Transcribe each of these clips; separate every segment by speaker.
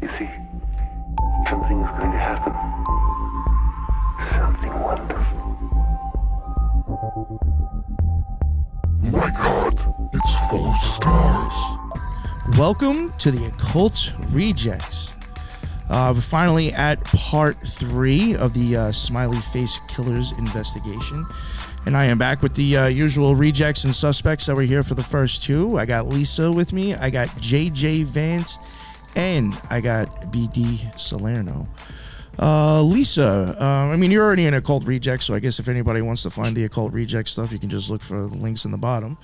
Speaker 1: You see, something is going to happen. Something wonderful.
Speaker 2: My God, it's full of stars.
Speaker 3: Welcome to the Occult Rejects. We're finally at part 3 of the Smiley Face Killers investigation. And I am back with the usual rejects and suspects that were here for the first 2. I got Lisa with me, I got JJ Vance, and I got BD Salerno. Lisa, I mean, you're already an Occult Reject, so I guess if anybody wants to find the Occult Reject stuff, you can just look for the links in the bottom.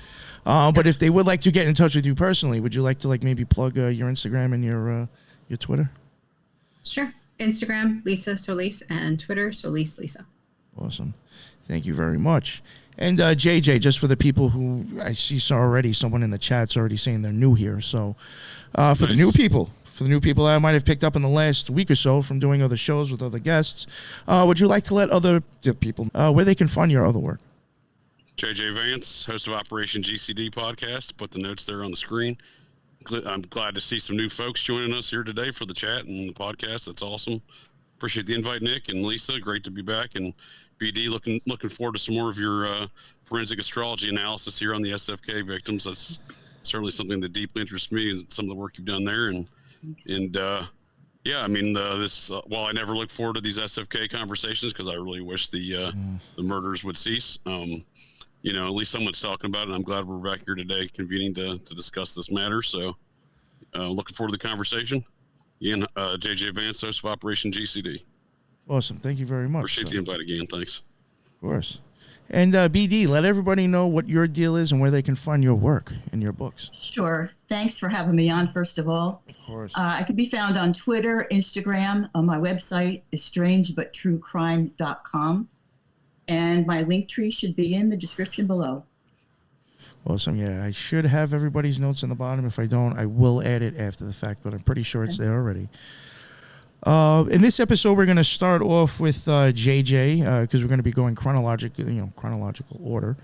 Speaker 3: But if they would like to get in touch with you personally, would you like to maybe plug your Instagram and your Twitter?
Speaker 4: Sure. Instagram, Lisa Solis, and Twitter, Solis Lisa.
Speaker 3: Awesome. Thank you very much. And JJ, just for the people who I saw already, someone in the chat's already saying they're new here. So for the new people that I might have picked up in the last week or so from doing other shows with other guests, would you like to let other people where they can find your other work?
Speaker 5: JJ Vance, host of Operation GCD podcast. Put the notes there on the screen. I'm glad to see some new folks joining us here today for the chat and the podcast. That's awesome. Appreciate the invite, Nick and Lisa. Great to be back. And BD, looking forward to some more of your forensic astrology analysis here on the SFK victims. That's certainly something that deeply interests me and some of the work you've done there. And yeah, I mean, while I never look forward to these SFK conversations because I really wish the murders would cease. At least someone's talking about it, and I'm glad we're back here today convening to discuss this matter. So looking forward to the conversation. Again, JJ Vance, host of Operation GCD.
Speaker 3: Awesome. Thank you very much.
Speaker 5: Appreciate the invite again. Thanks.
Speaker 3: Of course. And BD, let everybody know what your deal is and where they can find your work and your books.
Speaker 6: Sure. Thanks for having me on, first of all.
Speaker 3: Of course.
Speaker 6: I can be found on Twitter, Instagram. My website is strangebuttruecrime.com. And my link tree should be in the description below.
Speaker 3: Awesome. Yeah, I should have everybody's notes in the bottom. If I don't, I will add it after the fact, but I'm pretty sure it's there already. In this episode, we're going to start off with JJ because we're going to be going chronological order.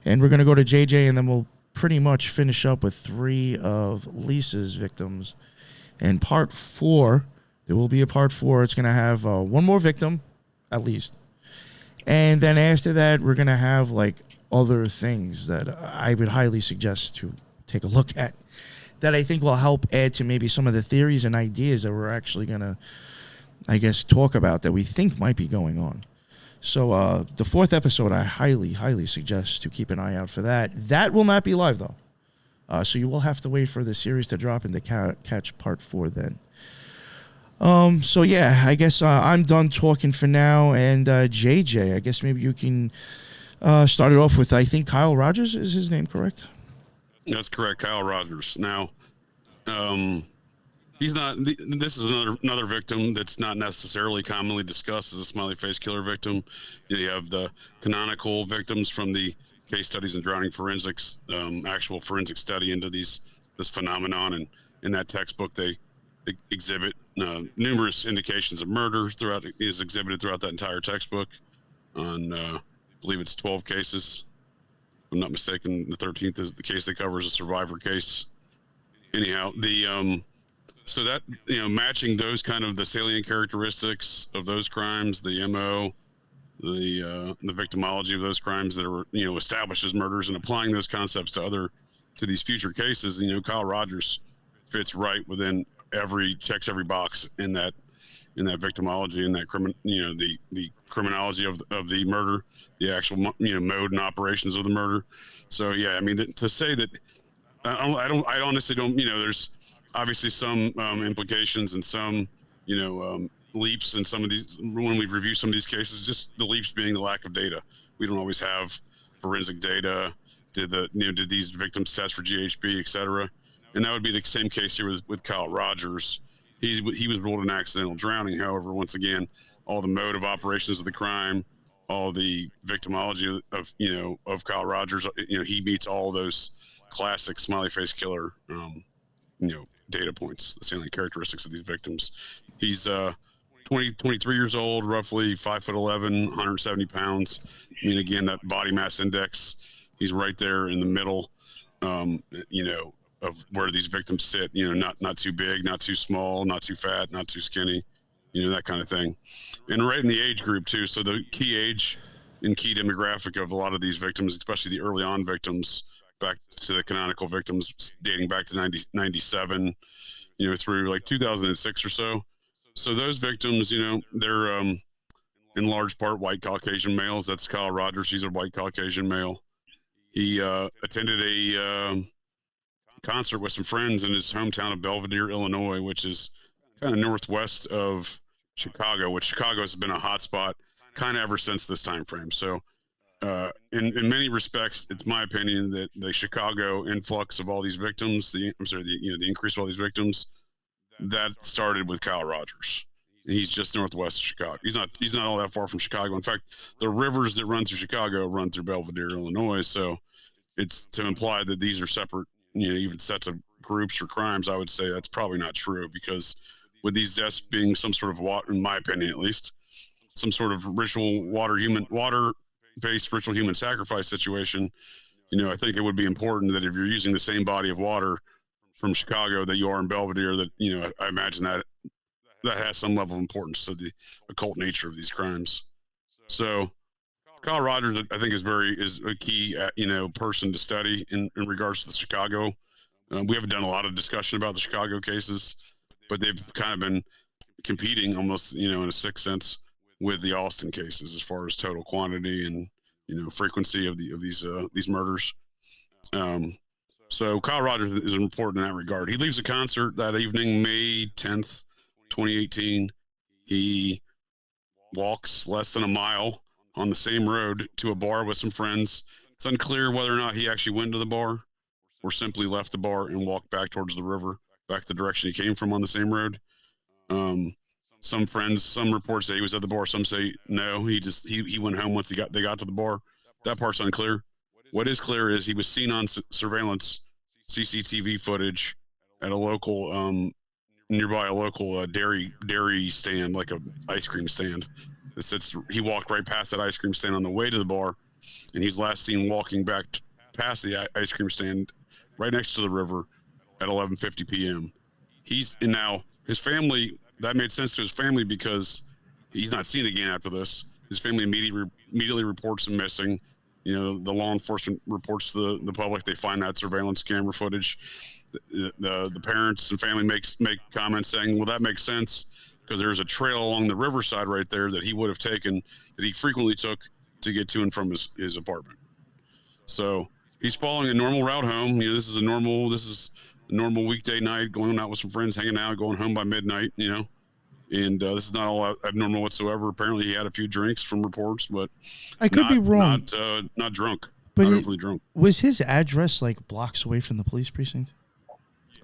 Speaker 3: And we're going to go to JJ, and then we'll pretty much finish up with 3 of Lisa's victims. And part 4, there will be a part 4. It's going to have one more victim, at least. And then after that, we're going to have other things that I would highly suggest to take a look at that I think will help add to maybe some of the theories and ideas that we're actually going to, I guess, talk about that we think might be going on. So the 4th episode, I highly, highly suggest to keep an eye out for that. That will not be live, though. So you will have to wait for the series to drop and to catch part 4 then. So yeah, I guess I'm done talking for now, and JJ, I guess maybe you can start it off with, I think Kyle Rogers is his name, correct?
Speaker 5: That's correct, Kyle Rogers. Now, he's not. This is another victim that's not necessarily commonly discussed as a smiley face killer victim. You have the canonical victims from the case studies in drowning forensics, actual forensic study into this phenomenon, and in that textbook they exhibit numerous indications of murder is exhibited throughout that entire textbook on I believe it's 12 cases. If I'm not mistaken, the 13th is the case they cover is a survivor case. Anyhow, so that, matching those kind of the salient characteristics of those crimes, the MO, the victimology of those crimes that are, established as murders, and applying those concepts to these future cases, Kyle Rogers fits right within checks every box in that victimology and that the criminology of the murder, the actual mode and operations of the murder. So yeah, I mean, to say that I honestly don't, there's obviously some implications and some leaps in some of these when we review some of these cases. Just the leaps being the lack of data. We don't always have forensic data. Did these victims test for GHB, et cetera? And that would be the same case here with Kyle Rogers. He was ruled an accidental drowning. However, once again, all the mode of operations of the crime, all the victimology of Kyle Rogers, he meets all those classic smiley face killer, data points, the salient characteristics of these victims. He's 23 years old, roughly 5'11", 170 pounds. I mean, again, that body mass index, he's right there in the middle. of where these victims sit. You know, not too big, not too small, not too fat, not too skinny. You know, that kind of thing. And right in the age group too. So the key age and key demographic of a lot of these victims, especially the early on victims, back to the canonical victims dating back to 97, you know, through like 2006 or so. So those victims, you know, they're in large part white Caucasian males. That's Kyle Rogers. He's a white Caucasian male. He attended a concert with some friends in his hometown of Belvedere, Illinois, which is kind of northwest of Chicago, which Chicago has been a hot spot kind of ever since this time frame. So in many respects, it's my opinion that the Chicago influx of all these victims, the increase of all these victims, that started with Kyle Rogers. And he's just northwest of Chicago. He's not all that far from Chicago. In fact, the rivers that run through Chicago run through Belvedere, Illinois. So it's to imply that these are separate, you know, even sets of groups or crimes. I would say that's probably not true, because with these deaths being some sort of water, in my opinion at least, some sort of ritual water-based ritual human sacrifice situation, you know, I think it would be important that if you're using the same body of water from Chicago that you are in Belvedere, that, you know, I imagine that has some level of importance to the occult nature of these crimes. So Kyle Rogers, I think, is a key, you know, person to study in regards to the Chicago. We haven't done a lot of discussion about the Chicago cases, but they've kind of been competing almost, you know, in a sixth sense with the Austin cases as far as total quantity and, you know, frequency of these murders. So Kyle Rogers is important in that regard. He leaves a concert that evening, May 10th, 2018. He walks less than a mile on the same road to a bar with some friends. It's unclear whether or not he actually went to the bar or simply left the bar and walked back towards the river, back the direction he came from on the same road. Some reports say he was at the bar. Some say no, he went home once they got to the bar. That part's unclear. What is clear is he was seen on surveillance CCTV footage at a local, nearby a local dairy stand, like a ice cream stand. He walked right past that ice cream stand on the way to the bar, and he's last seen walking back past the ice cream stand right next to the river at 11:50 p.m. Now his family, that made sense to his family because he's not seen again after this. His family immediately reports him missing. You know, the law enforcement reports to the public. They find that surveillance camera footage. The parents and family make comments saying, well, that makes sense because there's a trail along the riverside right there that he would have taken, that he frequently took to get to and from his apartment. So he's following a normal route home. You know, this is a normal weekday night, going out with some friends, hanging out, going home by midnight, you know. And this is not all abnormal whatsoever. Apparently, he had a few drinks from reports, but
Speaker 3: I could be wrong.
Speaker 5: Not drunk.
Speaker 3: But
Speaker 5: not overly drunk.
Speaker 3: Was his address like blocks away from the police precinct?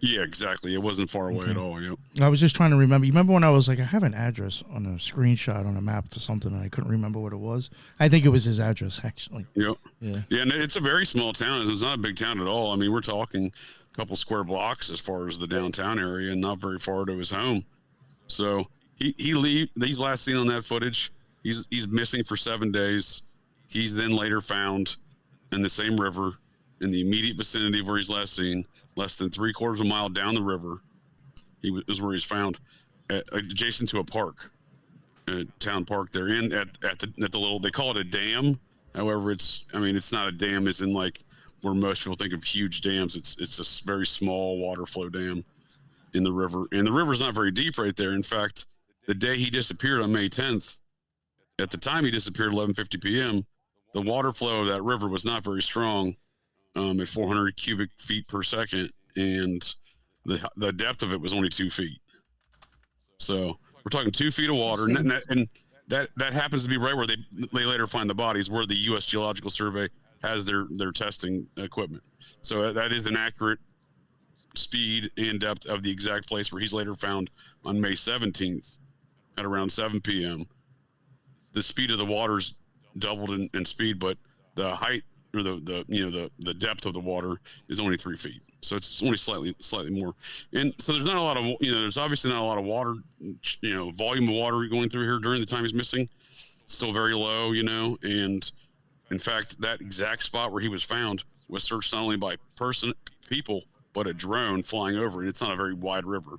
Speaker 5: Yeah, exactly. It wasn't far away at all. Yep.
Speaker 3: I was just trying to remember. You remember when I was like, I have an address on a screenshot on a map for something, and I couldn't remember what it was. I think it was his address, actually.
Speaker 5: Yep.
Speaker 3: Yeah.
Speaker 5: Yeah, and it's a very small town. It's not a big town at all. I mean, we're talking a couple square blocks as far as the downtown area, and not very far to his home. So he's last seen on that footage. He's missing for 7 days. He's then later found in the same river in the immediate vicinity of where he's last seen, less than 3/4 of a mile down the river. Is where he's found, adjacent to a park, a town park. They're in at the little, they call it a dam. However, it's not a dam as in like where most people think of huge dams. It's a very small water flow dam in the river, and the river's not very deep right there. In fact, the day he disappeared on May 10th, at the time he disappeared 11:50 p.m., the water flow of that river was not very strong, at 400 cubic feet per second, and the depth of it was only 2 feet. So we're talking 2 feet of water, and that happens to be right where they later find the bodies, where the U.S. Geological Survey has their testing equipment. So that is an accurate speed and depth of the exact place where he's later found on May 17th at around 7 p.m. The speed of the water's doubled in speed, but the height or the depth of the water is only 3 feet. So it's only slightly more. And so there's not a lot of, there's obviously not a lot of water, volume of water going through here during the time he's missing. It's still very low, and in fact, that exact spot where he was found was searched not only by people but a drone flying over, and it's not a very wide river.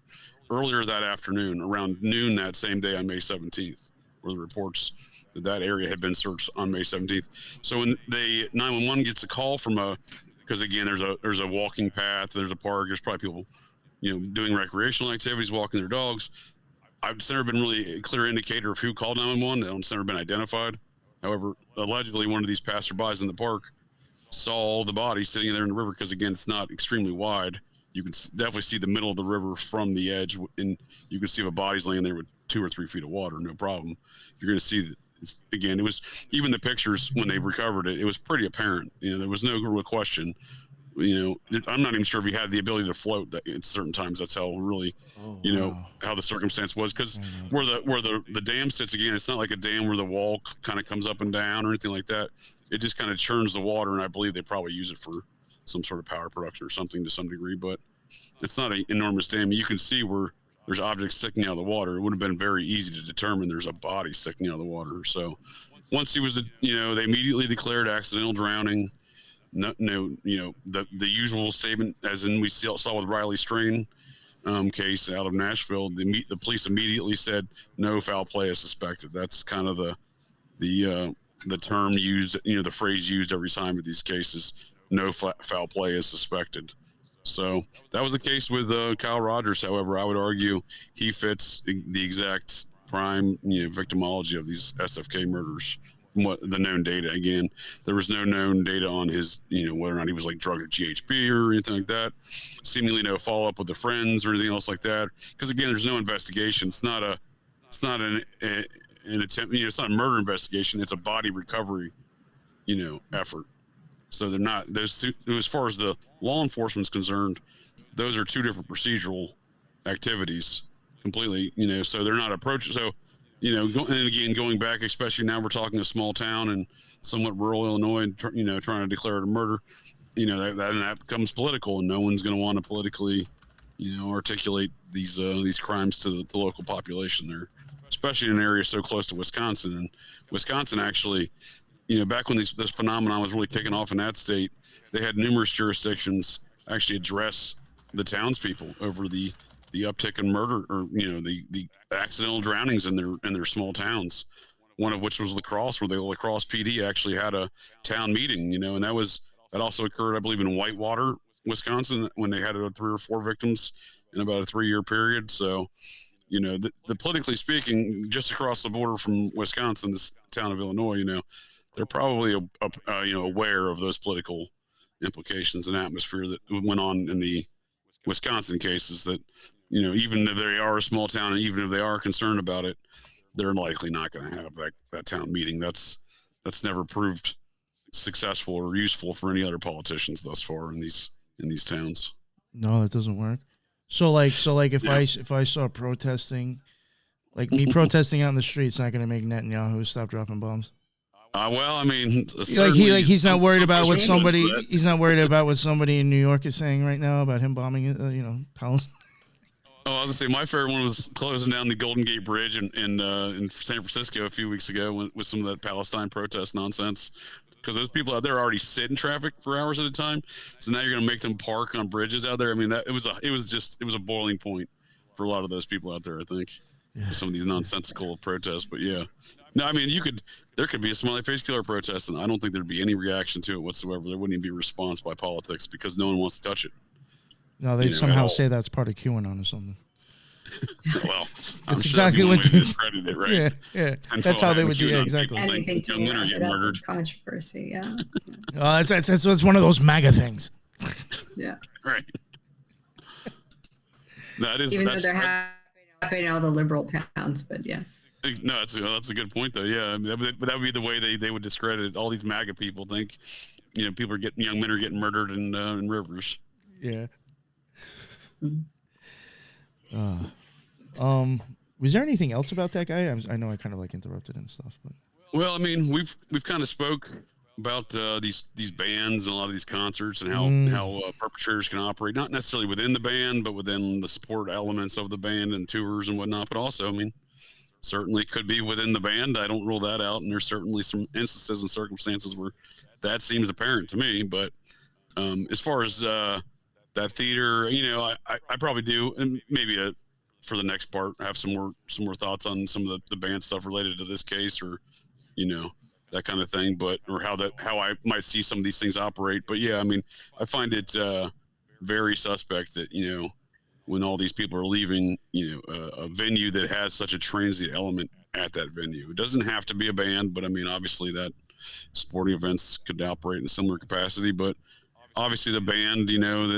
Speaker 5: Earlier that afternoon, around noon that same day on May 17th, were the reports that area had been searched on May 17th. So when 911 gets a call from because again, there's a walking path, there's a park, there's probably people, doing recreational activities, walking their dogs. It's never been really a clear indicator of who called 911. It's never been identified. However, allegedly one of these passerbys in the park saw the body sitting there in the river, because again, it's not extremely wide. You can definitely see the middle of the river from the edge, and you can see if a body's laying there with 2 or 3 feet of water, no problem. You're going to see that. Again, it was, even the pictures when they recovered it, it was pretty apparent. There was no real question. I'm not even sure if he had the ability to float at certain times. That's how really, how the circumstance was. Because where the dam sits, again, it's not like a dam where the wall kind of comes up and down or anything like that. It just kind of churns the water, and I believe they probably use it for some sort of power production or something to some degree. But it's not an enormous dam. You can see where there's objects sticking out of the water. It would have been very easy to determine there's a body sticking out of the water. So once he was, they immediately declared accidental drowning. No, the usual statement, as in we saw with Riley Strain case out of Nashville, the police immediately said no foul play is suspected. That's kind of the term used, the phrase used every time with these cases. No foul play is suspected. So that was the case with Kyle Rogers. However, I would argue he fits the exact prime, victimology of these SFK murders. From what the known data, again, there was no known data on his, whether or not he was like drugged at GHB or anything like that. Seemingly no follow up with the friends or anything else like that. Because again, there's no investigation. It's not an attempt. It's not a murder investigation. It's a body recovery, effort. So they're not those two, as far as the law enforcement's concerned, those are two different procedural activities completely, so they're not approaching. So, and again, going back, especially now we're talking a small town and somewhat rural Illinois, and, trying to declare it a murder, that becomes political, and no one's going to want to politically, articulate these crimes to the local population there, especially in an area so close to Wisconsin. And Wisconsin actually, back when this phenomenon was really kicking off in that state, they had numerous jurisdictions actually address the townspeople over the uptick in murder, or the accidental drownings in their small towns. One of which was La Crosse, where the La Crosse PD actually had a town meeting, and that also occurred, I believe, in Whitewater, Wisconsin, when they had 3 or 4 victims in about a 3-year period. So, the politically speaking, just across the border from Wisconsin, this town of Illinois, they're probably aware of those political implications and atmosphere that went on in the Wisconsin cases. That even if they are a small town, and even if they are concerned about it, they're likely not going to have that town meeting. That's never proved successful or useful for any other politicians thus far in these towns.
Speaker 3: No, that doesn't work. So if I saw protesting, like me protesting out in the street, it's not going to make Netanyahu stop dropping bombs.
Speaker 5: Well, I mean,
Speaker 3: he's not worried about what somebody in New York is saying right now about him bombing, Palestine.
Speaker 5: Oh, I was gonna say my favorite one was closing down the Golden Gate Bridge in San Francisco a few weeks ago with some of that Palestine protest nonsense. Because those people out there already sit in traffic for hours at a time, so now you're going to make them park on bridges out there. I mean, it was a boiling point for a lot of those people out there, I think. Yeah. Some of these nonsensical protests, but yeah. No, I mean, there could be a smiley face killer protest, and I don't think there'd be any reaction to it whatsoever. There wouldn't even be a response by politics because no one wants to touch it.
Speaker 3: No, they somehow say that's part of QAnon or something.
Speaker 5: Well,
Speaker 3: that's exactly what they
Speaker 5: discredit it, right?
Speaker 3: Yeah. That's how they would do it. Exactly.
Speaker 4: Anything to get murdered. Controversy, yeah.
Speaker 3: That's one of those MAGA things.
Speaker 4: Yeah.
Speaker 5: Right. That is.
Speaker 4: Even though they're happening in all the liberal towns, but yeah.
Speaker 5: No, that's a good point though. Yeah, I mean, but that would be the way they would discredit it. All these MAGA people think, people are young men are getting murdered in rivers.
Speaker 3: Yeah. Was there anything else about that guy? I know I kind of interrupted and stuff, but.
Speaker 5: Well, I mean, we've kind of spoke about these bands and a lot of these concerts and how perpetrators can operate, not necessarily within the band, but within the support elements of the band and tours and whatnot. But also, I mean, certainly could be within the band. I don't rule that out, and there's certainly some instances and circumstances where that seems apparent to me. But as far as that theater, I probably do, and maybe for the next part, have some more thoughts on some of the band stuff related to this case, or that kind of thing, but or how I might see some of these things operate. But yeah, I mean, I find it very suspect that when all these people are leaving, a venue that has such a transient element at that venue. It doesn't have to be a band, but I mean, obviously that sporting events could operate in a similar capacity, but obviously the band,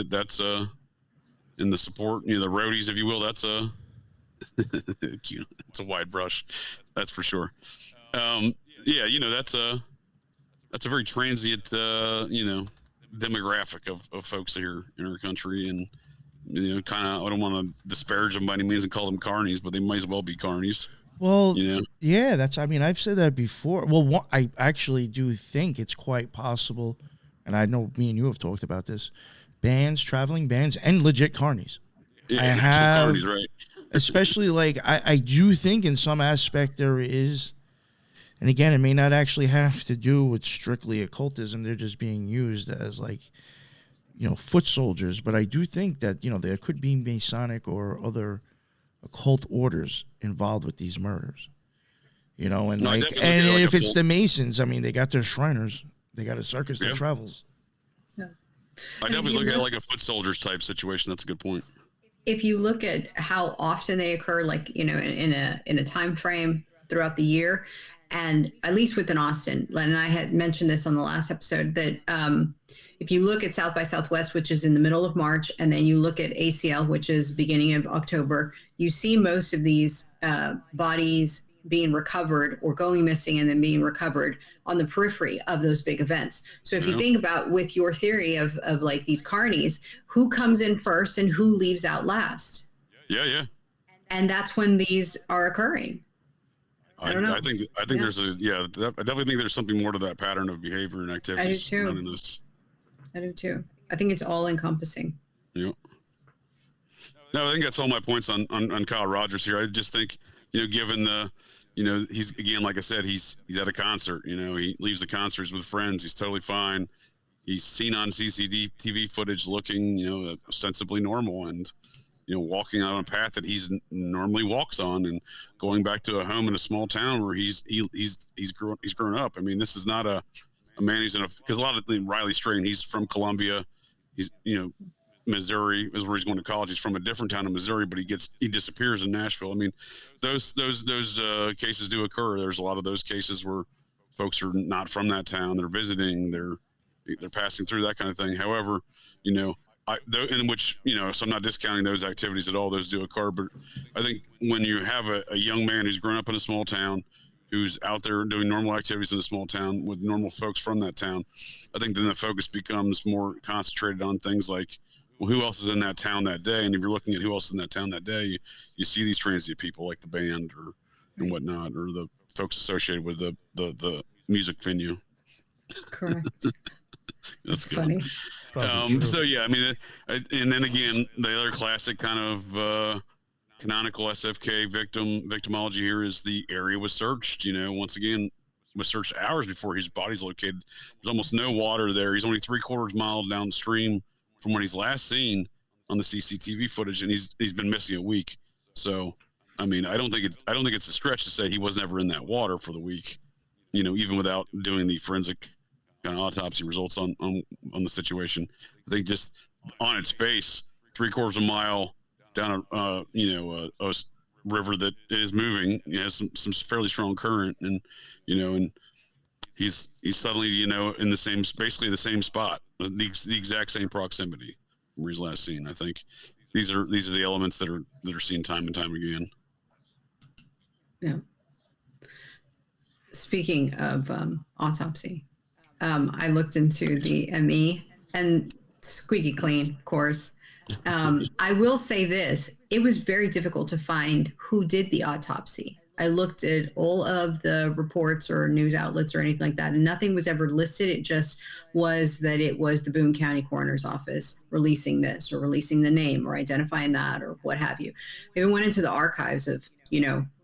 Speaker 5: that's in the support, the roadies, if you will, that's it's a wide brush. That's for sure. Yeah, that's a very transient, demographic of folks here in our country. And, kind of, I don't want to disparage them by any means and call them carnies, but they might as well be carnies.
Speaker 3: Well, yeah, I've said that before. Well, I actually do think it's quite possible, and I know me and you have talked about this, bands, traveling bands, and legit carnies.
Speaker 5: Yeah,
Speaker 3: I have,
Speaker 5: carnies, right?
Speaker 3: Especially, like, I do think in some aspect there is, and again, it may not actually have to do with strictly occultism. They're just being used as, like, foot soldiers. But I do think that, there could be Masonic or other occult orders involved with these murders. And if it's the Masons, I mean, they got their Shriners. They got a circus that travels.
Speaker 4: Yeah.
Speaker 5: I definitely look at it like a foot soldiers type situation. That's a good point.
Speaker 4: If you look at how often they occur, like, in a time frame throughout the year, and at least within Austin, and I had mentioned this on the last episode, that if you look at South by Southwest, which is in the middle of March, and then you look at ACL, which is beginning of October, you see most of these bodies being recovered or going missing and then being recovered on the periphery of those big events. So if you think about, with your theory of like these carnies, who comes in first and who leaves out last? Yeah. And that's when these are occurring. I don't know.
Speaker 5: I think there's I definitely think there's something more to that pattern of behavior and activities surrounding this.
Speaker 4: I do too. I think it's all encompassing.
Speaker 5: Yeah. No, I think that's all my points on Kyle Rogers here. I just think, given the, he's, again, like I said, he's at a concert, he leaves the concerts with friends. He's totally fine. He's seen on CCTV footage looking, ostensibly normal and, walking on a path that he's normally walks on and going back to a home in a small town where he's grown up. I mean, this is not a man who's because a lot of Riley Strain, he's from Columbia. He's, Missouri is where he's going to college. He's from a different town in Missouri, but he disappears in Nashville. I mean, those cases do occur. There's a lot of those cases where folks are not from that town. They're visiting, they're passing through, that kind of thing. However, in which, so I'm not discounting those activities at all. Those do occur. But I think when you have a young man who's grown up in a small town, who's out there doing normal activities in a small town with normal folks from that town, I think then the focus becomes more concentrated on things like, well, who else is in that town that day? And if you're looking at who else is in that town that day, you see these transient people like the band and whatnot, or the folks associated with the music venue.
Speaker 4: Correct.
Speaker 5: That's good.
Speaker 4: Funny.
Speaker 5: So yeah, I mean, and then again, the other classic kind of canonical SFK victimology here is the area was searched. Once again, was searched hours before his body's located. There's almost no water there. He's only 3/4 miles downstream from when he's last seen on the CCTV footage, and he's been missing a week. So, I mean, I don't think it's a stretch to say he was never in that water for the week. Even without doing the forensic kind of autopsy results on the situation. I think just on its face, 3/4 mile down a river that is moving, has some fairly strong current, and and he's suddenly in basically the same spot, the exact same proximity where he's last seen. I think these are the elements that are seen time and time again.
Speaker 4: Yeah. Speaking of autopsy, I looked into the ME, and squeaky clean, of course. I will say this. It was very difficult to find who did the autopsy. I looked at all of the reports or news outlets or anything like that, and nothing was ever listed. It just was that it was the Boone County Coroner's Office releasing this or releasing the name or identifying that or what have you. They went into the archives of,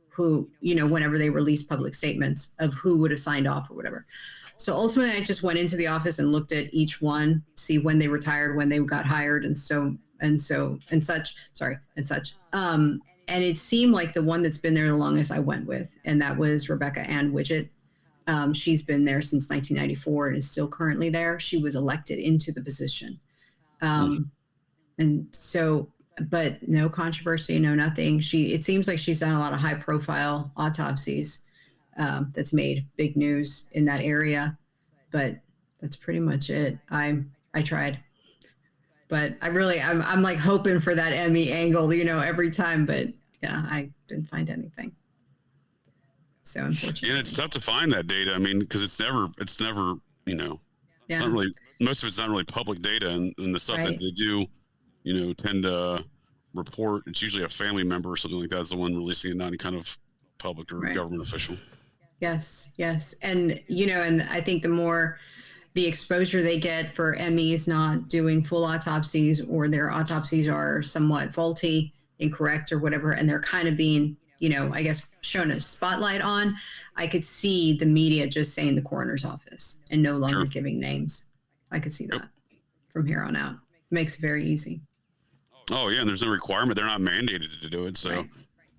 Speaker 4: who, whenever they release public statements of who would have signed off or whatever. So ultimately, I just went into the office and looked at each one, see when they retired, when they got hired, and such. Sorry, and such. And it seemed like the one that's been there the longest I went with, and that was Rebecca Ann Widget. She's been there since 1994 and is still currently there. She was elected into the position. And so, but no controversy, no nothing. It seems like she's done a lot of high profile autopsies that's made big news in that area, but that's pretty much it. I tried, but I'm like hoping for that Emmy angle, every time, but yeah, I didn't find anything. So unfortunately.
Speaker 5: Yeah, it's tough to find that data. I mean, because it's never, it's not really, most of it's not really public data, and the stuff that they do, tend to report. It's usually a family member or something like that is the one releasing it, not any kind of public or government official.
Speaker 4: Yes. And, and I think the more the exposure they get for Emmys not doing full autopsies, or their autopsies are somewhat faulty, incorrect, or whatever, and they're kind of being, I guess, shown a spotlight on, I could see the media just saying the coroner's office and no longer giving names. I could see that from here on out. It makes it very easy.
Speaker 5: Oh, yeah, and there's no requirement. They're not mandated to do it, so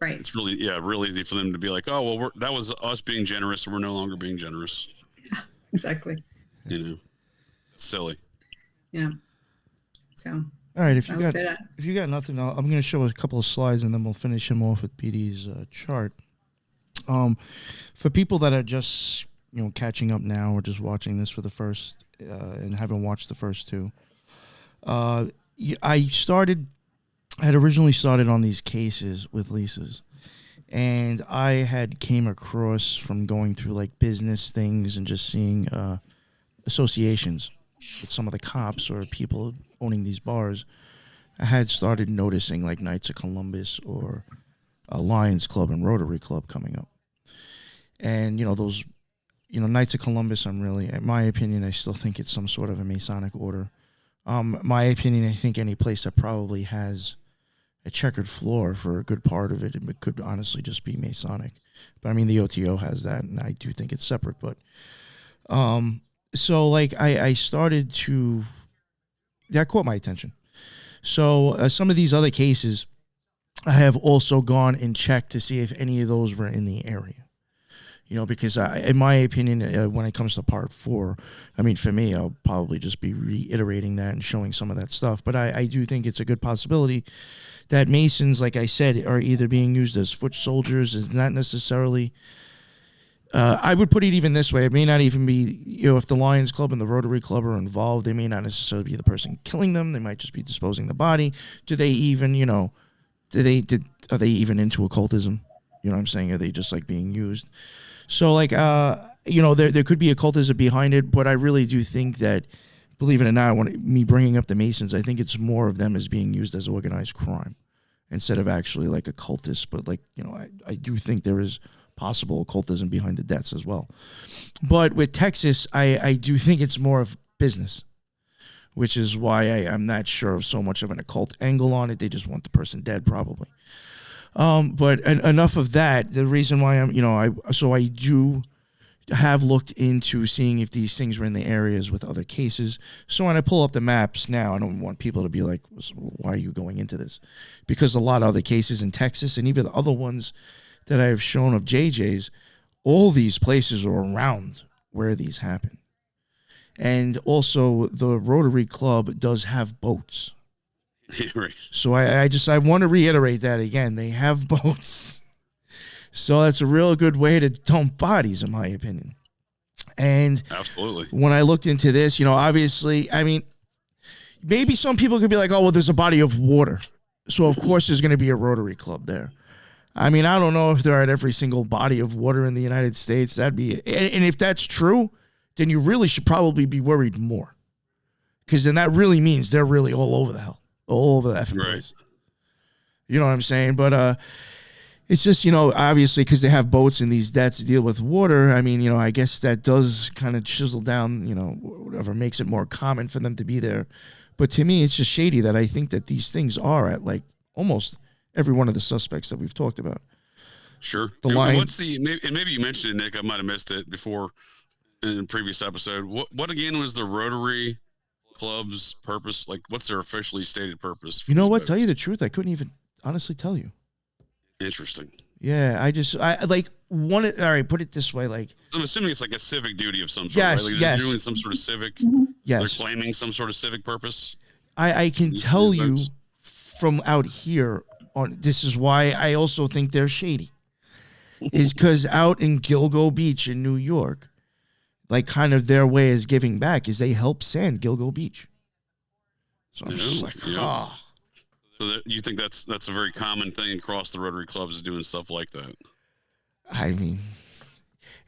Speaker 4: right.
Speaker 5: It's really, real easy for them to be like, oh, well, that was us being generous, and we're no longer being generous.
Speaker 4: Yeah, exactly.
Speaker 5: Silly.
Speaker 4: Yeah. So.
Speaker 3: All right, if you got nothing, I'm going to show a couple of slides, and then we'll finish him off with BD's chart. For people that are just catching up now, or just watching this for the first and haven't watched the first two, I had originally started on these cases with leases, and I had came across from going through like business things and just seeing associations with some of the cops or people owning these bars. I had started noticing like Knights of Columbus or Lions Club and Rotary Club coming up. And, those, Knights of Columbus, in my opinion, I still think it's some sort of a Masonic order. My opinion, I think any place that probably has a checkered floor for a good part of it, it could honestly just be Masonic. But I mean, the OTO has that, and I do think it's separate. But so like I started to, that caught my attention. So some of these other cases, I have also gone and checked to see if any of those were in the area. Because in my opinion, when it comes to part 4, I mean, for me, I'll probably just be reiterating that and showing some of that stuff. But I do think it's a good possibility that Masons, like I said, are either being used as foot soldiers, is not necessarily. I would put it even this way. It may not even be, if the Lions Club and the Rotary Club are involved, they may not necessarily be the person killing them. They might just be disposing the body. Do they even, are they even into occultism? You know what I'm saying? Are they just like being used? So like, there could be occultism behind it, but I really do think that, believe it or not, me bringing up the Masons, I think it's more of them as being used as organized crime instead of actually like occultists. But like, I do think there is possible occultism behind the deaths as well. But with Texas, I do think it's more of business, which is why I'm not sure of so much of an occult angle on it. They just want the person dead, probably. But enough of that. The reason why I do have looked into seeing if these things were in the areas with other cases. So when I pull up the maps now, I don't want people to be like, why are you going into this? Because a lot of other cases in Texas and even other ones that I've shown of JJ's, all these places are around where these happen. And also the Rotary Club does have boats.
Speaker 5: Right.
Speaker 3: So I want to reiterate that again. They have boats. So that's a real good way to dump bodies, in my opinion. And
Speaker 5: absolutely,
Speaker 3: when I looked into this, obviously, I mean, maybe some people could be like, oh, well, there's a body of water. So, of course, there's going to be a Rotary Club there. I mean, I don't know if they're at every single body of water in the United States. That'd be, and if that's true, then you really should probably be worried more. Because then that really means they're really all over the hell. All over the effing place. You know what I'm saying? But it's just, obviously because they have boats and these deaths deal with water. I mean, I guess that does kind of chisel down, whatever makes it more common for them to be there. But to me, it's just shady that I think that these things are at like almost every one of the suspects that we've talked about.
Speaker 5: Sure.
Speaker 3: The line.
Speaker 5: And maybe you mentioned it, Nick, I might have missed it before. in a previous episode. What again was the Rotary Club's purpose? Like, what's their officially stated purpose?
Speaker 3: You know what? Tell you the truth, I couldn't even honestly tell you.
Speaker 5: Interesting.
Speaker 3: Yeah, I like one. All right, put it this way, like
Speaker 5: So I'm assuming it's like a civic duty of some sort.
Speaker 3: Yes,
Speaker 5: right? Like
Speaker 3: yes.
Speaker 5: They're doing some sort of civic.
Speaker 3: yes,
Speaker 5: They're claiming some sort of civic purpose.
Speaker 3: I can
Speaker 5: These
Speaker 3: tell you
Speaker 5: folks.
Speaker 3: from out here on. This is why I also think they're shady. Is because out in Gilgo Beach in New York, like kind of their way is giving back is they help sand Gilgo Beach. So I'm just like, ah.
Speaker 5: So you think that's a very common thing across the Rotary clubs is doing stuff like that?
Speaker 3: I mean,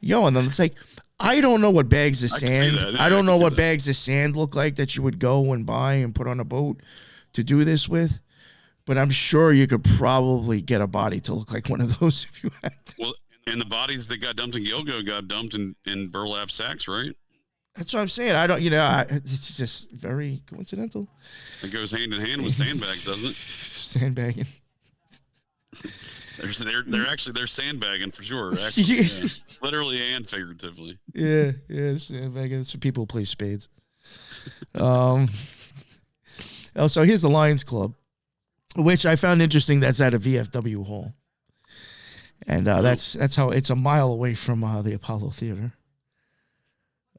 Speaker 3: and then it's like, I don't know what bags of
Speaker 5: I can see
Speaker 3: sand.
Speaker 5: that.
Speaker 3: I don't
Speaker 5: I
Speaker 3: know
Speaker 5: can see
Speaker 3: what
Speaker 5: that.
Speaker 3: bags of sand look like that you would go and buy and put on a boat to do this with. But I'm sure you could probably get a body to look like one of those if you had to.
Speaker 5: Well, and the bodies that got dumped in Gilgo got dumped in burlap sacks, right?
Speaker 3: That's what I'm saying. I don't, it's just very coincidental.
Speaker 5: It goes hand in hand with sandbags, doesn't it?
Speaker 3: Sandbagging.
Speaker 5: They're sandbagging for sure. Actually, yeah. Literally and figuratively.
Speaker 3: Yeah, sandbagging. It's for people who play spades. So here's the Lions Club, which I found interesting. That's at a VFW hall, and that's how it's a mile away from the Apollo Theater.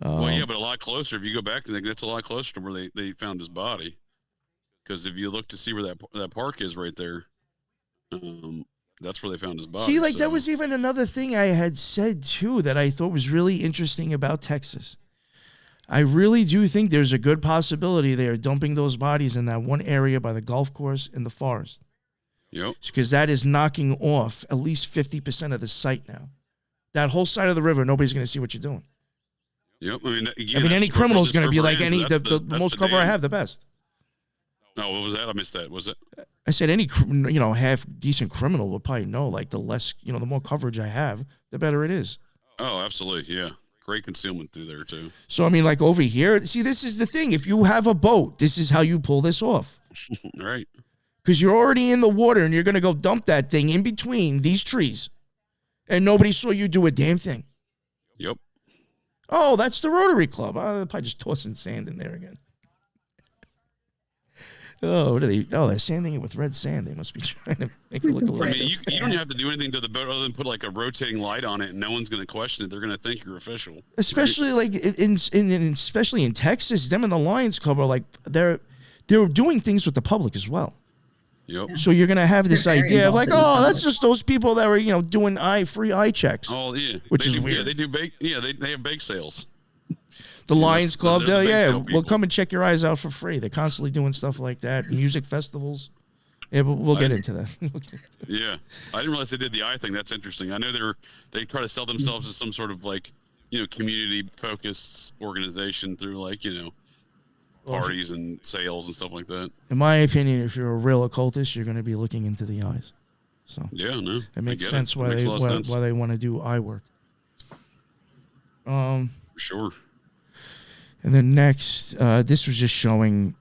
Speaker 5: Well, yeah, but a lot closer. If you go back, that's a lot closer to where they found his body. Because if you look to see where that park is right there, that's where they found his body.
Speaker 3: See, like that was even another thing I had said too that I thought was really interesting about Texas. I really do think there's a good possibility they are dumping those bodies in that one area by the golf course in the forest.
Speaker 5: Yep.
Speaker 3: Because that is knocking off at least 50% of the site now. That whole side of the river, nobody's going to see what you're doing.
Speaker 5: Yep. I mean,
Speaker 3: any criminal is going to be like the most cover I have, the best.
Speaker 5: No, what was that? I missed that. Was it?
Speaker 3: I said any half decent criminal would probably know. Like the less, the more coverage I have, the better it is.
Speaker 5: Oh, absolutely. Yeah. Great concealment through there too.
Speaker 3: So I mean, like over here, see, this is the thing. If you have a boat, this is how you pull this off.
Speaker 5: Right.
Speaker 3: Because you're already in the water and you're going to go dump that thing in between these trees, and nobody saw you do a damn thing.
Speaker 5: Yep.
Speaker 3: Oh, that's the Rotary Club. They're probably just tossing sand in there again. Oh, what are they? Oh, they're sanding it with red sand. They must be trying to make it look a little.
Speaker 5: I mean, you don't have to do anything to the boat other than put like a rotating light on it, and no one's going to question it. They're going to think you're official.
Speaker 3: Especially like especially in Texas, them and the Lions Club are like they're doing things with the public as well.
Speaker 5: Yep.
Speaker 3: So you're gonna have this
Speaker 6: They're very
Speaker 3: idea of like,
Speaker 6: involved in the
Speaker 3: oh, that's
Speaker 6: public.
Speaker 3: just those people that were doing free eye checks.
Speaker 5: Oh yeah.
Speaker 3: Which
Speaker 5: They
Speaker 3: is
Speaker 5: do,
Speaker 3: weird.
Speaker 5: Yeah, they do bake. Yeah, they have bake sales.
Speaker 3: The Lions Club,
Speaker 5: they're the big sale
Speaker 3: we'll
Speaker 5: people.
Speaker 3: come and check your eyes out for free. They're constantly doing stuff like that. Music festivals. Yeah, but we'll get into that.
Speaker 5: Yeah, I didn't realize they did the eye thing. That's interesting. I know they try to sell themselves as some sort of like community focused organization through like parties and sales and stuff like that.
Speaker 3: In my opinion, if you're a real occultist, you're going to be looking into the eyes. So
Speaker 5: Yeah, no,
Speaker 3: it makes
Speaker 5: I get
Speaker 3: sense
Speaker 5: it.
Speaker 3: why
Speaker 5: Makes
Speaker 3: they
Speaker 5: a lot of sense.
Speaker 3: why they want to do eye work.
Speaker 5: For sure.
Speaker 3: And then next, this was just showing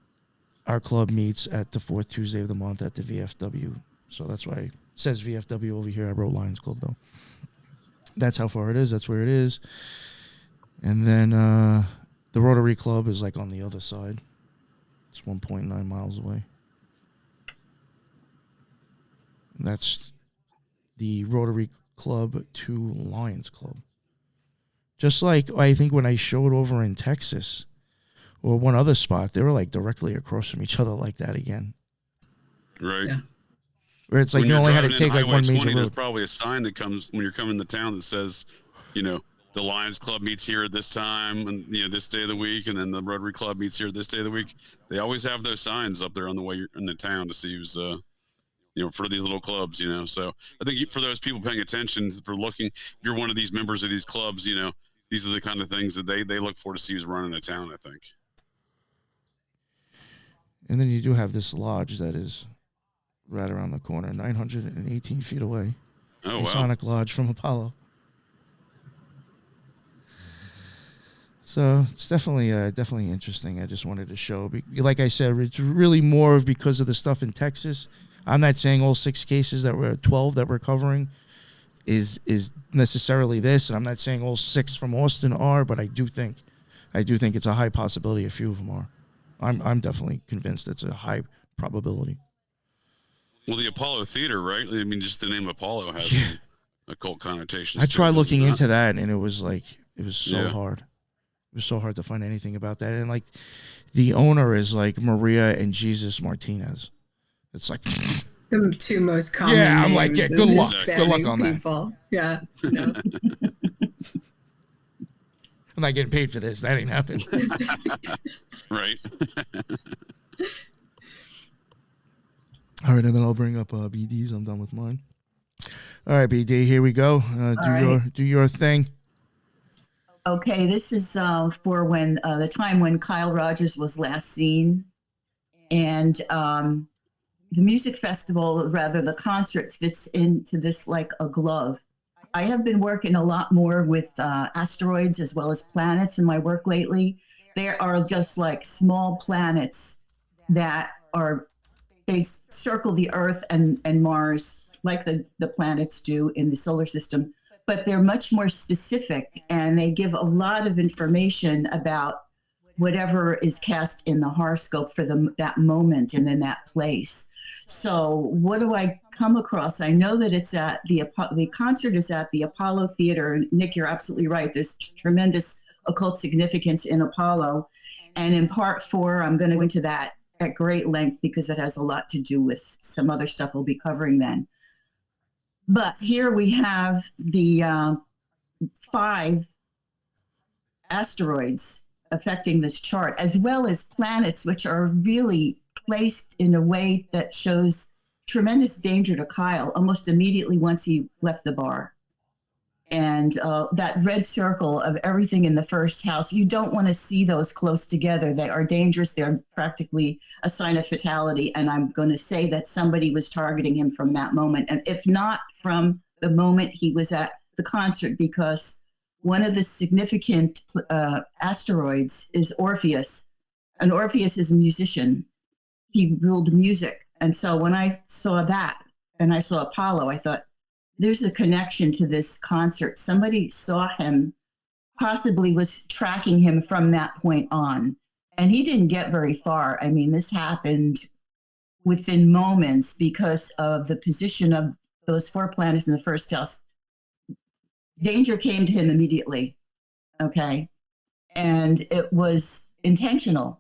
Speaker 3: our club meets at the fourth Tuesday of the month at the VFW. So that's why it says VFW over here. I wrote Lions Club, though. That's how far it is. That's where it is. And then the Rotary Club is like on the other side. It's 1.9 miles away. And that's the Rotary Club to Lions Club. Just like I think when I showed over in Texas or one other spot, they were like directly across from each other like that again.
Speaker 5: Right.
Speaker 6: Yeah.
Speaker 3: Where it's like
Speaker 5: When
Speaker 3: you
Speaker 5: you're
Speaker 3: only had to
Speaker 5: driving
Speaker 3: take
Speaker 5: in
Speaker 3: like one
Speaker 5: Highway 20,
Speaker 3: major
Speaker 5: There's
Speaker 3: road.
Speaker 5: probably a sign that comes when you're coming to town that says, the Lions Club meets here at this time and this day of the week, and then the Rotary Club meets here this day of the week. They always have those signs up there on the way you're in the town to see who's for these little clubs. So I think for those people paying attention, for looking, if you're one of these members of these clubs, these are the kind of things that they look for to see who's running a town, I think.
Speaker 3: And then you do have this lodge that is right around the corner, 918 feet away.
Speaker 5: Oh, wow.
Speaker 3: Masonic Lodge from Apollo. So it's definitely interesting. I just wanted to show. Like I said, it's really more of because of the stuff in Texas. I'm not saying all 6 cases 12 that we're covering is necessarily this. And I'm not saying all 6 from Austin are, but I do think it's a high possibility a few of them are. I'm definitely convinced it's a high probability.
Speaker 5: Well, the Apollo Theater, right? I mean, just the name Apollo has some occult connotations.
Speaker 3: I tried looking into
Speaker 5: that.
Speaker 3: that, and it was so hard. It was so hard to find anything about that. And like, the owner is like Maria and Jesus Martinez. It's like
Speaker 4: the 2 most common.
Speaker 3: Yeah, I'm like,
Speaker 4: names
Speaker 3: good
Speaker 4: of
Speaker 3: luck.
Speaker 4: Hispanic
Speaker 3: Good luck on
Speaker 4: people. Yeah, no.
Speaker 3: I'm not getting paid for this. That ain't happening.
Speaker 5: Right.
Speaker 3: All right, and then I'll bring up BD's. I'm done with mine. All right, BD, here we go. Do your thing.
Speaker 6: Okay, this is for when the time when Kyle Rogers was last seen, and the music festival, rather the concert, fits into this like a glove. I have been working a lot more with asteroids as well as planets in my work lately. There are just like small planets that they circle the Earth and Mars like the planets do in the solar system, but they're much more specific, and they give a lot of information about whatever is cast in the horoscope for that moment and in that place. So what do I come across? I know that it's at the concert is at the Apollo Theater. Nick, you're absolutely right. There's tremendous occult significance in Apollo. And in part 4, I'm going to go into that at great length because it has a lot to do with some other stuff we'll be covering then. But here we have the 5 asteroids affecting this chart, as well as planets, which are really placed in a way that shows tremendous danger to Kyle almost immediately once he left the bar. And that red circle of everything in the first house, you don't want to see those close together. They are dangerous. They're practically a sign of fatality. And I'm going to say that somebody was targeting him from that moment. And if not from the moment he was at the concert, because one of the significant asteroids is Orpheus. And Orpheus is a musician. He ruled music. And so when I saw that and I saw Apollo, I thought, there's a connection to this concert. Somebody saw him, possibly was tracking him from that point on. And he didn't get very far. I mean, this happened within moments because of the position of those 4 planets in the first house. Danger came to him immediately. Okay. And it was intentional.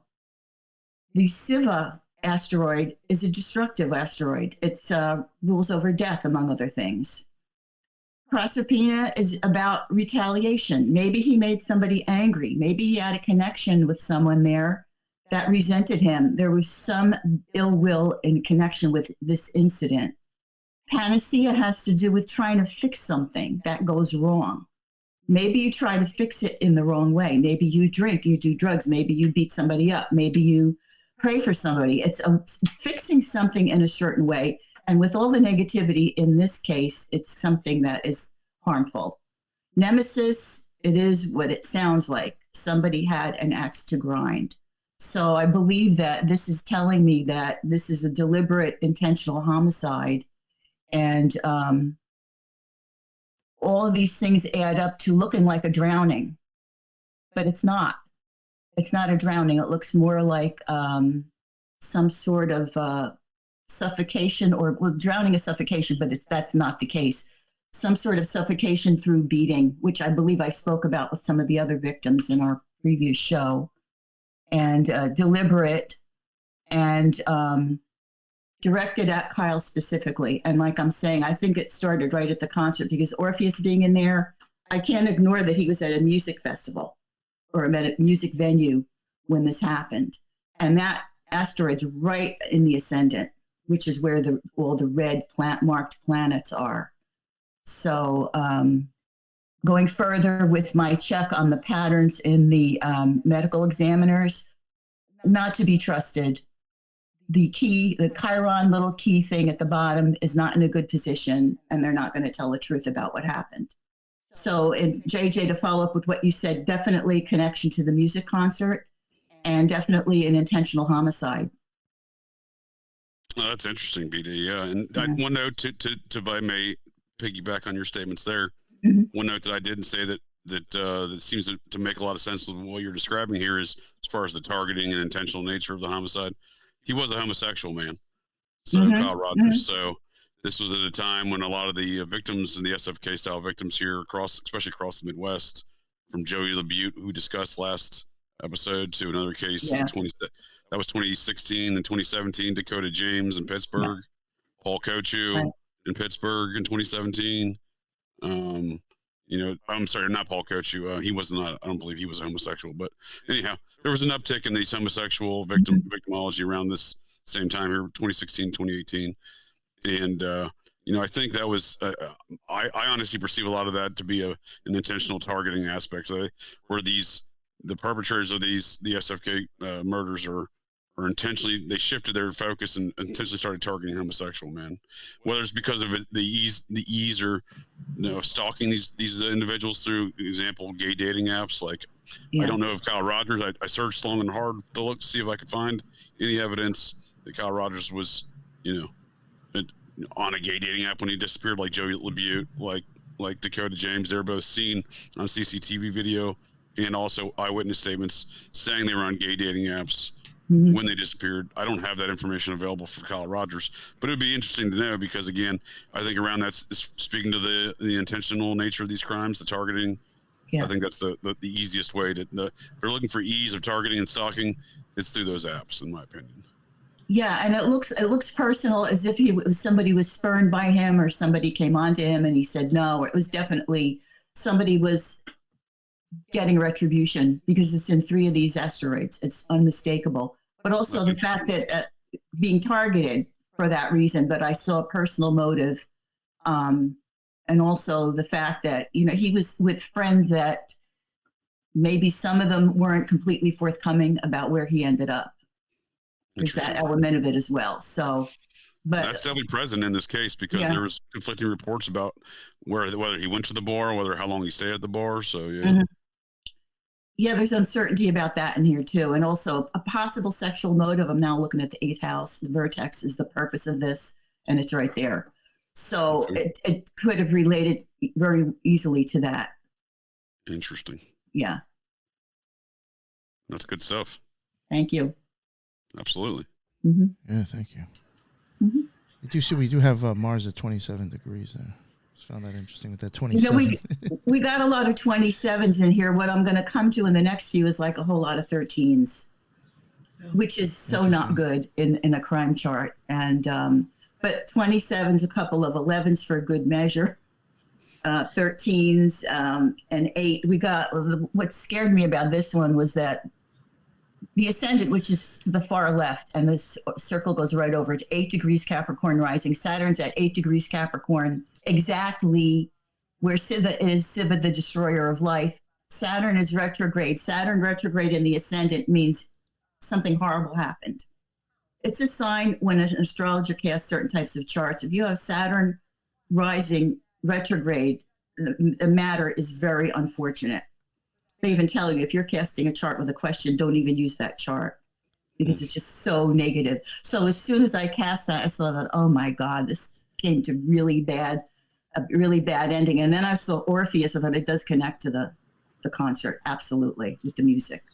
Speaker 6: The Siva asteroid is a destructive asteroid. It rules over death, among other things. Proserpina is about retaliation. Maybe he made somebody angry. Maybe he had a connection with someone there that resented him. There was some ill will in connection with this incident. Panacea has to do with trying to fix something that goes wrong. Maybe you try to fix it in the wrong way. Maybe you drink, you do drugs. Maybe you beat somebody up. Maybe you pray for somebody. It's fixing something in a certain way. And with all the negativity in this case, it's something that is harmful. Nemesis, it is what it sounds like. Somebody had an axe to grind. So I believe that this is telling me that this is a deliberate, intentional homicide. And all of these things add up to looking like a drowning. But it's not. It's not a drowning. It looks more like some sort of suffocation, or well, drowning is suffocation, but that's not the case. Some sort of suffocation through beating, which I believe I spoke about with some of the other victims in our previous show, and deliberate and directed at Kyle specifically. And like I'm saying, I think it started right at the concert because Orpheus being in there, I can't ignore that he was at a music festival or at a music venue when this happened. And that asteroid's right in the ascendant, which is where all the red marked planets are. So going further with my check on the patterns in the medical examiners, not to be trusted. The Chiron little key thing at the bottom is not in a good position, and they're not going to tell the truth about what happened. So, and JJ, to follow up with what you said, definitely connection to the music concert and definitely an intentional homicide.
Speaker 5: Oh, that's interesting, BD. Yeah, and one note to if I may piggyback on your statements there. One note that I didn't say that seems to make a lot of sense with what you're describing here is as far as the targeting and intentional nature of the homicide. He was a homosexual man, so Kyle Rogers. So this was at a time when a lot of the victims and the SFK style victims here especially across the Midwest, from Joey LaBute, who discussed last episode, to another case that was 2016 and 2017, Dakota James in Pittsburgh, Paul Kochu in Pittsburgh in 2017. I'm sorry, not Paul Kochu. He was not. I don't believe he was homosexual. But anyhow, there was an uptick in these homosexual victimology around this same time here, 2016, 2018, and I think that was. I honestly perceive a lot of that to be an intentional targeting aspect, where the perpetrators of the SFK murders are intentionally, they shifted their focus and intentionally started targeting homosexual men, whether it's because of the ease or stalking these individuals through example gay dating apps. Like I don't know if Kyle Rogers, I searched long and hard to look to see if I could find any evidence that Kyle Rogers was on a gay dating app when he disappeared, like Joey LaBute, like Dakota James. They're both seen on CCTV video and also eyewitness statements saying they were on gay dating apps when they disappeared. I don't have that information available for Kyle Rogers, but it would be interesting to know because, again, I think around that's speaking to the intentional nature of these crimes, the targeting. I think that's the easiest way to. If they're looking for ease of targeting and stalking, it's through those apps, in my opinion.
Speaker 6: Yeah, and it looks personal, as if somebody was spurned by him or somebody came onto him and he said no. It was definitely somebody was getting retribution because it's in 3 of these asteroids. It's unmistakable. But also the fact that being targeted for that reason, but I saw a personal motive. And also the fact that, he was with friends that maybe some of them weren't completely forthcoming about where he ended up. There's that element of it as well. So, but
Speaker 5: that's definitely present in this case because there was conflicting reports about whether he went to the bar, how long he stayed at the bar. So,
Speaker 6: Yeah, there's uncertainty about that in here too. And also a possible sexual motive. I'm now looking at the 8th house. The vertex is the purpose of this, and it's right there. So it could have related very easily to that.
Speaker 5: Interesting.
Speaker 6: Yeah.
Speaker 5: That's good stuff.
Speaker 6: Thank you.
Speaker 5: Absolutely.
Speaker 3: Yeah, thank you. We do have Mars at 27 degrees there. Found that interesting with that 27.
Speaker 6: We got a lot of 27s in here. What I'm going to come to in the next few is like a whole lot of 13s, which is so not good in a crime chart. And but 27s, a couple of 11s for good measure, 13s and 8. We got what scared me about this one was that the ascendant, which is to the far left, and this circle goes right over to 8 degrees Capricorn rising. Saturn's at 8 degrees Capricorn, exactly where Siva is, Siva, the destroyer of life. Saturn is retrograde. Saturn retrograde in the ascendant means something horrible happened. It's a sign when an astrologer casts certain types of charts. If you have Saturn rising retrograde, the matter is very unfortunate. They even tell you if you're casting a chart with a question, don't even use that chart because it's just so negative. So as soon as I cast that, I saw that, oh my God, this came to a really bad ending. And then I saw Orpheus, and that it does connect to the concert, absolutely, with the music.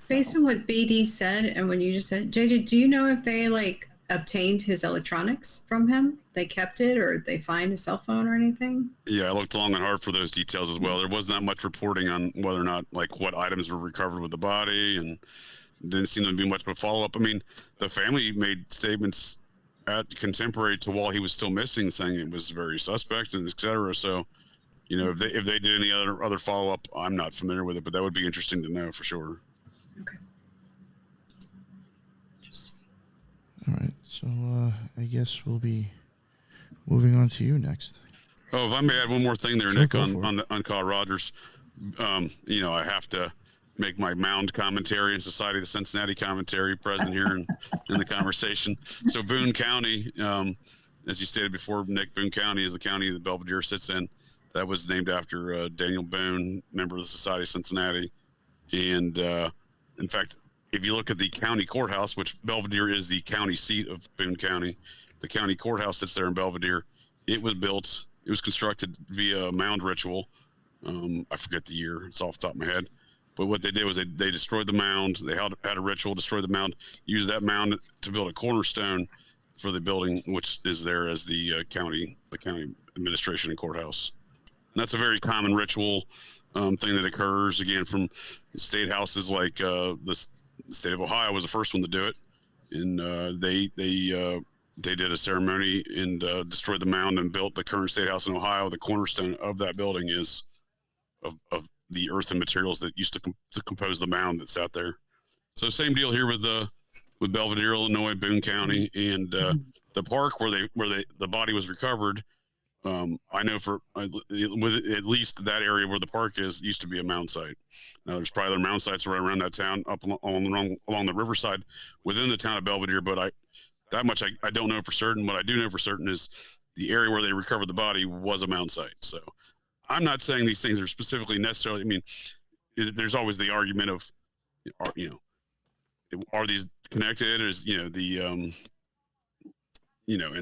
Speaker 4: Based on what BD said and what you just said, JJ, do you know if they obtained his electronics from him? They kept it, or they find his cell phone or anything?
Speaker 5: Yeah, I looked long and hard for those details as well. There wasn't that much reporting on whether or not what items were recovered with the body, and didn't seem to be much of a follow-up. I mean, the family made statements at contemporary to while he was still missing, saying it was very suspect and et cetera. So, if they did any other follow-up, I'm not familiar with it, but that would be interesting to know for sure.
Speaker 4: Okay.
Speaker 3: All right, so I guess we'll be moving on to you next.
Speaker 5: Oh, if I may add one more thing there,
Speaker 3: Sure,
Speaker 5: Nick, on Kyle Rogers. I have to make my Mound commentary and Society of the Cincinnati commentary present here in the conversation. So Boone County, as you stated before, Nick, Boone County is the county that Belvedere sits in. That was named after Daniel Boone, member of the Society of Cincinnati. And in fact, if you look at the county courthouse, which Belvedere is the county seat of Boone County, the county courthouse sits there in Belvedere. It was built. It was constructed via a mound ritual. I forget the year. It's off the top of my head. But what they did was they destroyed the mound. They had a ritual, destroyed the mound, used that mound to build a cornerstone for the building, which is there as the county administration and courthouse. And that's a very common ritual thing that occurs, again, from state houses like the state of Ohio was the first one to do it. And they did a ceremony and destroyed the mound and built the current state house in Ohio. The cornerstone of that building is of the earth and materials that used to compose the mound that's out there. So same deal here with Belvedere, Illinois, Boone County, and the park where the body was recovered. I know with at least that area where the park is used to be a mound site. Now there's probably other mound sites right around that town, up along the riverside within the town of Belvedere. But I don't know for certain. What I do know for certain is the area where they recovered the body was a mound site. So I'm not saying these things are specifically necessarily. I mean, there's always the argument of, are these connected? Is and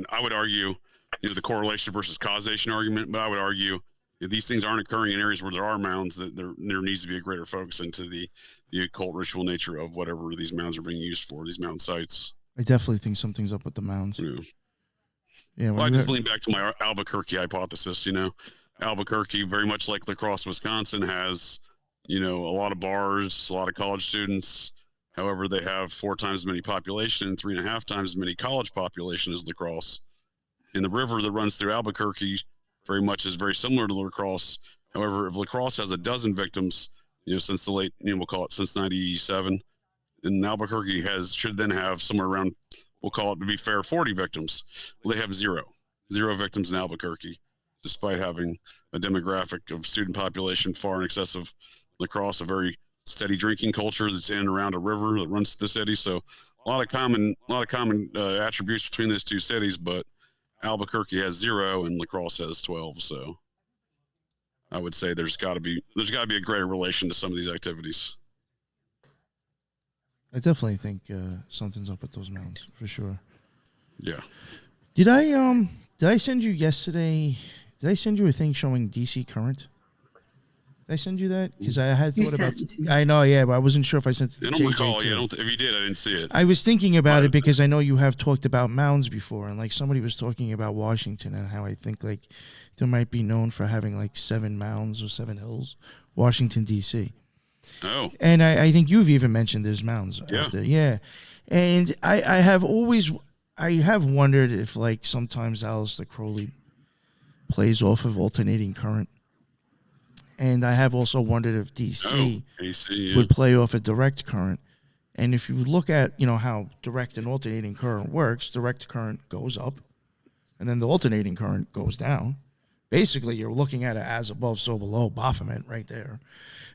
Speaker 5: I would argue, the correlation versus causation argument. But I would argue if these things aren't occurring in areas where there are mounds, that there needs to be a greater focus into the occult ritual nature of whatever these mounds are being used for. These mound sites.
Speaker 3: I definitely think something's up with the mounds. Yeah.
Speaker 5: Well, I just lean back to my Albuquerque hypothesis. Albuquerque, very much like La Crosse, Wisconsin, has, a lot of bars, a lot of college students. However, they have 4 times as many population and 3.5 times as many college population as La Crosse. And the river that runs through Albuquerque very much is very similar to La Crosse. However, if La Crosse has a dozen victims, since the late, we'll call it since 97, and Albuquerque should then have somewhere around, we'll call it to be fair, 40 victims. Well, they have zero victims in Albuquerque, despite having a demographic of student population far in excess of La Crosse, a very steady drinking culture that's in and around a river that runs through the city. So a lot of common attributes between those two cities, but Albuquerque has 0 and La Crosse has 12. So I would say there's got to be a greater relation to some of these activities.
Speaker 3: I definitely think something's up with those mounds for sure.
Speaker 5: Yeah.
Speaker 3: Did I send you yesterday? Did I send you a thing showing DC current? Did I send you that? Because I had thought about. I know, yeah, but I wasn't sure if I sent it to
Speaker 5: I don't
Speaker 3: JJ
Speaker 5: recall.
Speaker 3: too.
Speaker 5: Yeah, if you did, I didn't see it.
Speaker 3: I was thinking about it because I know you have talked about mounds before, and like somebody was talking about Washington and how I think like there might be known for having like 7 mounds or 7 hills, Washington D.C.
Speaker 5: Oh,
Speaker 3: and I think you've even mentioned there's mounds
Speaker 5: yeah.
Speaker 3: out there, yeah. And I have wondered if like sometimes Aleister Crowley plays off of alternating current. And I have also wondered if DC would play off a direct current. And if you look at, how direct and alternating current works, direct current goes up, and then the alternating current goes down. Basically, you're looking at it as above, so below, Baphomet right there.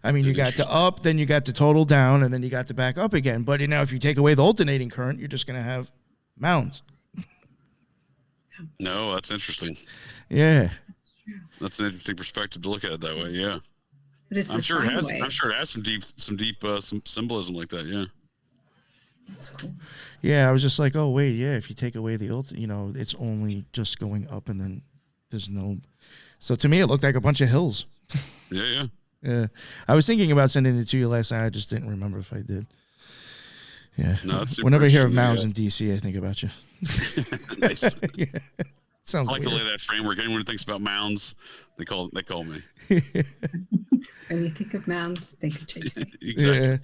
Speaker 3: I mean, you got the up, then you got the total down, and then you got the back up again. But if you take away the alternating current, you're just going to have mounds.
Speaker 5: No, that's interesting.
Speaker 3: Yeah.
Speaker 5: That's an interesting perspective to look at it that way. Yeah,
Speaker 4: but it's
Speaker 5: I'm sure it has some deep some symbolism like that. Yeah,
Speaker 4: that's cool.
Speaker 3: Yeah, I was just like, oh wait, yeah. If you take away the it's only just going up, and then there's no. So to me, it looked like a bunch of hills.
Speaker 5: Yeah.
Speaker 3: Yeah, I was thinking about sending it to you last night. I just didn't remember if I did. Yeah.
Speaker 5: No,
Speaker 3: whenever I hear of mounds in DC, I think about you.
Speaker 5: Nice.
Speaker 3: Yeah.
Speaker 5: I like to lay that framework. Anyone who thinks about mounds, they call me.
Speaker 4: When you think of mounds, think of JJ.
Speaker 5: Exactly.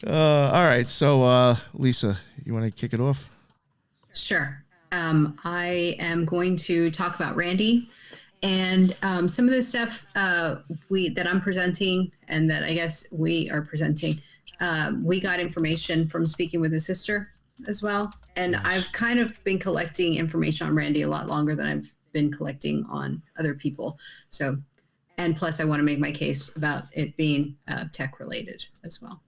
Speaker 3: Yeah. All right. So, Lisa, you want to kick it off?
Speaker 4: Sure. I am going to talk about Randy and some of the stuff that I'm presenting and that I guess we are presenting. We got information from speaking with his sister as well. And I've kind of been collecting information on Randy a lot longer than I've been collecting on other people. So, and plus I want to make my case about it being tech related as well.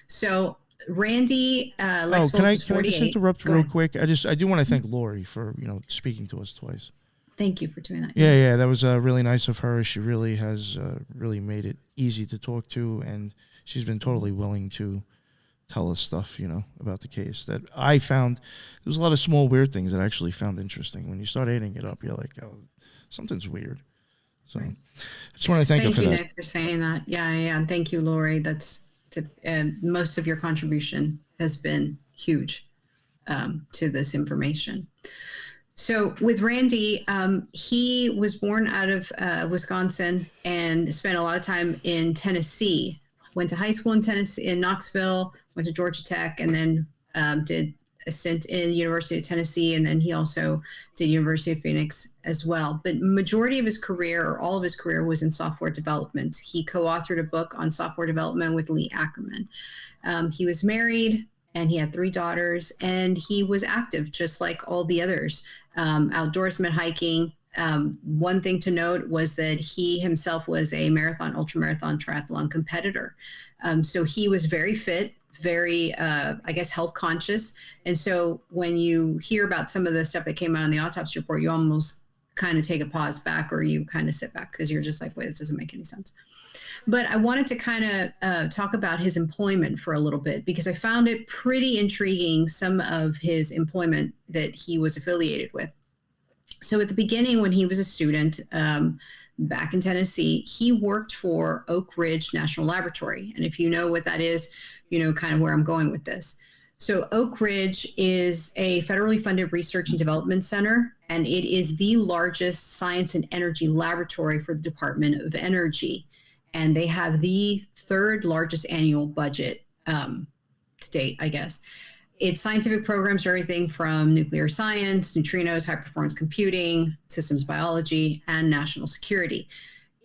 Speaker 4: So Randy, Lexvold
Speaker 3: can I
Speaker 4: was 48.
Speaker 3: just interrupt real quick? I do want to thank Lori for, speaking to us twice.
Speaker 4: Thank you for doing that.
Speaker 3: Yeah, that was really nice of her. She really has really made it easy to talk to, and she's been totally willing to tell us stuff, about the case that I found. There's a lot of small weird things that I actually found interesting. When you start adding it up, you're like, oh, something's weird. So I just want to thank you for that.
Speaker 4: Thank you, Nick, for saying that. Yeah. And thank you, Lori. Most of your contribution has been huge to this information. So with Randy, he was born out of Wisconsin and spent a lot of time in Tennessee. Went to high school in Tennessee, in Knoxville, went to Georgia Tech, and then did a stint in University of Tennessee, and then he also did University of Phoenix as well. But majority of his career, or all of his career, was in software development. He co-authored a book on software development with Lee Ackerman. He was married, and he had 3 daughters, and he was active just like all the others. Outdoorsman, hiking. One thing to note was that he himself was a marathon, ultramarathon, triathlon competitor. So he was very fit, very, health conscious. And so when you hear about some of the stuff that came out in the autopsy report, you almost kind of take a pause back, or you kind of sit back because you're just like, wait, it doesn't make any sense. But I wanted to kind of talk about his employment for a little bit, because I found it pretty intriguing, some of his employment that he was affiliated with. So at the beginning, when he was a student back in Tennessee, he worked for Oak Ridge National Laboratory. And if you know what that is, you know kind of where I'm going with this. So Oak Ridge is a federally funded research and development center, and it is the largest science and energy laboratory for the Department of Energy. And they have the 3rd largest annual budget to date, I guess. Its scientific programs are everything from nuclear science, neutrinos, high performance computing, systems biology, and national security.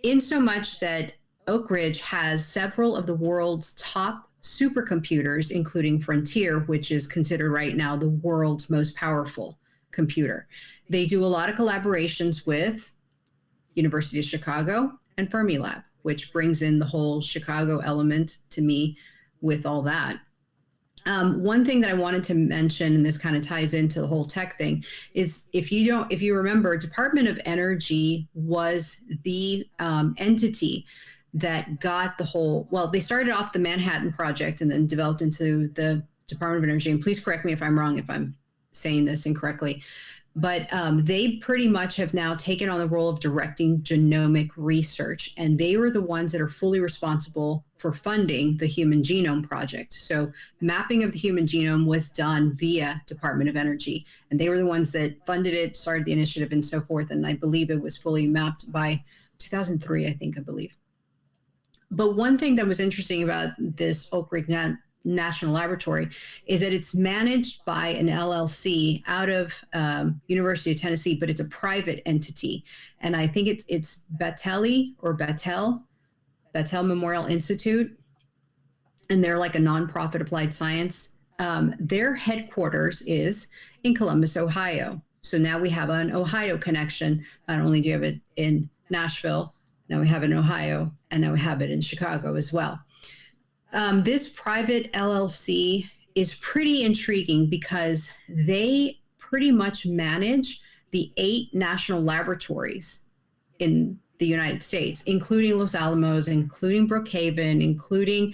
Speaker 4: In so much that Oak Ridge has several of the world's top supercomputers, including Frontier, which is considered right now the world's most powerful computer. They do a lot of collaborations with University of Chicago and Fermilab, which brings in the whole Chicago element to me with all that. One thing that I wanted to mention, and this kind of ties into the whole tech thing, is if you remember, Department of Energy was the entity that got the whole, they started off the Manhattan Project and then developed into the Department of Energy. And please correct me if I'm wrong, if I'm saying this incorrectly. But they pretty much have now taken on the role of directing genomic research. And they were the ones that are fully responsible for funding the Human Genome Project. So mapping of the human genome was done via Department of Energy. And they were the ones that funded it, started the initiative, and so forth. And I believe it was fully mapped by 2003, I believe. But one thing that was interesting about this Oak Ridge National Laboratory is that it's managed by an LLC out of University of Tennessee, but it's a private entity. And I think it's Battelle Memorial Institute, and they're like a nonprofit applied science. Their headquarters is in Columbus, Ohio. So now we have an Ohio connection. Not only do you have it in Nashville, now we have it in Ohio, and now we have it in Chicago as well. This private LLC is pretty intriguing because they pretty much manage the 8 national laboratories in the United States, including Los Alamos, including Brookhaven, including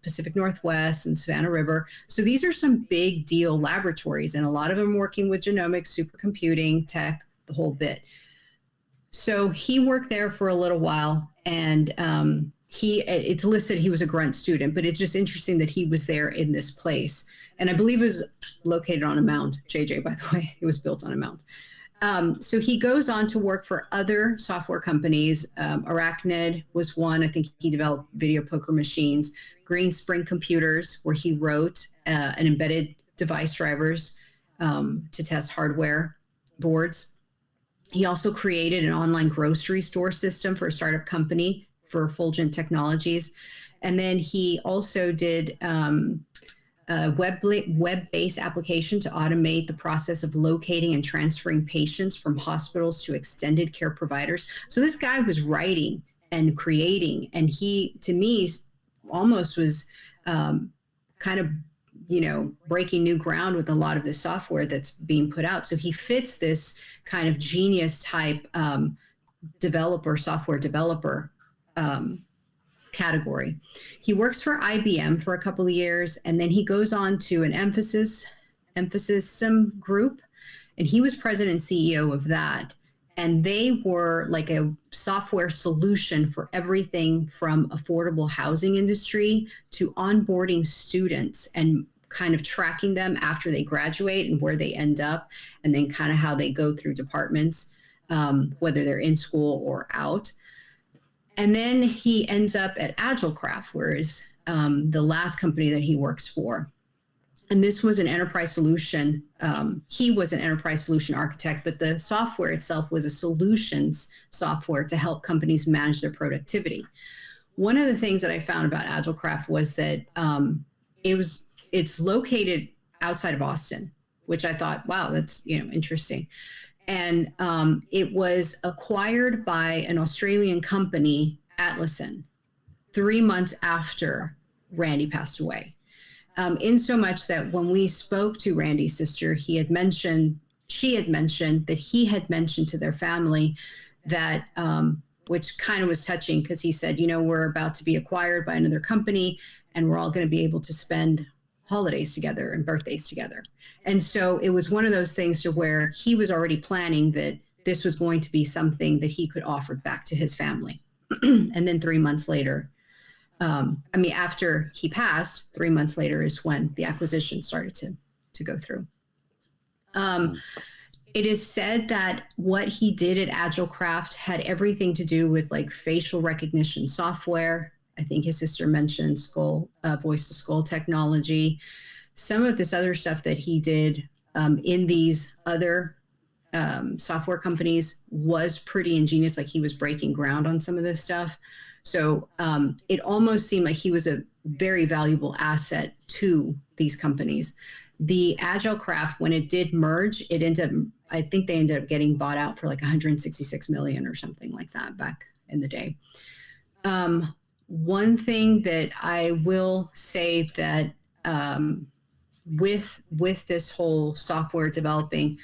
Speaker 4: Pacific Northwest and Savannah River. So these are some big deal laboratories, and a lot of them working with genomics, supercomputing, tech, the whole bit. So he worked there for a little while, and it's listed he was a grunt student, but it's just interesting that he was there in this place. And I believe it was located on a mound, JJ, by the way. It was built on a mound. So he goes on to work for other software companies. Arachnid was one. I think he developed video poker machines. Green Spring Computers, where he wrote an embedded device drivers to test hardware boards. He also created an online grocery store system for a startup company for Fulgent Technologies. And then he also did a web-based application to automate the process of locating and transferring patients from hospitals to extended care providers. So this guy was writing and creating, and he, to me, almost was kind of, breaking new ground with a lot of the software that's being put out. So he fits this kind of genius type software developer category. He works for IBM for a couple of years, and then he goes on to an emphasis group, and he was president and CEO of that. And they were like a software solution for everything from affordable housing industry to onboarding students and kind of tracking them after they graduate and where they end up, and then kind of how they go through departments, whether they're in school or out. And then he ends up at AgileCraft, whereas the last company that he works for. And this was an enterprise solution. He was an enterprise solution architect, but the software itself was a solutions software to help companies manage their productivity. One of the things that I found about AgileCraft was that it's located outside of Austin, which I thought, wow, that's interesting. And it was acquired by an Australian company, Atlassian, 3 months after Randy passed away. In so much that when we spoke to Randy's sister, she had mentioned that he had mentioned to their family that, which kind of was touching, because he said, we're about to be acquired by another company, and we're all going to be able to spend holidays together and birthdays together. And so it was one of those things to where he was already planning that this was going to be something that he could offer back to his family. And then 3 months later, after he passed, 3 months later is when the acquisition started to go through. It is said that what he did at AgileCraft had everything to do with like facial recognition software. I think his sister mentioned voice to skull technology. Some of this other stuff that he did in these other software companies was pretty ingenious. Like he was breaking ground on some of this stuff. So it almost seemed like he was a very valuable asset to these companies. The AgileCraft, when it did merge, I think they ended up getting bought out for like 166 million or something like that back in the day. One thing that I will say that with this whole software developing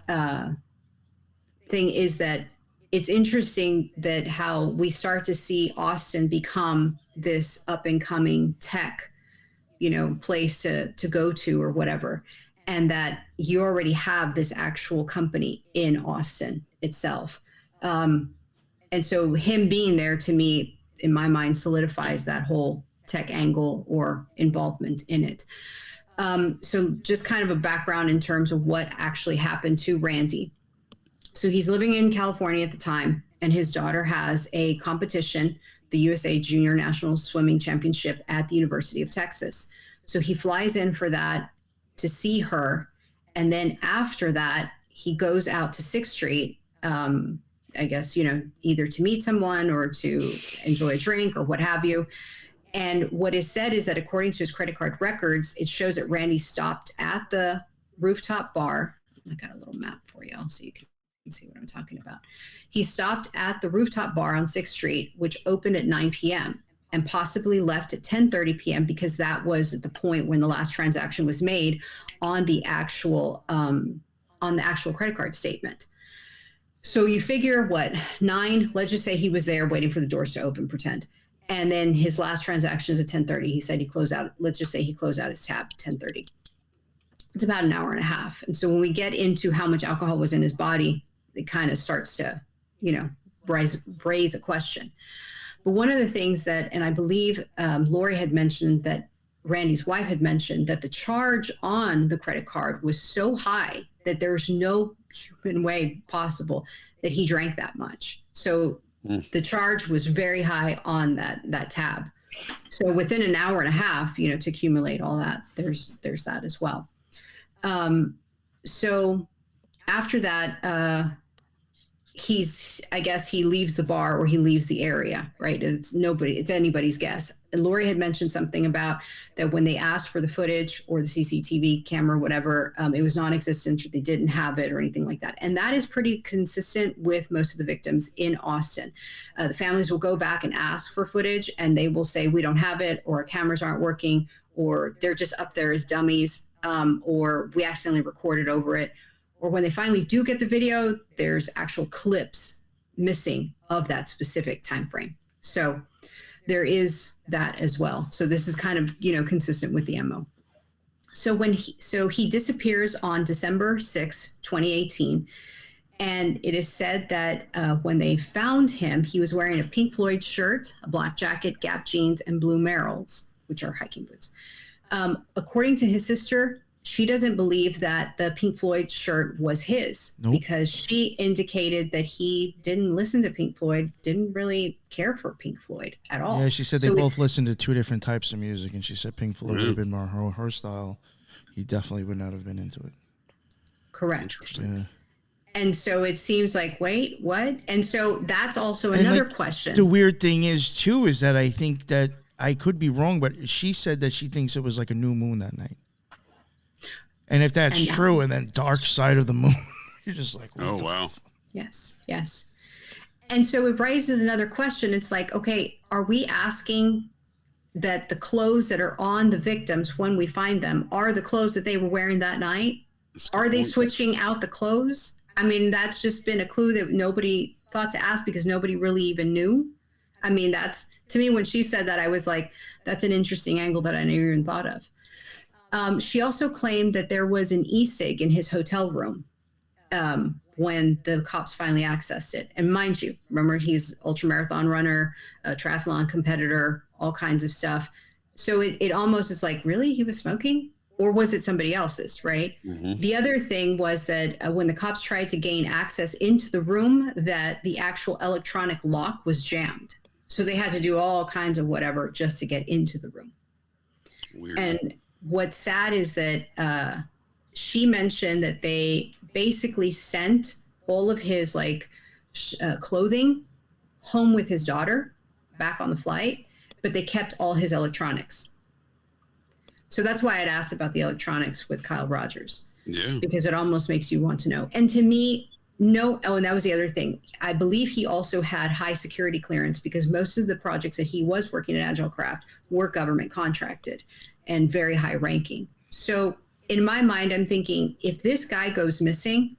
Speaker 4: thing is that it's interesting that how we start to see Austin become this up and coming tech, place to go to or whatever. And that you already have this actual company in Austin itself. And so him being there, to me, in my mind, solidifies that whole tech angle or involvement in it. So just kind of a background in terms of what actually happened to Randy. So he's living in California at the time, and his daughter has a competition, the USA Junior National Swimming Championship at the University of Texas. So he flies in for that to see her. And then after that, he goes out to 6th Street, I guess, either to meet someone or to enjoy a drink or what have you. And what is said is that according to his credit card records, it shows that Randy stopped at the rooftop bar. I got a little map for y'all so you can see what I'm talking about. He stopped at the rooftop bar on 6th Street, which opened at 9 p.m. and possibly left at 10:30 p.m. because that was at the point when the last transaction was made on the actual credit card statement. So you figure what, 9, let's just say he was there waiting for the doors to open, pretend. And then his last transaction is at 10:30. He said let's just say he closed out his tab at 10:30. It's about an hour and a half. And so when we get into how much alcohol was in his body, it kind of starts to, raise a question. But one of the things that, and I believe Lori had mentioned that Randy's wife had mentioned that the charge on the credit card was so high that there's no human way possible that he drank that much. So the charge was very high on that tab. So within an hour and a half, to accumulate all that, there's that as well. So after that, I guess he leaves the bar or he leaves the area, right? It's anybody's guess. And Lori had mentioned something about that when they asked for the footage or the CCTV camera, whatever, it was non-existent, or they didn't have it or anything like that. And that is pretty consistent with most of the victims in Austin. The families will go back and ask for footage and they will say, we don't have it, or our cameras aren't working, or they're just up there as dummies, or we accidentally recorded over it. Or when they finally do get the video, there's actual clips missing of that specific time frame. So there is that as well. So this is kind of, consistent with the MO. So he disappears on December 6, 2018. And it is said that when they found him, he was wearing a Pink Floyd shirt, a black jacket, Gap jeans, and blue Merrells, which are hiking boots. According to his sister, she doesn't believe that the Pink Floyd shirt was his because she indicated that he didn't listen to Pink Floyd, didn't really care for Pink Floyd at all.
Speaker 3: Yeah, she said they both listened to two different types of music, and she said Pink Floyd would have been more her style. He definitely would not have been into it.
Speaker 4: Correct.
Speaker 5: Interesting.
Speaker 3: Yeah.
Speaker 4: And so it seems like, wait, what? And so that's also another question.
Speaker 3: The weird thing is, too, is that I think that I could be wrong, but she said that she thinks it was like a new moon that night. And if that's true, and then dark side of the moon, you're just like, what
Speaker 5: wow.
Speaker 4: Yes. And so it raises another question. It's like, okay, are we asking that the clothes that are on the victims when we find them are the clothes that they were wearing that night? Are they switching out the clothes? I mean, that's just been a clue that nobody thought to ask because nobody really even knew. I mean, that's, to me, when she said that, I was like, that's an interesting angle that I never even thought of. She also claimed that there was an e-cig in his hotel room when the cops finally accessed it. And mind you, remember, he's ultramarathon runner, a triathlon competitor, all kinds of stuff. So it almost is like, really? He was smoking? Or was it somebody else's, right? Mm-hmm. The other thing was that when the cops tried to gain access into the room, that the actual electronic lock was jammed. So they had to do all kinds of whatever just to get into the room.
Speaker 5: Weird.
Speaker 4: And what's sad is that she mentioned that they basically sent all of his clothing home with his daughter back on the flight, but they kept all his electronics. So that's why I'd asked about the electronics with Kyle Rogers.
Speaker 5: Yeah.
Speaker 4: Because it almost makes you want to know. And to me, no. Oh, and that was the other thing. I believe he also had high security clearance because most of the projects that he was working at Agile Craft were government contracted and very high ranking. So in my mind, I'm thinking if this guy goes missing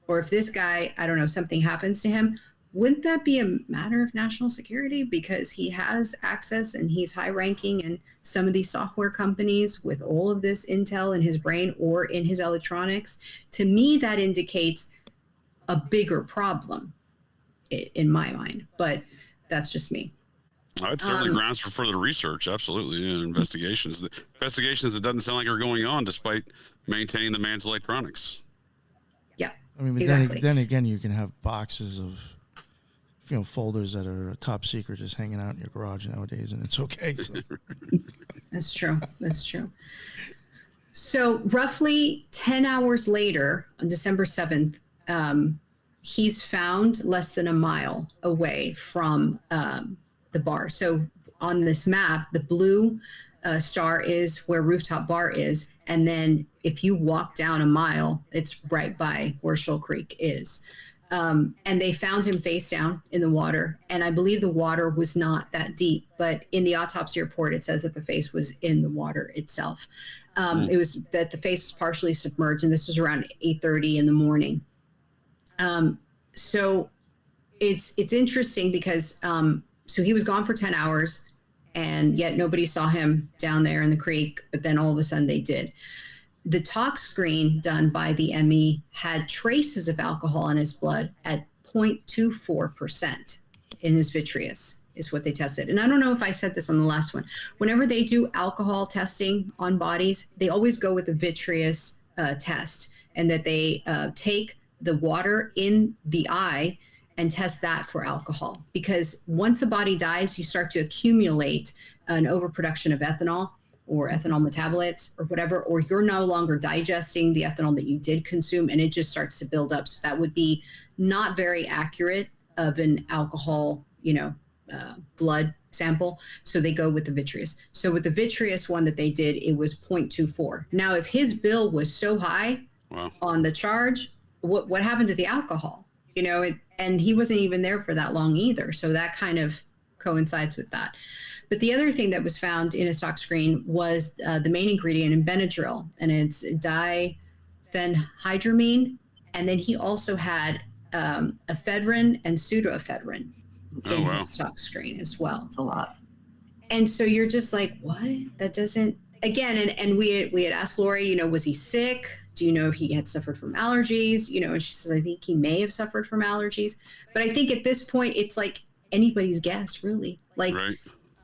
Speaker 4: or if this guy, I don't know, something happens to him, wouldn't that be a matter of national security because he has access and he's high ranking in some of these software companies with all of this intel in his brain or in his electronics? To me, that indicates a bigger problem in my mind, but that's just me.
Speaker 5: I'd certainly grounds for further research. Absolutely. Yeah, investigations that doesn't sound like are going on despite maintaining the man's electronics.
Speaker 4: Yeah.
Speaker 3: I mean, but
Speaker 4: exactly.
Speaker 3: then again, you can have boxes of, folders that are top secret just hanging out in your garage nowadays, and it's okay. So.
Speaker 4: That's true. So roughly 10 hours later, on December 7th, he's found less than a mile away from the bar. So on this map, the blue star is where Rooftop Bar is. And then if you walk down a mile, it's right by where Shoal Creek is. And they found him face down in the water. And I believe the water was not that deep, but in the autopsy report, it says that the face was in the water itself. It was that the face was partially submerged, and this was around 8:30 in the morning. So it's interesting because so he was gone for 10 hours, and yet nobody saw him down there in the creek. But then all of a sudden they did. The tox screen done by the ME had traces of alcohol in his blood at 0.24% in his vitreous is what they tested. And I don't know if I said this on the last one. Whenever they do alcohol testing on bodies, they always go with the vitreous test, and that they take the water in the eye and test that for alcohol. Because once the body dies, you start to accumulate an overproduction of ethanol or ethanol metabolites or whatever, or you're no longer digesting the ethanol that you did consume, and it just starts to build up. So that would be not very accurate of an alcohol, blood sample. So they go with the vitreous. So with the vitreous one that they did, it was 0.24. Now, if his bill was so high on the charge, what happened to the alcohol? And he wasn't even there for that long either. So that kind of coincides with that. But the other thing that was found in a stock screen was the main ingredient in Benadryl, and it's diphenhydramine. And then he also had ephedrine and pseudoephedrine in his stock screen as well.
Speaker 6: That's a lot.
Speaker 4: And so you're just like, what? That doesn't, again, and we had asked Lori, you know, was he sick? Do you know if he had suffered from allergies? You know, and she says, I think he may have suffered from allergies. But I think at this point, it's like anybody's guess, really, like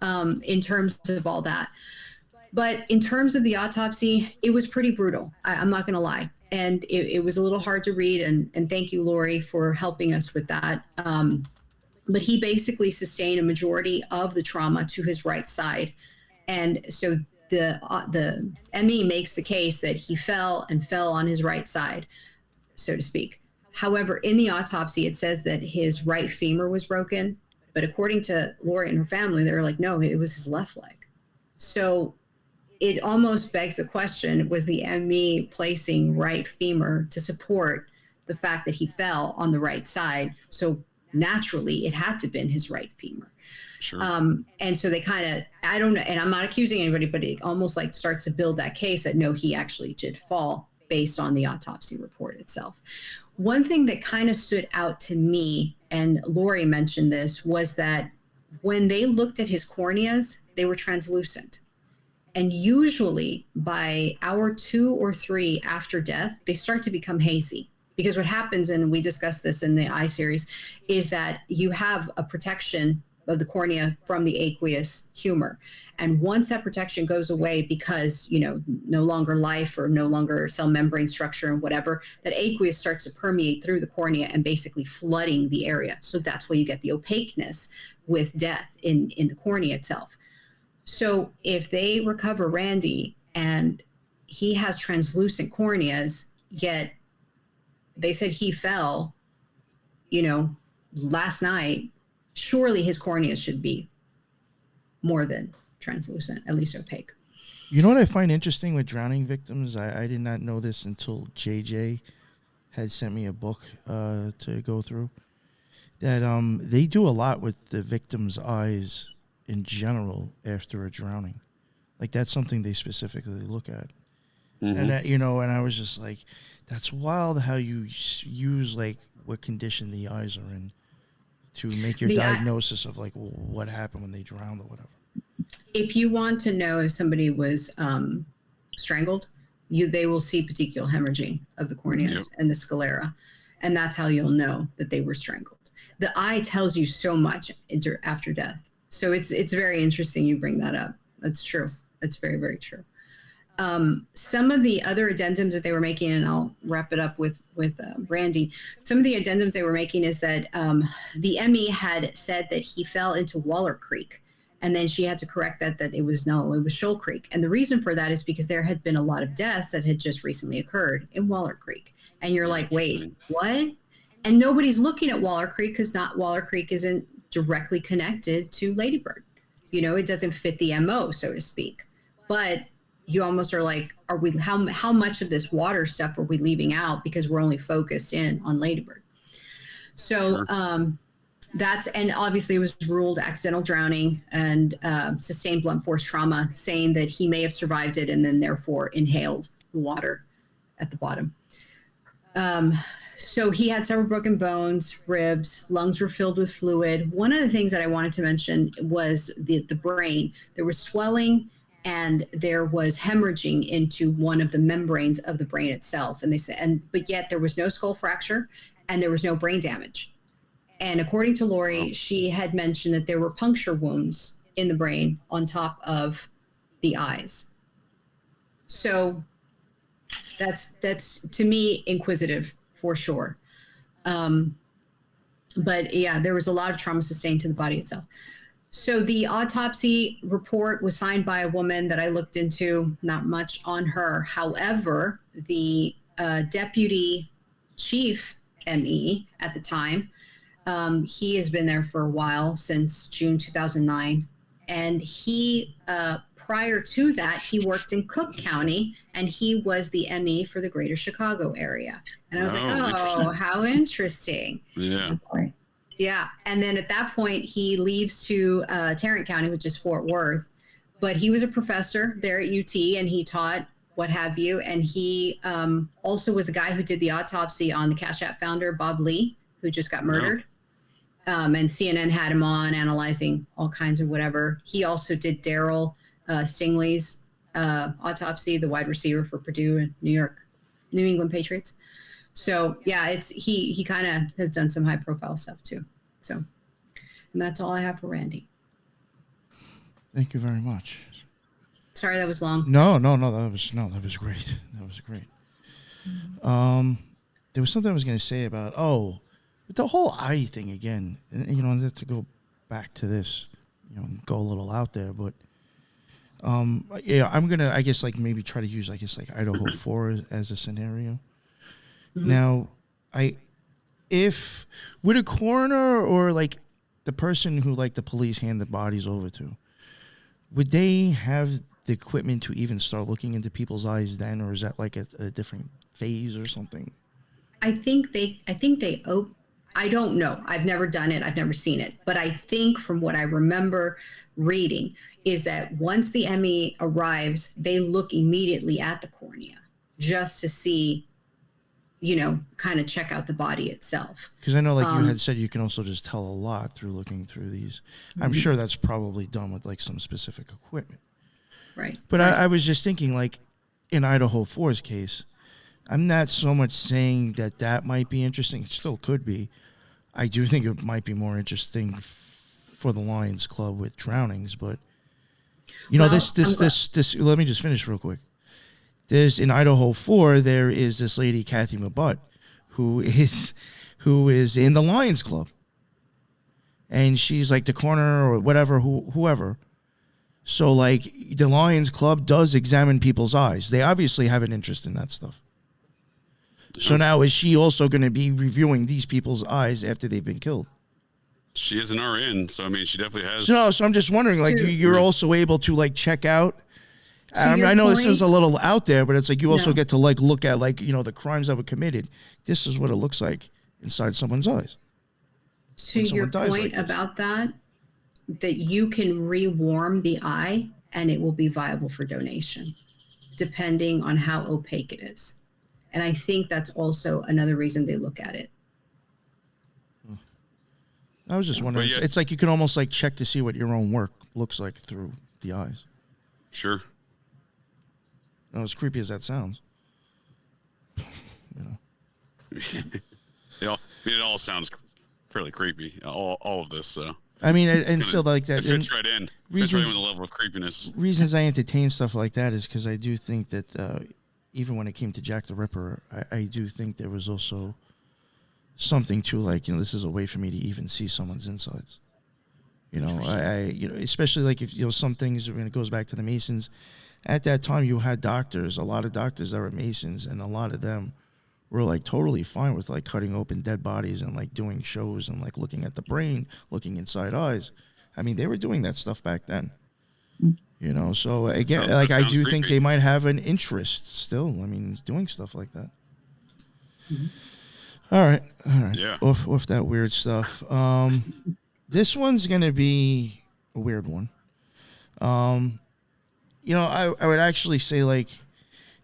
Speaker 4: in terms of all that. But in terms of the autopsy, it was pretty brutal. I'm not going to lie. And it was a little hard to read. And thank you, Lori, for helping us with that. But he basically sustained a majority of the trauma to his right side. And so the ME makes the case that he fell on his right side, so to speak. However, in the autopsy, it says that his right femur was broken. But according to Lori and her family, they were like, no, it was his left leg. So it almost begs the question, was the ME placing right femur to support the fact that he fell on the right side? So naturally, it had to have been his right femur.
Speaker 5: Sure.
Speaker 4: And so they kind of, I don't know, and I'm not accusing anybody, but it almost like starts to build that case that no, he actually did fall based on the autopsy report itself. One thing that kind of stood out to me, and Lori mentioned this, was that when they looked at his corneas, they were translucent. And usually by hour 2 or 3 after death, they start to become hazy. Because what happens, and we discussed this in the eye series, is that you have a protection of the cornea from the aqueous humor. And once that protection goes away because, you know, no longer life or no longer cell membrane structure and whatever, that aqueous starts to permeate through the cornea and basically flooding the area. So that's why you get the opaqueness with death in the cornea itself. So if they recover Randy and he has translucent corneas, yet they said he fell, you know, last night, surely his corneas should be more than translucent, at least opaque.
Speaker 3: You know what I find interesting with drowning victims? I did not know this until JJ had sent me a book to go through. That they do a lot with the victim's eyes in general after a drowning. Like that's something they specifically look at. Mm-hmm. And that, you know, and I was just like, that's wild how you use like what condition the eyes are in to make your diagnosis of like what happened when they drowned or whatever.
Speaker 4: If you want to know if somebody was strangled, they will see petechial hemorrhaging of the corneas and the sclera, and that's how you'll know that they were strangled. The eye tells you so much after death. So it's very interesting you bring that up. That's true. That's very, very true. Some of the other addendums that they were making, and I'll wrap it up with Randy. Some of the addendums they were making is that the ME had said that he fell into Waller Creek, and then she had to correct that it was Shoal Creek. And the reason for that is because there had been a lot of deaths that had just recently occurred in Waller Creek. And you're like, wait, what? And nobody's looking at Waller Creek because Waller Creek isn't directly connected to Lady Bird. You know, it doesn't fit the MO, so to speak. But you almost are like, how much of this water stuff are we leaving out because we're only focused in on Lady Bird? So and obviously it was ruled accidental drowning and sustained blunt force trauma, saying that he may have survived it and then therefore inhaled the water at the bottom. So he had several broken bones, ribs, lungs were filled with fluid. One of the things that I wanted to mention was the brain. There was swelling and there was hemorrhaging into one of the membranes of the brain itself. And they said, but yet there was no skull fracture and there was no brain damage. And according to Lori, she had mentioned that there were puncture wounds in the brain on top of the eyes. So that's to me inquisitive for sure. But yeah, there was a lot of trauma sustained to the body itself. So the autopsy report was signed by a woman that I looked into, not much on her. However, the deputy chief ME at the time, he has been there for a while, since June 2009. And he, prior to that, he worked in Cook County, and he was the ME for the greater Chicago area. And I was like, how interesting.
Speaker 5: Yeah.
Speaker 4: Yeah. And then at that point, he leaves to Tarrant County, which is Fort Worth. But he was a professor there at UT, and he taught what have you. And he also was the guy who did the autopsy on the Cash App founder, Bob Lee, who just got murdered. And CNN had him on analyzing all kinds of whatever. He also did Daryl Stingley's autopsy, the wide receiver for Purdue and New England Patriots. So yeah, he kind of has done some high profile stuff too. So, and that's all I have for Randy.
Speaker 3: Thank you very much.
Speaker 4: Sorry that was long.
Speaker 3: No, that was great. That was great. There was something I was going to say about the whole eye thing again. And, you know, to go back to this, you know, go a little out there, but yeah, I'm gonna, I guess, like maybe try to use, I guess, like Idaho 4 as a scenario. Mm-hmm. Now, if would a coroner or like the person who like the police hand the bodies over to, would they have the equipment to even start looking into people's eyes then, or is that like a different phase or something?
Speaker 4: I think they I don't know. I've never done it. I've never seen it. But I think from what I remember reading is that once the ME arrives, they look immediately at the cornea just to see, you know, kind of check out the body itself.
Speaker 3: Because I know, like you had said, you can also just tell a lot through looking through these. I'm sure that's probably done with like some specific equipment.
Speaker 4: Right.
Speaker 3: But I was just thinking, like, in Idaho 4's case, I'm not so much saying that might be interesting. It still could be. I do think it might be more interesting for the Lions Club with drownings. But, you know, this, let me just finish real quick. There's, in Idaho 4, there is this lady, Kathy Mabutt, who is in the Lions Club. And she's like the coroner or whatever, whoever. So, like, the Lions Club does examine people's eyes. They obviously have an interest in that stuff. So now, is she also going to be reviewing these people's eyes after they've been killed?
Speaker 5: She is an RN, so I mean, she definitely has.
Speaker 3: So I'm just wondering, like, you're also able to like check out. I know this is a little out there, but it's like you also get to like look at, like, you know, the crimes that were committed. This is what it looks like inside someone's eyes.
Speaker 4: To your point about that you can rewarm the eye and it will be viable for donation, depending on how opaque it is. And I think that's also another reason they look at it.
Speaker 3: I was just wondering. It's like you can almost like check to see what your own work looks like through the eyes.
Speaker 5: Sure.
Speaker 3: No, as creepy as that sounds. You know.
Speaker 5: Yeah, it all sounds fairly creepy. All of this. So.
Speaker 3: I mean, and still like that.
Speaker 5: It fits right in. Fits right in with the level of creepiness.
Speaker 3: Reasons I entertain stuff like that is because I do think that even when it came to Jack the Ripper, I do think there was also something to, like, you know, this is a way for me to even see someone's insides. You know, you know, especially like if, you know, some things, when it goes back to the Masons, at that time you had doctors, a lot of doctors that were Masons, and a lot of them were like totally fine with like cutting open dead bodies and like doing shows and like looking at the brain, looking inside eyes. I mean, they were doing that stuff back then. You know, so again, like I do think they might have an interest still. I mean, doing stuff like that. Mm-hmm. All right.
Speaker 5: Yeah.
Speaker 3: Off that weird stuff. This one's gonna be a weird one. You know, I would actually say, like,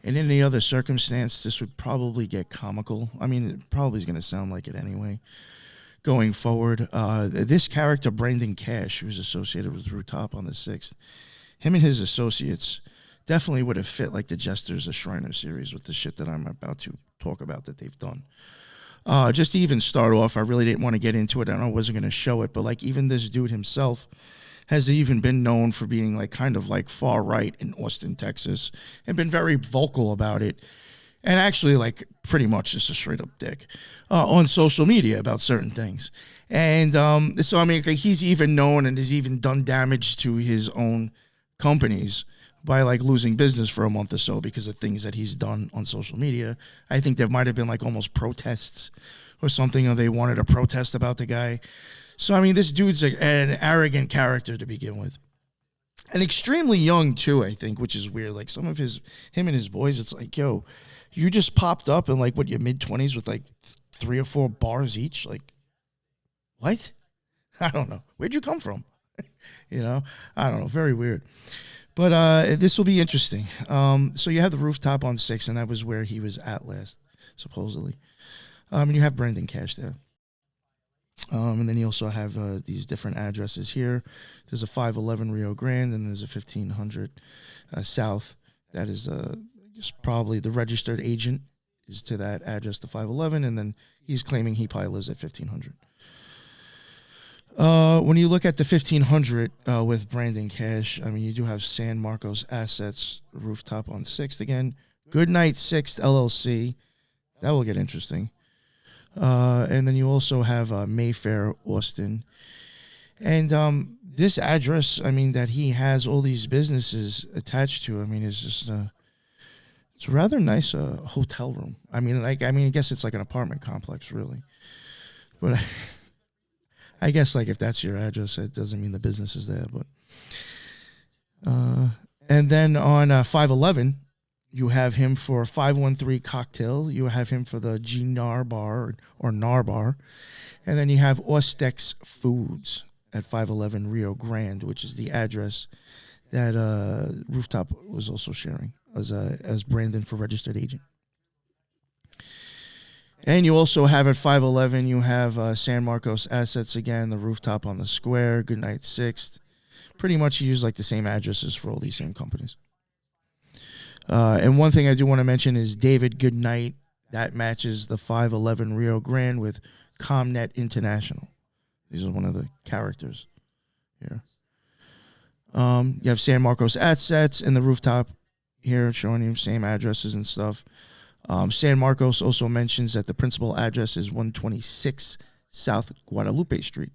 Speaker 3: in any other circumstance, this would probably get comical. I mean, it probably is going to sound like it anyway. Going forward, this character, Brendan Cash, who's associated with Rutop on the 6th, him and his associates definitely would have fit like the Jesters, the Shriner series with the shit that I'm about to talk about that they've done. Just to even start off, I really didn't want to get into it. I wasn't going to show it, but like even this dude himself has even been known for being like kind of like far right in Austin, Texas, and been very vocal about it. And actually, like, pretty much just a straight up dick on social media about certain things. And so, I mean, like, he's even known and has even done damage to his own companies by like losing business for a month or so because of things that he's done on social media. I think there might have been like almost protests or something, or they wanted to protest about the guy. So, I mean, this dude's an arrogant character to begin with. And extremely young, too, I think, which is weird. Like, some of him and his boys, it's like, yo, you just popped up in, like, what, your mid-20s with, like, 3 or 4 bars each? Like, what? I don't know. Where'd you come from? You know? I don't know. Very weird. But this will be interesting. So you have the rooftop on 6, and that was where he was at last, supposedly. And you have Brendan Cash there. And then you also have these different addresses here. There's a 511 Rio Grande, and there's a 1500 South. That is probably the registered agent is to that address, the 511, and then he's claiming he probably lives at 1500. When you look at the 1500 with Brandon Cash, I mean, you do have San Marcos Assets, rooftop on 6th again. Goodnight 6th LLC. That will get interesting. And then you also have Mayfair, Austin. And this address, I mean, that he has all these businesses attached to, I mean, is just it's a rather nice hotel room. I mean, I guess it's like an apartment complex, really. But I guess, like, if that's your address, it doesn't mean the business is there. But and then on 511, you have him for 513 Cocktail. You have him for the G-Nar Bar or Nar Bar. And then you have Austex Foods at 511 Rio Grande, which is the address that Rooftop was also sharing as Brandon for registered agent. And you also have at 511, you have San Marcos Assets again, the rooftop on the square, Goodnight 6th. Pretty much you use like the same addresses for all these same companies. And one thing I do want to mention is David Goodnight. That matches the 511 Rio Grande with Comnet International. These are one of the characters here. You have San Marcos Assets and the rooftop here showing you same addresses and stuff. San Marcos also mentions that the principal address is 126 South Guadalupe Street.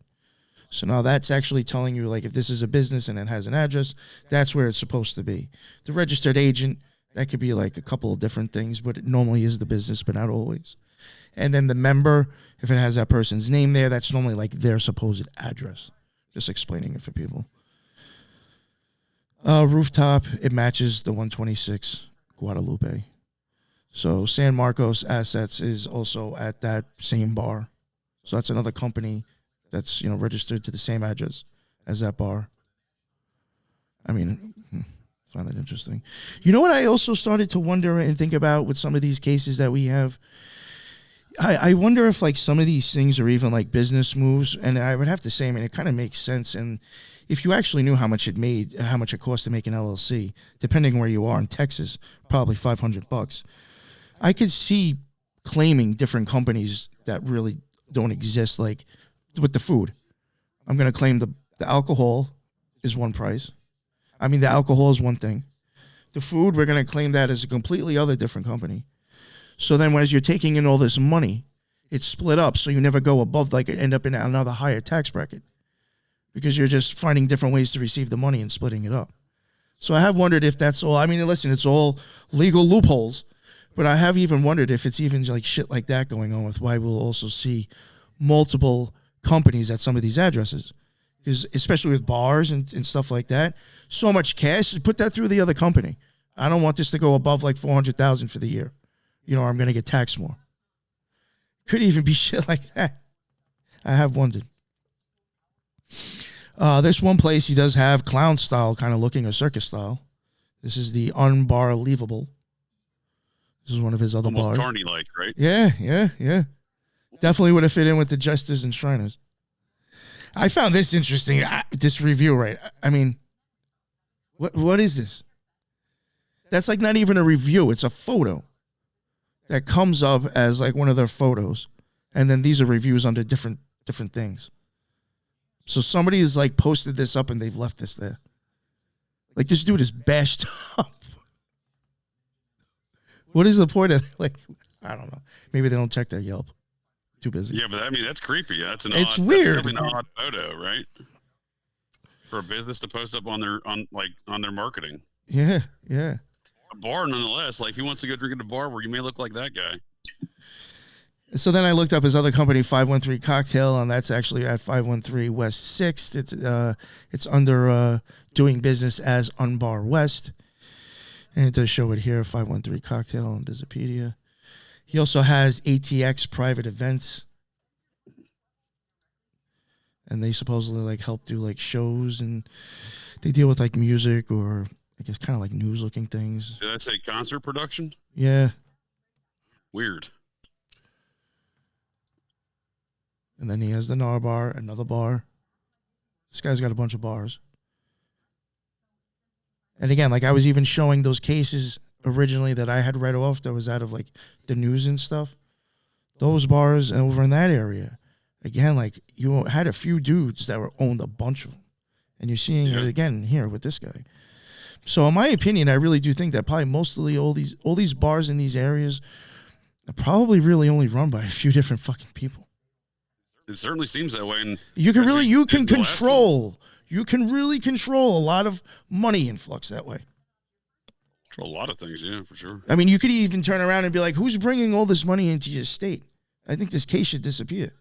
Speaker 3: So now that's actually telling you, like, if this is a business and it has an address, that's where it's supposed to be. The registered agent, that could be like a couple of different things, but it normally is the business, but not always. And then the member, if it has that person's name there, that's normally like their supposed address. Just explaining it for people. Rooftop, it matches the 126 Guadalupe. So San Marcos Assets is also at that same bar. So that's another company that's, registered to the same address as that bar. I mean, I find that interesting. You know what I also started to wonder and think about with some of these cases that we have? I wonder if, like, some of these things are even like business moves. And I would have to say, I mean, it kind of makes sense. And if you actually knew how much it cost to make an LLC, depending where you are in Texas, probably $500. I could see claiming different companies that really don't exist, like with the food. I'm going to claim the alcohol is one price. I mean, the alcohol is one thing. The food, we're going to claim that as a completely other different company. So then as you're taking in all this money, it's split up so you never go above, like, end up in another higher tax bracket because you're just finding different ways to receive the money and splitting it up. So I have wondered if that's all. I mean, listen, it's all legal loopholes. But I have even wondered if it's even like shit like that going on with why we'll also see multiple companies at some of these addresses. Because especially with bars and stuff like that, so much cash, put that through the other company. I don't want this to go above like $400,000 for the year. Or I'm going to get taxed more. Could even be shit like that. I have wondered. This one place he does have clown style kind of looking, or circus style. This is the Unbelievable. This is one of his other
Speaker 5: almost
Speaker 3: bars.
Speaker 5: Carney-like, right?
Speaker 3: Yeah. Definitely would have fit in with the Jesters and Shriners. I found this interesting, this review, right? I mean, what is this? That's like not even a review. It's a photo that comes up as like one of their photos. And then these are reviews under different things. So somebody has like posted this up and they've left this there. Like, this dude is bashed up. What is the point of, like, I don't know. Maybe they don't check their Yelp. Too busy.
Speaker 5: Yeah, but I mean, that's creepy. That's an
Speaker 3: it's
Speaker 5: odd,
Speaker 3: weird.
Speaker 5: That's an odd photo, right? For a business to post up on their marketing.
Speaker 3: Yeah.
Speaker 5: A bar, nonetheless. Like, who wants to go drink at a bar where you may look like that guy?
Speaker 3: So then I looked up his other company, 513 Cocktail, and that's actually at 513 West 6th. It's under doing business as Unbar West. And it does show it here, 513 Cocktail on Visipedia. He also has ATX Private Events. And they supposedly like help do like shows, and they deal with like music or I guess kind of like news looking things.
Speaker 5: Did I say concert production?
Speaker 3: Yeah.
Speaker 5: Weird.
Speaker 3: And then he has the NAR bar, another bar. This guy's got a bunch of bars. And again, like I was even showing those cases originally that I had read off that was out of like the news and stuff. Those bars over in that area. Again, like you had a few dudes that owned a bunch of them. And you're seeing it again here with this guy. So in my opinion, I really do think that probably mostly all these bars in these areas are probably really only run by a few different fucking people.
Speaker 5: It certainly seems that way. And
Speaker 3: you can really control a lot of money influx that way.
Speaker 5: For a lot of things, yeah, for sure.
Speaker 3: I mean, you could even turn around and be like, who's bringing all this money into your state? I think this case should disappear.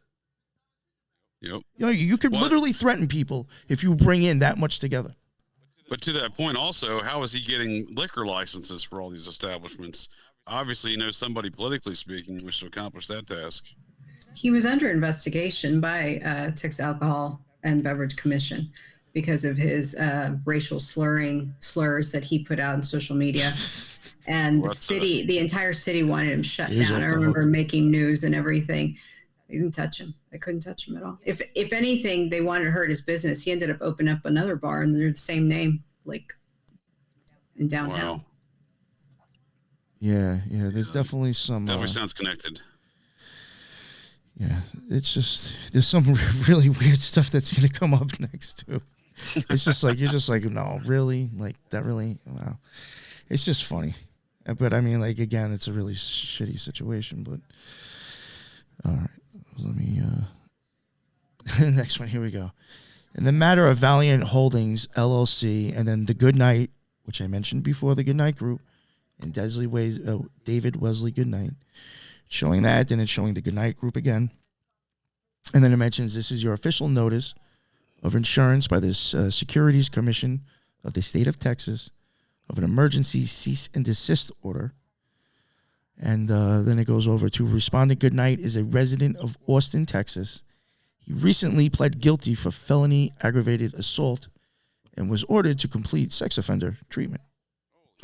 Speaker 5: Yep.
Speaker 3: You know, you could literally threaten people if you bring in that much together.
Speaker 5: But to that point also, how is he getting liquor licenses for all these establishments? Obviously, somebody politically speaking wished to accomplish that task.
Speaker 4: He was under investigation by Texas Alcohol and Beverage Commission because of his racial slurs that he put out on social media. And the entire city wanted him shut down. I remember making news and everything. They didn't touch him. They couldn't touch him at all. If anything, they wanted to hurt his business. He ended up opening up another bar and they're the same name, like in downtown.
Speaker 5: Wow.
Speaker 3: Yeah. There's definitely some.
Speaker 5: Definitely sounds connected.
Speaker 3: Yeah, it's just there's some really weird stuff that's gonna come up next too. It's just like you're just like, no, really, like that really. Wow, it's just funny, but I mean, like again, it's a really shitty situation. But all right, let me. The next one, here we go. In the matter of Valiant Holdings LLC, and then the Goodnight, which I mentioned before, the Goodnight Group, and David Wesley Goodnight. Showing that, then it's showing the Goodnight Group again. And then it mentions this is your official notice of insurance by the Securities Commission of the state of Texas of an emergency cease and desist order. And then it goes over to respondent Goodnight is a resident of Austin, Texas. He recently pled guilty for felony aggravated assault and was ordered to complete sex offender treatment.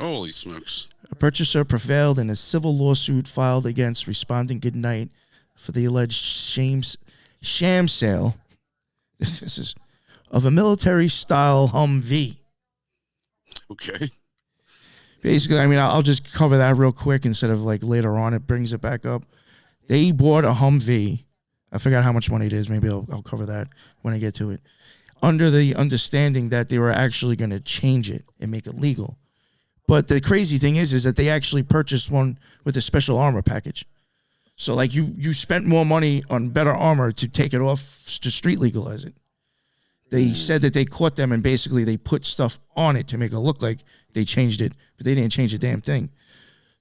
Speaker 5: Holy smokes.
Speaker 3: A purchaser prevailed in a civil lawsuit filed against respondent Goodnight for the alleged sham sale this is of a military-style Humvee.
Speaker 5: Okay.
Speaker 3: Basically, I mean, I'll just cover that real quick instead of like later on it brings it back up. They bought a Humvee. I forgot how much money it is. Maybe I'll cover that when I get to it. Under the understanding that they were actually going to change it and make it legal. But the crazy thing is that they actually purchased one with a special armor package. So, like, you spent more money on better armor to take it off to street legalize it. They said that they caught them and basically they put stuff on it to make it look like they changed it, but they didn't change a damn thing.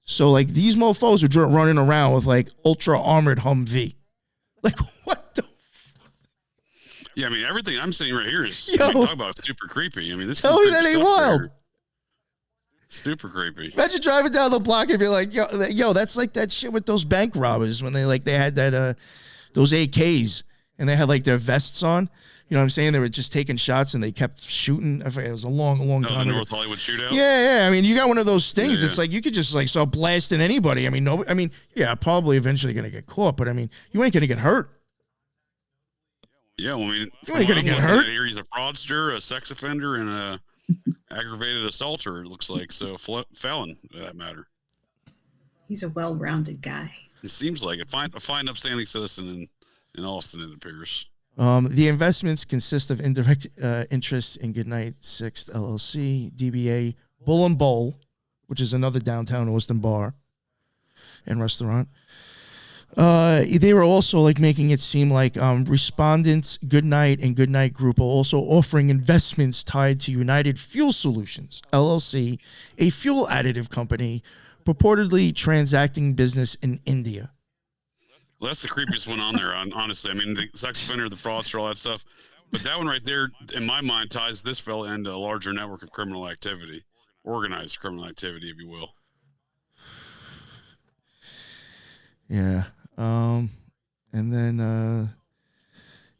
Speaker 3: So, like, these mofos are running around with, like, ultra-armored Humvee. Like, what the
Speaker 5: Yeah, I mean, everything I'm seeing right here is talk about super creepy. I mean, this
Speaker 3: tell me that ain't wild.
Speaker 5: Here. Super creepy.
Speaker 3: Imagine driving down the block and be like, yo, that's like that shit with those bank robbers when they had that those AKs and they had like their vests on. You know what I'm saying? They were just taking shots and they kept shooting. I forget, it was a long time.
Speaker 5: The North Hollywood shootout?
Speaker 3: Yeah. I mean, you got one of those things. Yeah. It's like you could just like start blasting anybody. I mean, probably eventually gonna get caught, but I mean, you ain't gonna get hurt.
Speaker 5: Yeah, well, I mean,
Speaker 3: you ain't gonna get hurt.
Speaker 5: Here he's a fraudster, a sex offender, and a aggravated assaulter, it looks like. So felon, for that matter.
Speaker 4: He's a well-rounded guy.
Speaker 5: It seems like it. A fine, upstanding citizen in Austin, it appears.
Speaker 3: The investments consist of indirect interests in Goodnight Sixth LLC, DBA Bull and Bowl, which is another downtown Austin bar and restaurant. They were also like making it seem like respondents Goodnight and Goodnight Group are also offering investments tied to United Fuel Solutions LLC, a fuel additive company purportedly transacting business in India.
Speaker 5: Well, that's the creepiest one on there, honestly. I mean, the sex offender, the fraudster, all that stuff. But that one right there, in my mind, ties this fella into a larger network of criminal activity, organized criminal activity, if you will.
Speaker 3: Yeah. And then,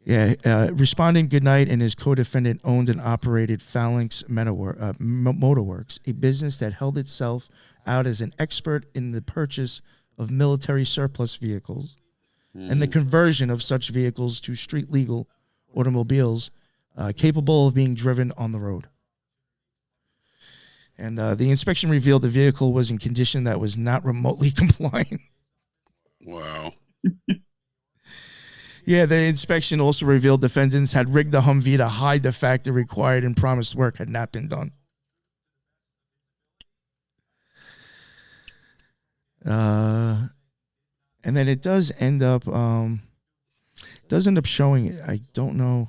Speaker 3: respondent Goodnight and his co-defendant owned and operated Phalanx Motorworks, a business that held itself out as an expert in the purchase of military surplus vehicles. and the conversion of such vehicles to street legal automobiles capable of being driven on the road. And the inspection revealed the vehicle was in condition that was not remotely compliant.
Speaker 5: Wow.
Speaker 3: Yeah, the inspection also revealed defendants had rigged the Humvee to hide the fact the required and promised work had not been done. And then it does end up showing, I don't know.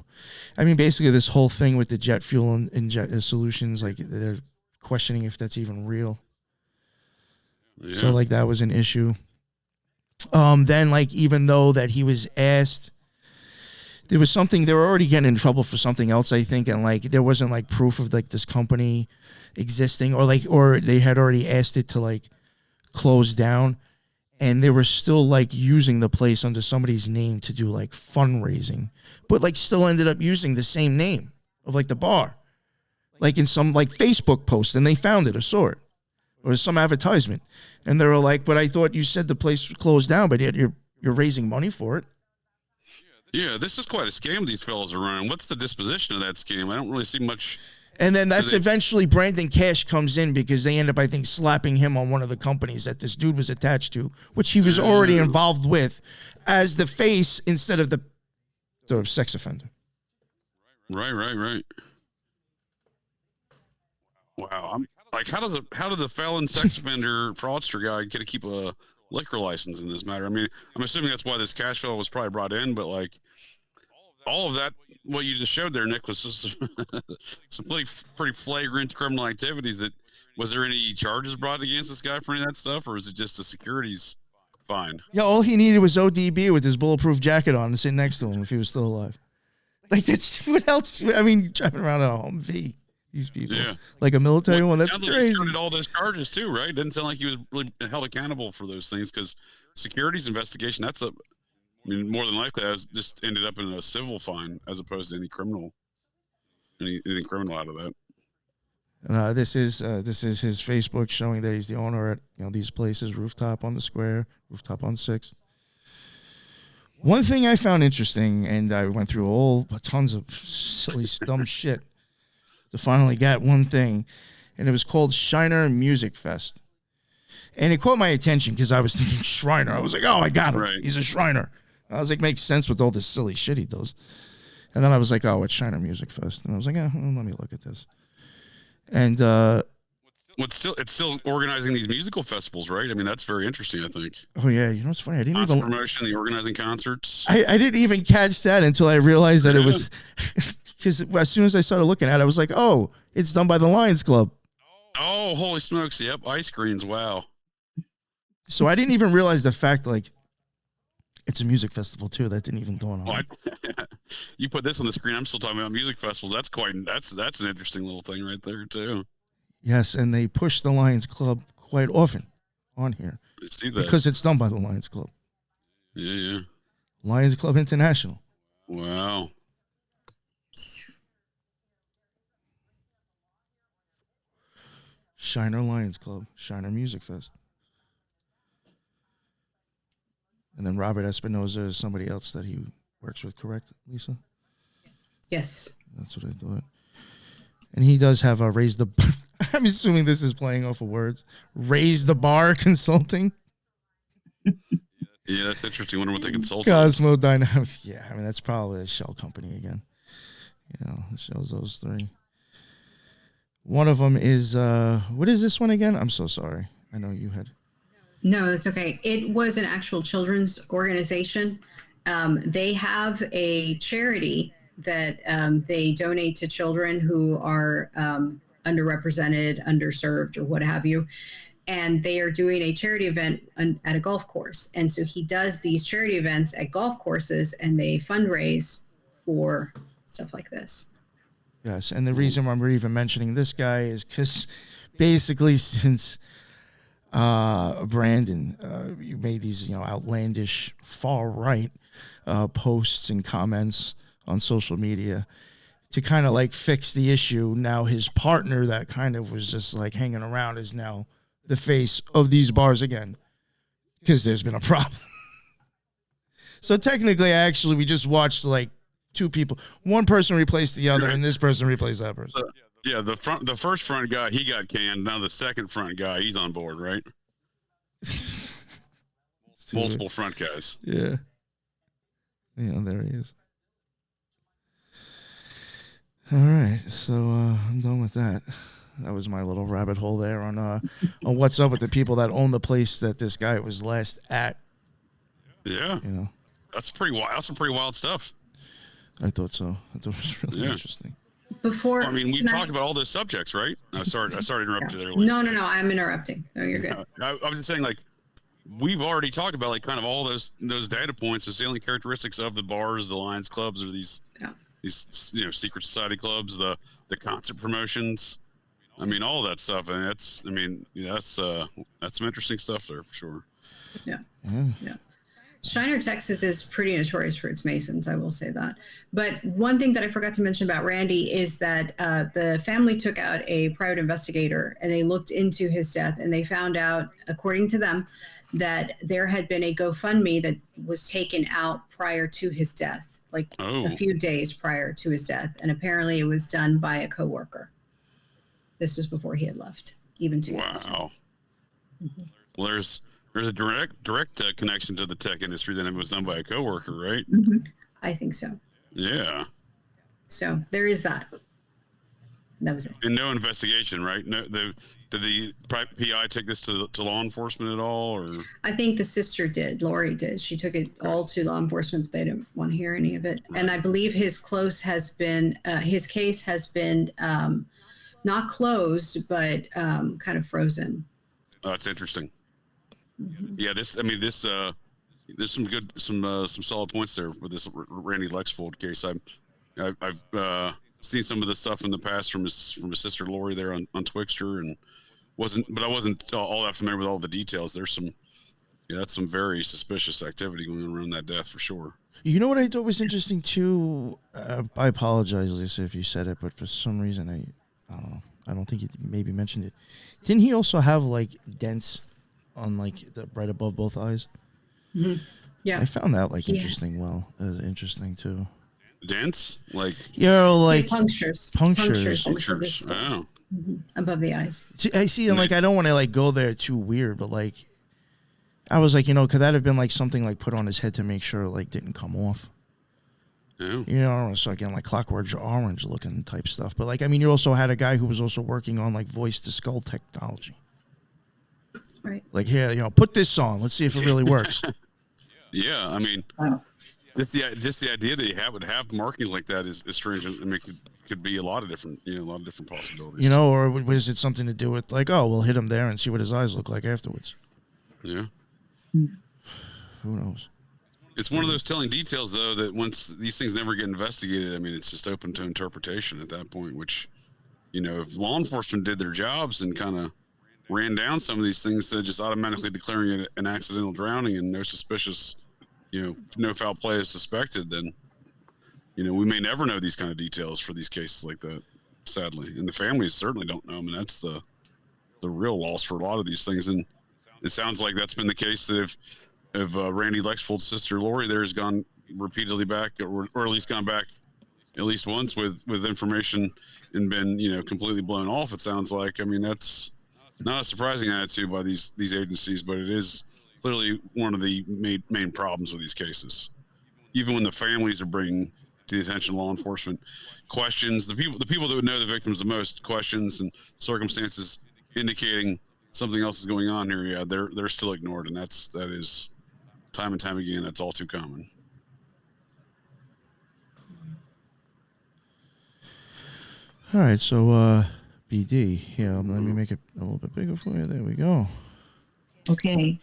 Speaker 3: I mean, basically this whole thing with the jet fuel and jet solutions, like they're questioning if that's even real. Yeah. So like that was an issue. Then like, even though that he was asked, there was something, they were already getting in trouble for something else, I think. And like, there wasn't like proof of like this company existing, or they had already asked it to like close down, and they were still like using the place under somebody's name to do like fundraising, but like still ended up using the same name of like the bar, like in some like Facebook post, and they found it or saw it, or some advertisement, and they were like, but I thought you said the place closed down, but yet you're raising money for it.
Speaker 5: Yeah, this is quite a scam these fellas are running. What's the disposition of that scam? I don't really see much.
Speaker 3: And then that's eventually Brandon Cash comes in, because they end up, I think, slapping him on one of the companies that this dude was attached to, which he was already involved with, as the face instead of the sex offender.
Speaker 5: Right. Wow, I'm like, how did the felon sex offender fraudster guy get to keep a liquor license in this matter? I mean, I'm assuming that's why this cash fellow was probably brought in, but like all of that, what you just showed there, Nick, was just some pretty flagrant criminal activities. Was there any charges brought against this guy for any of that stuff, or is it just a securities fine?
Speaker 3: Yeah, all he needed was ODB with his bulletproof jacket on and sitting next to him if he was still alive. Like, that's what else? I mean, driving around in a Humvee. These people, like a military one. That's crazy. Like he started all
Speaker 5: those charges too, right? Didn't sound like he was really held accountable for those things, because securities investigation. I mean, more than likely, I just ended up in a civil fine as opposed to anything criminal out of that.
Speaker 3: This is his Facebook showing that he's the owner at these places: Rooftop on the Square, Rooftop on 6th. One thing I found interesting, and I went through tons of silly dumb shit to finally get one thing, and it was called Shiner Music Fest. And it caught my attention because I was thinking Shriner. I was like, oh, I got him. Right. He's a Shriner. I was like, makes sense with all this silly shit he does. And then I was like, oh, it's Shiner Music Fest. And I was like, let me look at this. And
Speaker 5: it's still organizing these musical festivals, right? I mean, that's very interesting, I think.
Speaker 3: Oh yeah, what's funny? I didn't
Speaker 5: even promotion, the organizing concerts.
Speaker 3: I didn't even catch that until I realized that it was, because as soon as I started looking at it, I was like, oh, it's done by the Lions Club.
Speaker 5: Oh, holy smokes! Yep, ice screens. Wow.
Speaker 3: So I didn't even realize the fact, like, it's a music festival too. That didn't even dawn on me.
Speaker 5: You put this on the screen. I'm still talking about music festivals. That's an interesting little thing right there too.
Speaker 3: Yes, and they push the Lions Club quite often on here.
Speaker 5: I see that.
Speaker 3: Because it's done by the Lions Club.
Speaker 5: Yeah.
Speaker 3: Lions Club International.
Speaker 5: Wow.
Speaker 3: Shiner Lions Club, Shiner Music Fest. And then Robert Espinoza is somebody else that he works with, correct, Lisa?
Speaker 4: Yes.
Speaker 3: That's what I thought. And he does have a Raise the... I'm assuming this is playing off of words. Raise the Bar Consulting.
Speaker 5: Yeah, that's interesting. I wonder what they consult.
Speaker 3: Cosmo Dynamics. Yeah, I mean, that's probably a shell company again. It shows those three. One of them is... what is this one again? I'm so sorry. I know you had...
Speaker 4: No, that's okay. It was an actual children's organization. They have a charity that they donate to children who are underrepresented, underserved, or what have you. And they are doing a charity event at a golf course. And so he does these charity events at golf courses, and they fundraise for stuff like this.
Speaker 3: Yes, and the reason why we're even mentioning this guy is because basically since... Brandon, you made these, outlandish far right posts and comments on social media to kind of like fix the issue. Now his partner that kind of was just like hanging around is now the face of these bars again because there's been a problem. So technically, actually, we just watched like two people. One person replaced the other, and this person replaced that person.
Speaker 5: Yeah, the first front guy, he got canned. Now the second front guy, he's on board, right? Multiple front guys.
Speaker 3: Yeah. Yeah, there he is. All right, so I'm done with that. That was my little rabbit hole there on what's up with the people that own the place that this guy was last at.
Speaker 5: Yeah,
Speaker 3: you know,
Speaker 5: that's pretty wild. That's some pretty wild stuff.
Speaker 3: I thought so. I thought it was really interesting.
Speaker 4: Before,
Speaker 5: I mean, we've talked about all those subjects, right? Sorry to interrupt you there. Lisa.
Speaker 4: No, I'm interrupting. No, you're good.
Speaker 5: I was just saying, like, we've already talked about like kind of all those data points, the salient characteristics of the bars, the Lions clubs, or these secret society clubs, the concert promotions. I mean, all that stuff, and that's some interesting stuff there for sure.
Speaker 4: Yeah. Shiner, Texas is pretty notorious for its Masons, I will say that. But one thing that I forgot to mention about Randy is that the family took out a private investigator and they looked into his death, and they found out, according to them, that there had been a GoFundMe that was taken out prior to his death, like a few days prior to his death. And apparently it was done by a coworker. This was before he had left, even 2 years.
Speaker 5: Wow. Mm-hmm. Well, there's a direct connection to the tech industry that it was done by a coworker, right?
Speaker 4: Mm-hmm. I think so.
Speaker 5: Yeah.
Speaker 4: So there is that. That was it.
Speaker 5: And no investigation, right? No, did the PI take this to law enforcement at all, or? I
Speaker 4: think the sister did. Lori did. She took it all to law enforcement, but they didn't want to hear any of it. Right. And I believe his case has been not closed, but kind of frozen.
Speaker 5: Oh, that's interesting. Mm-hmm. Yeah, there's some solid points there with this Randy Lexvold case. I've seen some of the stuff in the past from his sister Lori there on Twixter, and I wasn't all that familiar with all the details. There's that's some very suspicious activity going on around that death for sure.
Speaker 3: You know what I thought was interesting too? I apologize, Lisa, if you said it, but for some reason I don't know. I don't think you maybe mentioned it. Didn't he also have like dents on like the right above both eyes?
Speaker 4: Mm-hmm. Yeah,
Speaker 3: I found that interesting. Well, interesting too.
Speaker 5: Dents, like
Speaker 4: punctures.
Speaker 5: Oh,
Speaker 4: mm-hmm. Above the eyes.
Speaker 3: I see, and like I don't want to like go there too weird, but like I was like, could that have been like something like put on his head to make sure it like didn't come off?
Speaker 5: Yeah.
Speaker 3: So again, like Clockwork Orange looking type stuff. But like, I mean, you also had a guy who was also working on like voice to skull technology.
Speaker 4: Right.
Speaker 3: Like, here, put this on. Let's see if it really works.
Speaker 5: Yeah, I mean, just the idea that you would have markings like that is strange. I mean, could be a lot of different possibilities.
Speaker 3: Or was it something to do with like, oh, we'll hit him there and see what his eyes look like afterwards?
Speaker 5: Yeah.
Speaker 3: Who knows?
Speaker 5: It's one of those telling details, though, that once these things never get investigated, I mean, it's just open to interpretation at that point, which, if law enforcement did their jobs and kind of ran down some of these things instead of just automatically declaring it an accidental drowning and no suspicious, no foul play is suspected, then, we may never know these kind of details for these cases like that, sadly. And the families certainly don't know. I mean, that's the real loss for a lot of these things. And it sounds like that's been the case that if Randy Lexvold's sister Lori there has gone repeatedly back, or at least gone back at least once with information and been completely blown off. It sounds like. I mean, that's not a surprising attitude by these agencies, but it is clearly one of the main problems with these cases. Even when the families are bringing to the attention of law enforcement questions, the people that would know the victims the most, questions and circumstances indicating something else is going on here, yeah, they're still ignored, and that is time and time again, that's all too common.
Speaker 3: All right, so BD, yeah, let me make it a little bit bigger for you. There we go.
Speaker 6: Okay.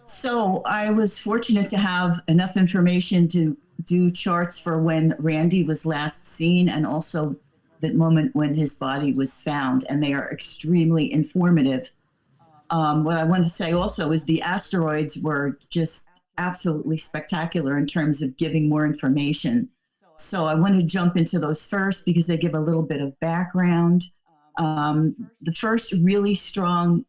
Speaker 6: So I was fortunate to have enough information to do charts for when Randy was last seen and also the moment when his body was found, and they are extremely informative. What I want to say also is the asteroids were just absolutely spectacular in terms of giving more information. So I want to jump into those first because they give a little bit of background. The first really strong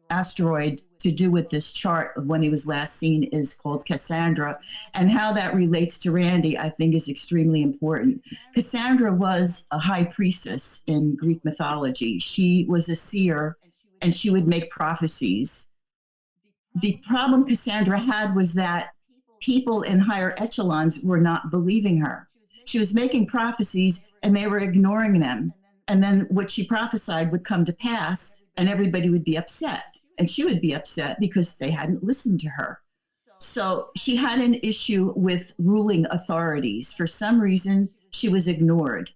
Speaker 6: asteroid to do with this chart of when he was last seen is called Cassandra. And how that relates to Randy, I think, is extremely important. Cassandra was a high priestess in Greek mythology. She was a seer, and she would make prophecies. The problem Cassandra had was that people in higher echelons were not believing her. She was making prophecies, and they were ignoring them. And then what she prophesied would come to pass, and everybody would be upset. And she would be upset because they hadn't listened to her. So she had an issue with ruling authorities. For some reason, she was ignored.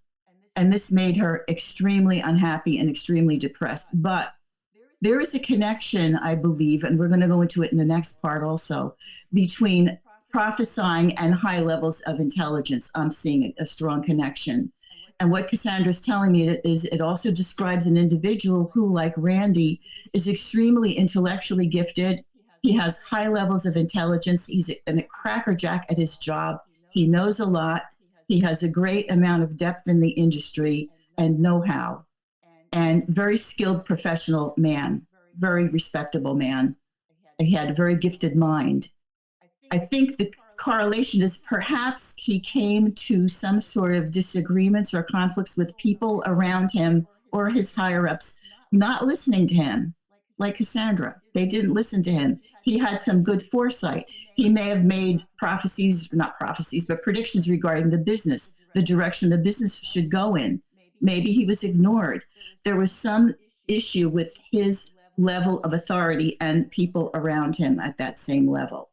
Speaker 6: And this made her extremely unhappy and extremely depressed. But there is a connection, I believe, and we're going to go into it in the next part also, between prophesying and high levels of intelligence. I'm seeing a strong connection. And what Cassandra's telling me is it also describes an individual who, like Randy, is extremely intellectually gifted. He has high levels of intelligence. He's a crackerjack at his job. He knows a lot. He has a great amount of depth in the industry and know-how, and very skilled professional man, very respectable man. He had a very gifted mind. I think the correlation is perhaps he came to some sort of disagreements or conflicts with people around him or his higher ups, not listening to him, like Cassandra. They didn't listen to him. He had some good foresight. He may have made prophecies, not prophecies, but predictions regarding the business, the direction the business should go in. Maybe he was ignored. There was some issue with his level of authority and people around him at that same level.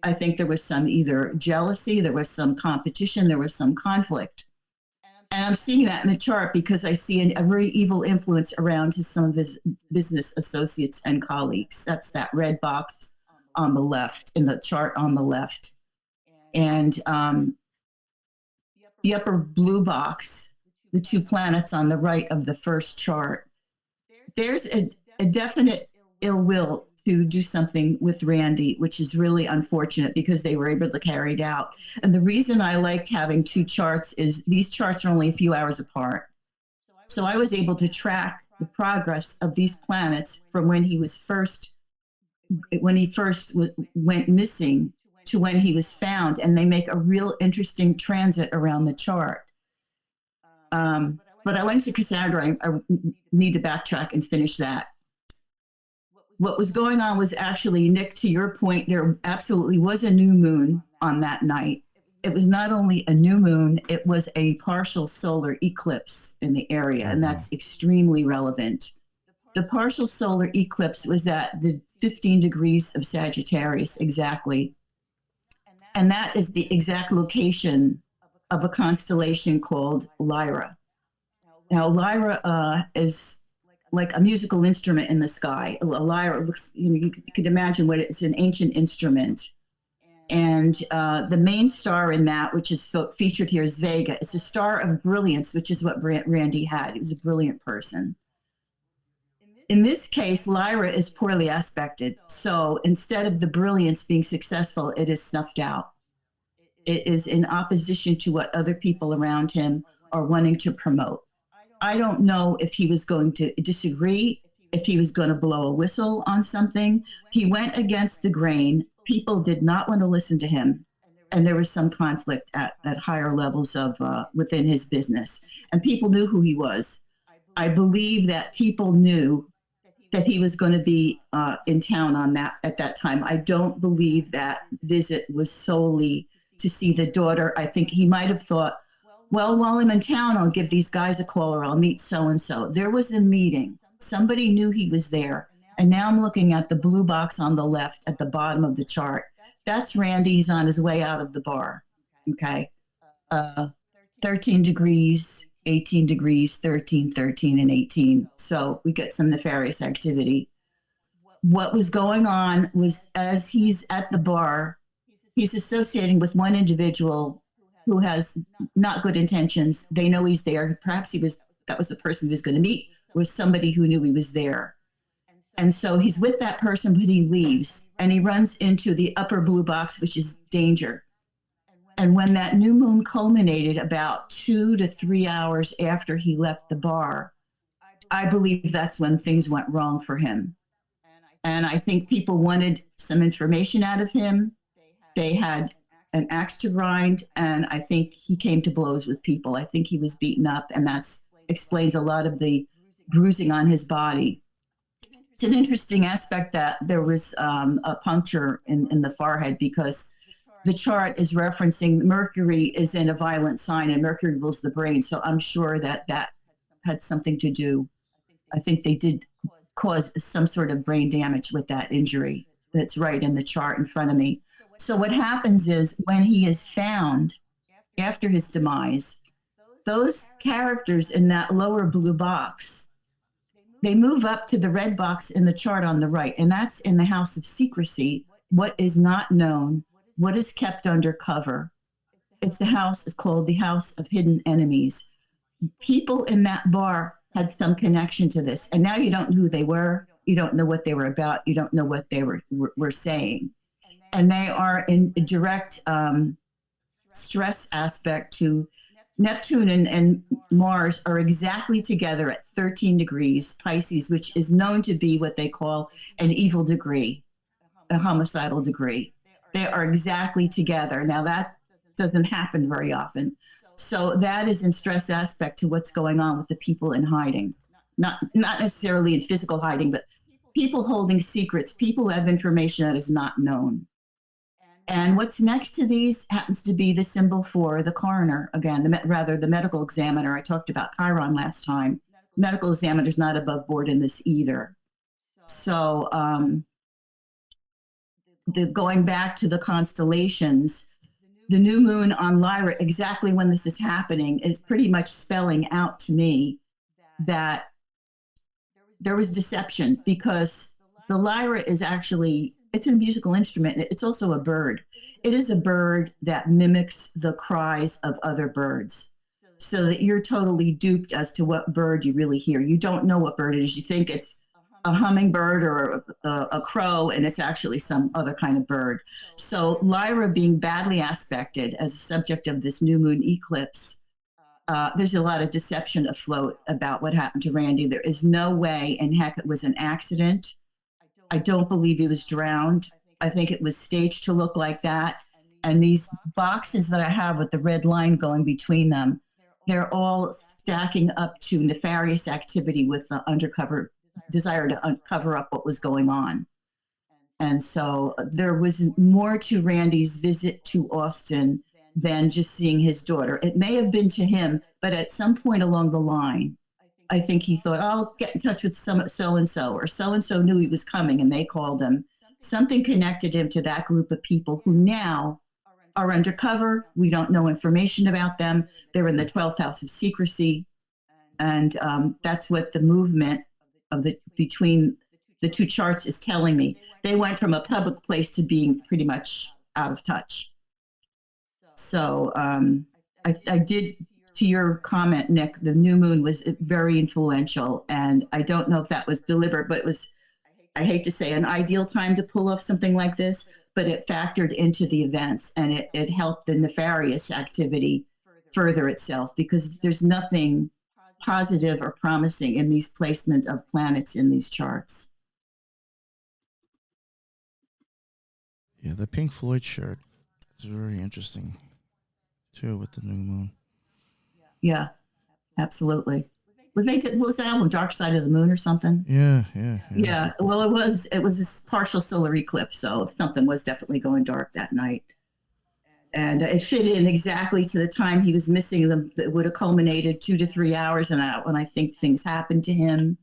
Speaker 6: I think there was some either jealousy, there was some competition, there was some conflict. And I'm seeing that in the chart because I see a very evil influence around some of his business associates and colleagues. That's that red box on the left, in the chart on the left. And the upper blue box, the two planets on the right of the first chart, there's a definite ill will to do something with Randy, which is really unfortunate because they were able to carry it out. And the reason I liked having two charts is these charts are only a few hours apart. So I was able to track the progress of these planets from when he first went missing to when he was found. And they make a real interesting transit around the chart. But I went to Cassandra. I need to backtrack and finish that. What was going on was actually, Nick, to your point, there absolutely was a new moon on that night. It was not only a new moon, it was a partial solar eclipse in the area, and that's extremely relevant. The partial solar eclipse was at the 15 degrees of Sagittarius exactly. And that is the exact location of a constellation called Lyra. Now, Lyra is like a musical instrument in the sky. A lyre looks, you could imagine what it's an ancient instrument. And the main star in that, which is featured here, is Vega. It's a star of brilliance, which is what Randy had. He was a brilliant person. In this case, Lyra is poorly aspected. So instead of the brilliance being successful, it is snuffed out. It is in opposition to what other people around him are wanting to promote. I don't know if he was going to disagree, if he was going to blow a whistle on something. He went against the grain. People did not want to listen to him. And there was some conflict at higher levels of within his business. And people knew who he was. I believe that people knew that he was going to be in town at that time. I don't believe that visit was solely to see the daughter. I think he might have thought, well, while I'm in town, I'll give these guys a call or I'll meet so-and-so. There was a meeting. Somebody knew he was there. And now I'm looking at the blue box on the left at the bottom of the chart. That's Randy. He's on his way out of the bar. Okay. 13 degrees, 18 degrees, 13, 13, and 18. So we get some nefarious activity. What was going on was, as he's at the bar, he's associating with one individual who has not good intentions. They know he's there. Perhaps that was the person he was going to meet, was somebody who knew he was there. And so he's with that person, but he leaves and he runs into the upper blue box, which is danger. And when that new moon culminated about 2 to 3 hours after he left the bar, I believe that's when things went wrong for him. And I think people wanted some information out of him. They had an axe to grind, and I think he came to blows with people. I think he was beaten up, and that explains a lot of the bruising on his body. It's an interesting aspect that there was a puncture in the forehead, because the chart is referencing Mercury is in a violent sign, and Mercury rules the brain. So I'm sure that had something to do. I think they did cause some sort of brain damage with that injury. That's right in the chart in front of me. So what happens is, when he is found after his demise, those characters in that lower blue box, they move up to the red box in the chart on the right. And that's in the house of secrecy, what is not known, what is kept under cover. It's called the House of Hidden Enemies. People in that bar had some connection to this. And now you don't know who they were. You don't know what they were about. You don't know what they were saying. And they are in a direct stress aspect to Neptune, and Mars are exactly together at 13 degrees Pisces, which is known to be what they call an evil degree, a homicidal degree. They are exactly together. Now, that doesn't happen very often. So that is in stress aspect to what's going on with the people in hiding. Not necessarily in physical hiding, but people holding secrets, people who have information that is not known. And what's next to these happens to be the symbol for the coroner. Again, the medical examiner. I talked about Chiron last time. Medical examiner is not above board in this either. So going back to the constellations, the new moon on Lyra, exactly when this is happening, is pretty much spelling out to me that there was deception, because the Lyra is actually, it's a musical instrument. It's also a bird. It is a bird that mimics the cries of other birds, so that you're totally duped as to what bird you really hear. You don't know what bird it is. You think it's a hummingbird or a crow, and it's actually some other kind of bird. So Lyra being badly aspected as a subject of this new moon eclipse, there's a lot of deception afloat about what happened to Randy. There is no way in heck it was an accident. I don't believe he was drowned. I think it was staged to look like that. And these boxes that I have with the red line going between them, they're all stacking up to nefarious activity with the undercover desire to cover up what was going on. And so there was more to Randy's visit to Austin than just seeing his daughter. It may have been to him, but at some point along the line, I think he thought, I'll get in touch with so-and-so, or so-and-so knew he was coming and they called him. Something connected him to that group of people who now are undercover. We don't know information about them. They're in the 12th house of secrecy. And that's what the movement of between the two charts is telling me. They went from a public place to being pretty much out of touch. So I did, to your comment, Nick, the new moon was very influential, and I don't know if that was deliberate, but it was, I hate to say, an ideal time to pull off something like this, but it factored into the events, and it helped the nefarious activity further itself, because there's nothing positive or promising in these placement of planets in these charts.
Speaker 3: Yeah, the Pink Floyd shirt is very interesting, too, with the new moon.
Speaker 6: Yeah, absolutely. Was the album Dark Side of the Moon or something?
Speaker 3: Yeah.
Speaker 6: Well, it was this partial solar eclipse, so something was definitely going dark that night. And it fit in exactly to the time he was missing them. It would have culminated 2 to 3 hours and out when I think things happened to him.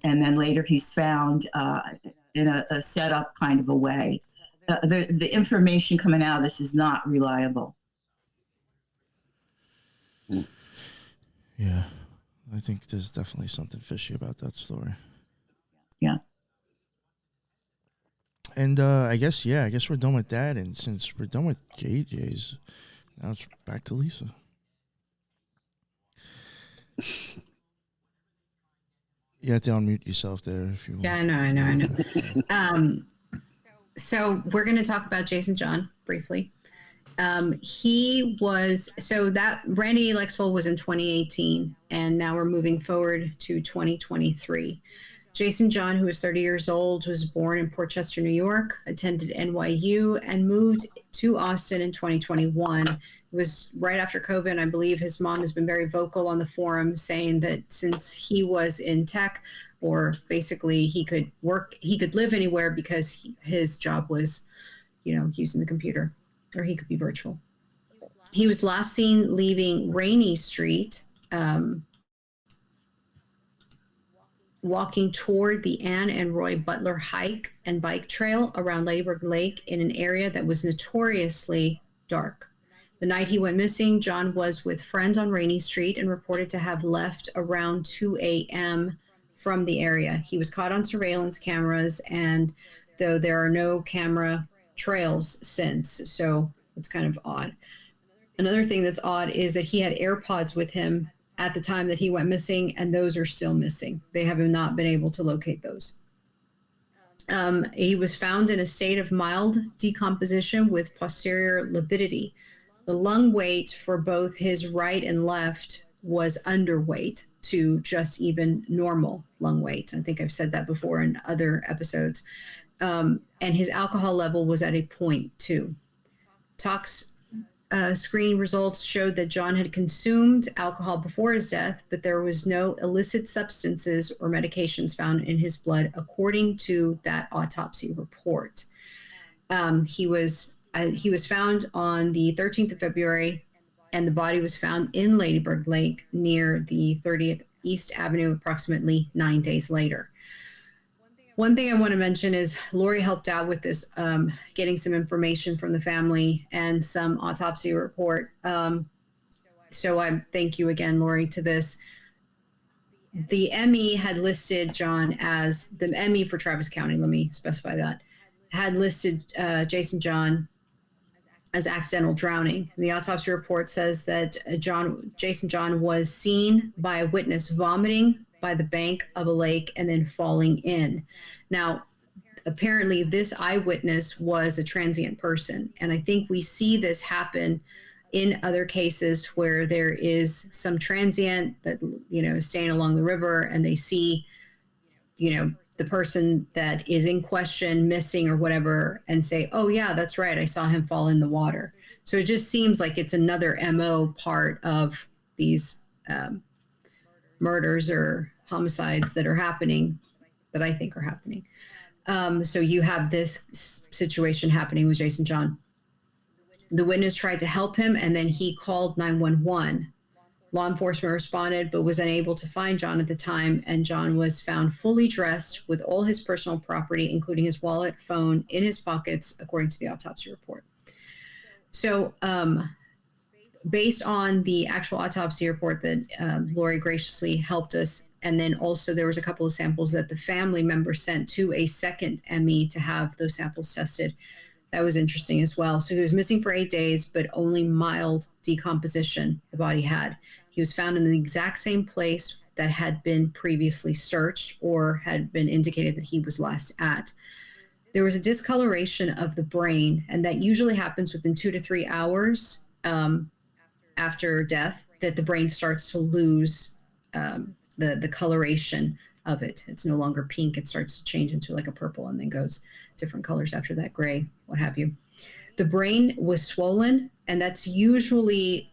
Speaker 6: And then later he's found in a setup kind of a way. The information coming out of this is not reliable.
Speaker 3: Yeah, I think there's definitely something fishy about that story.
Speaker 6: Yeah.
Speaker 3: And I guess we're done with that. And since we're done with JJ's, now it's back to Lisa. You have to unmute yourself there if you want.
Speaker 4: Yeah, I know. So we're going to talk about Jason John briefly. Randy Lexvold was in 2018, and now we're moving forward to 2023. Jason John, who was 30 years old, was born in Port Chester, New York, attended NYU, and moved to Austin in 2021. It was right after COVID, and I believe his mom has been very vocal on the forum, saying that since he was in tech, or basically he could live anywhere because his job was, using the computer, or he could be virtual. He was last seen leaving Rainey Street, walking toward the Ann and Roy Butler hike and bike trail around Ladybird Lake in an area that was notoriously dark. The night he went missing, John was with friends on Rainey Street and reported to have left around 2 a.m. from the area. He was caught on surveillance cameras, and though there are no camera trails since, so it's kind of odd. Another thing that's odd is that he had AirPods with him at the time that he went missing, and those are still missing. They have not been able to locate those. He was found in a state of mild decomposition with posterior lividity. The lung weight for both his right and left was underweight to just even normal lung weight. I think I've said that before in other episodes. And his alcohol level was at a 0.2. Tox screen results showed that John had consumed alcohol before his death, but there was no illicit substances or medications found in his blood, according to that autopsy report. He was found on the 13th of February, and the body was found in Ladybird Lake near the 30th East Avenue approximately 9 days later. One thing I want to mention is Lori helped out with this, getting some information from the family and some autopsy report. So I thank you again, Lori, to this. The ME had listed John as the ME for Travis County. Let me specify that. Had listed Jason John as accidental drowning. The autopsy report says that Jason John was seen by a witness vomiting by the bank of a lake and then falling in. Now, apparently this eyewitness was a transient person. And I think we see this happen in other cases where there is some transient that, is staying along the river, and they see, the person that is in question missing or whatever, and say, oh yeah, that's right, I saw him fall in the water. So it just seems like it's another MO part of these murders or homicides that are happening, that I think are happening. So you have this situation happening with Jason John. The witness tried to help him, and then he called 911. Law enforcement responded, but was unable to find John at the time, and John was found fully dressed with all his personal property, including his wallet, phone, in his pockets, according to the autopsy report. So, based on the actual autopsy report that Lori graciously helped us, and then also there was a couple of samples that the family member sent to a second ME to have those samples tested. That was interesting as well. So he was missing for 8 days, but only mild decomposition the body had. He was found in the exact same place that had been previously searched or had been indicated that he was last at. There was a discoloration of the brain, and that usually happens within 2 to 3 hours after death, that the brain starts to lose the coloration of it. It's no longer pink. It starts to change into like a purple and then goes different colors after that, gray, what have you. The brain was swollen, and that's usually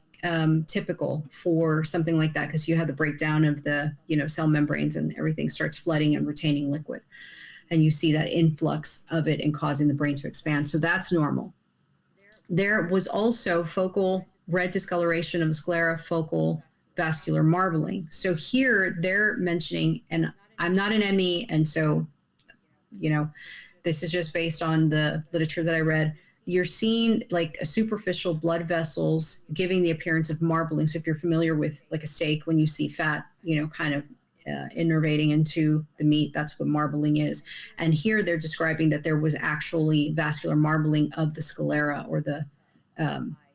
Speaker 4: typical for something like that, because you have the breakdown of the cell membranes and everything starts flooding and retaining liquid. And you see that influx of it and causing the brain to expand. So that's normal. There was also focal red discoloration of the sclera, focal vascular marbling. So here they're mentioning, and I'm not an ME, and so, this is just based on the literature that I read. You're seeing like a superficial blood vessels giving the appearance of marbling. So if you're familiar with like a steak, when you see fat, kind of innervating into the meat, that's what marbling is. And here they're describing that there was actually vascular marbling of the sclera, or the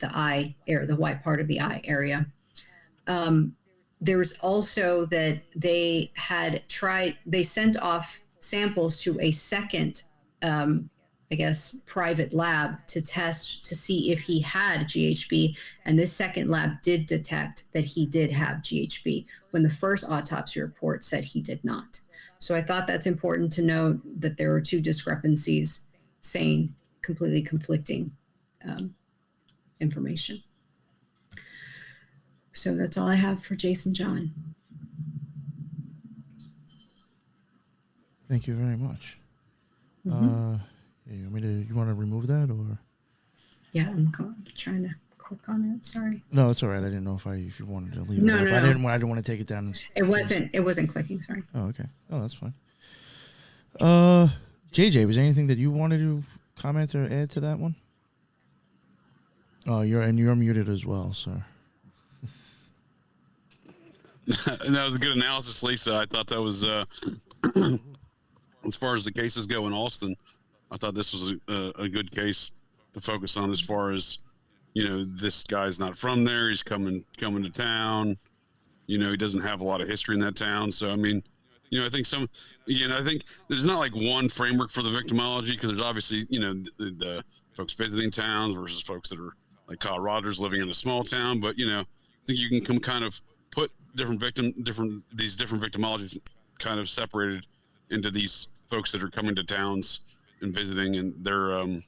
Speaker 4: eye area, the white part of the eye area. There was also that they sent off samples to a second, private lab to test to see if he had GHB. And this second lab did detect that he did have GHB when the first autopsy report said he did not. So I thought that's important to note, that there are two discrepancies saying completely conflicting information. So that's all I have for Jason John.
Speaker 3: Thank you very much.
Speaker 4: Mm-hmm.
Speaker 3: You want to remove that or?
Speaker 4: Yeah, I'm trying to click on it. Sorry.
Speaker 3: No, it's all right. I didn't know if you wanted to leave
Speaker 4: No,
Speaker 3: it up.
Speaker 4: no,
Speaker 3: I
Speaker 4: no.
Speaker 3: didn't want to take it down.
Speaker 4: It wasn't clicking. Sorry.
Speaker 3: Oh, okay. Oh, that's fine. JJ, was there anything that you wanted to comment or add to that one? Oh, you're muted as well, sir.
Speaker 5: And that was a good analysis, Lisa. I thought that was, as far as the cases go in Austin, I thought this was a good case to focus on as far as, this guy's not from there. He's coming to town. He doesn't have a lot of history in that town. So, I mean, I think I think there's not like one framework for the victimology, because there's obviously, the folks visiting towns versus folks that are like Kyle Rogers living in a small town. But, I think you can kind of put different victimologies kind of separated into these folks that are coming to towns and visiting. And they're, I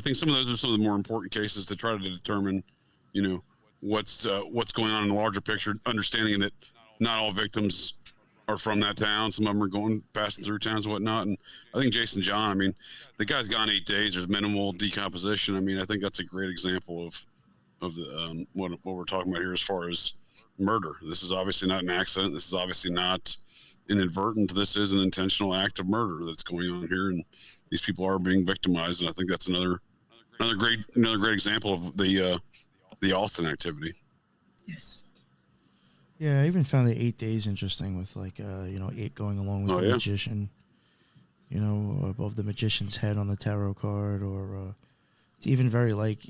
Speaker 5: think some of those are some of the more important cases to try to determine, what's going on in the larger picture, understanding that not all victims are from that town. Some of them are passing through towns and whatnot. And I think Jason John, I mean, the guy's gone 8 days. There's minimal decomposition. I mean, I think that's a great example of the, what we're talking about here as far as murder. This is obviously not an accident. This is obviously not inadvertent. This is an intentional act of murder that's going on here, and these people are being victimized. And I think that's another great example of the Austin activity.
Speaker 4: Yes.
Speaker 3: Yeah, I even found the 8 days interesting with 8 going along with the magician, above the magician's head on the tarot card, or even very 8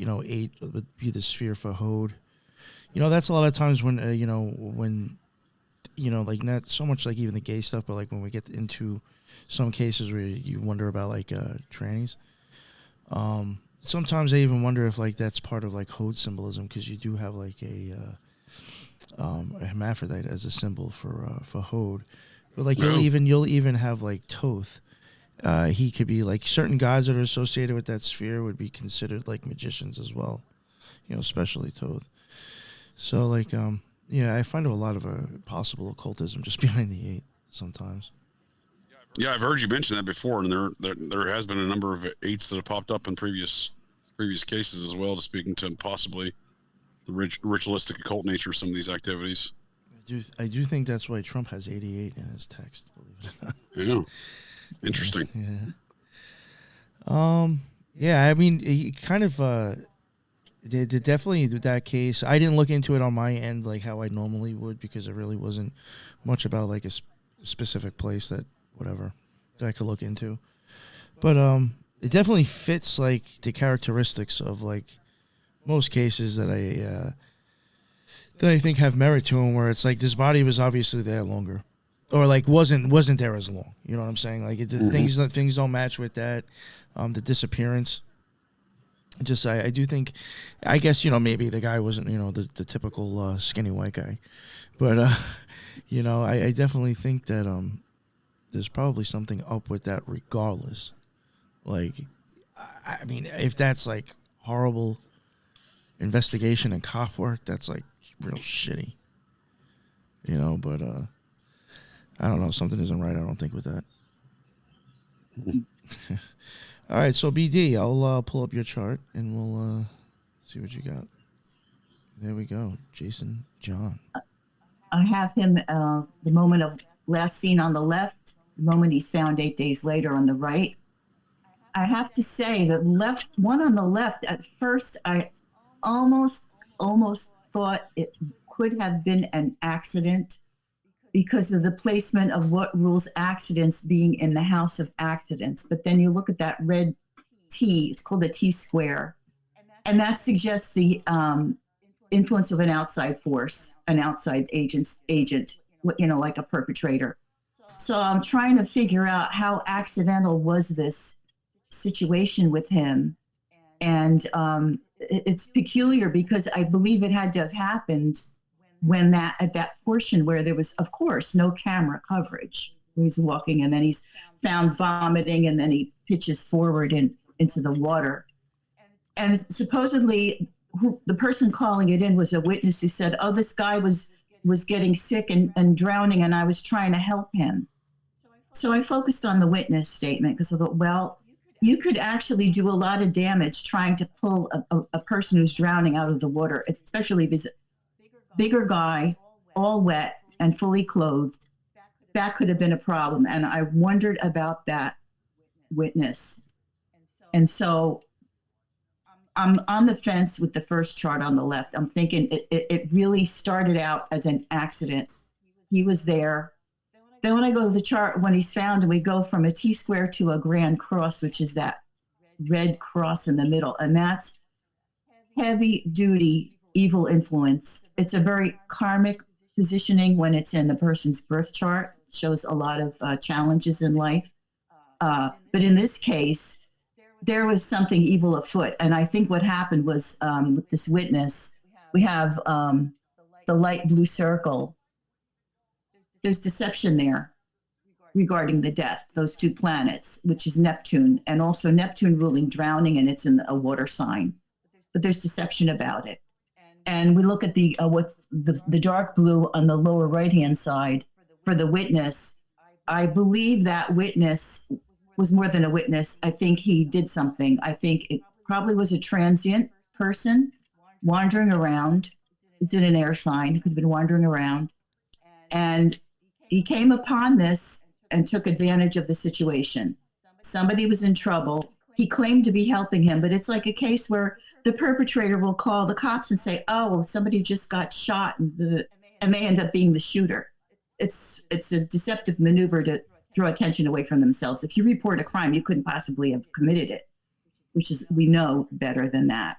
Speaker 3: would be the sphere for Hode. That's a lot of times when, not so much like even the gay stuff, but like when we get into some cases where you wonder about trannies. Sometimes I even wonder if that's part of Hode symbolism, because you do have a hermaphrodite as a symbol for Hode, but you'll even have Thoth. He could be certain gods that are associated with that sphere would be considered magicians as well, especially Thoth. So I find a lot of possible occultism just behind the 8 sometimes.
Speaker 5: Yeah, I've heard you mention that before, and there has been a number of 8s that have popped up in previous cases as well, to speaking to possibly the ritualistic occult nature of some of these activities.
Speaker 3: I do think that's why Trump has 88 in his text, believe it or not.
Speaker 5: Yeah. Interesting.
Speaker 3: Yeah. I mean, he kind of definitely that case. I didn't look into it on my end how I normally would, because it really wasn't much about a specific place that I could look into. But it definitely fits the characteristics of most cases that I think have merit to them, where it's this body was obviously there longer, or wasn't there as long. You know what I'm saying? Things don't match with that. The disappearance. Just I do think, I guess maybe the guy wasn't the typical skinny white guy, but I definitely think that there's probably something up with that regardless. I mean, if that's horrible investigation and cop work, that's real shitty, but I don't know, something isn't right, I don't think, with that. All right, so BD, I'll pull up your chart and we'll see what you got. There we go. Jason John.
Speaker 6: I have him the moment of last seen on the left, the moment he's found 8 days later on the right. I have to say that one on the left, at first I almost thought it could have been an accident, because of the placement of what rules accidents being in the house of accidents. But then you look at that red T, it's called a T square, and that suggests the influence of an outside force, an outside agent, like a perpetrator. So I'm trying to figure out how accidental was this situation with him. And it's peculiar, because I believe it had to have happened when at that portion where there was, of course, no camera coverage, he's walking, and then he's found vomiting, and then he pitches forward into the water. And supposedly, the person calling it in was a witness who said, "Oh, this guy was getting sick and drowning, and I was trying to help him." So I focused on the witness statement because I thought, well, you could actually do a lot of damage trying to pull a person who's drowning out of the water, especially if he's a bigger guy, all wet and fully clothed. That could have been a problem. And I wondered about that witness. And so I'm on the fence with the first chart on the left. I'm thinking it really started out as an accident. He was there. Then when I go to the chart, when he's found, and we go from a T-square to a grand cross, which is that red cross in the middle. And that's heavy duty evil influence. It's a very karmic positioning when it's in the person's birth chart. It shows a lot of challenges in life. But in this case, there was something evil afoot. And I think what happened was with this witness, we have the light blue circle. There's deception there regarding the death, those two planets, which is Neptune, and also Neptune ruling drowning, and it's in a water sign. But there's deception about it. And we look at the dark blue on the lower right-hand side for the witness. I believe that witness was more than a witness. I think he did something. I think it probably was a transient person wandering around. It's in an air sign. He could have been wandering around. And he came upon this and took advantage of the situation. Somebody was in trouble. He claimed to be helping him, but it's like a case where the perpetrator will call the cops and say, "Oh, somebody just got shot," and they end up being the shooter. It's a deceptive maneuver to draw attention away from themselves. If you report a crime, you couldn't possibly have committed it, which is, we know better than that.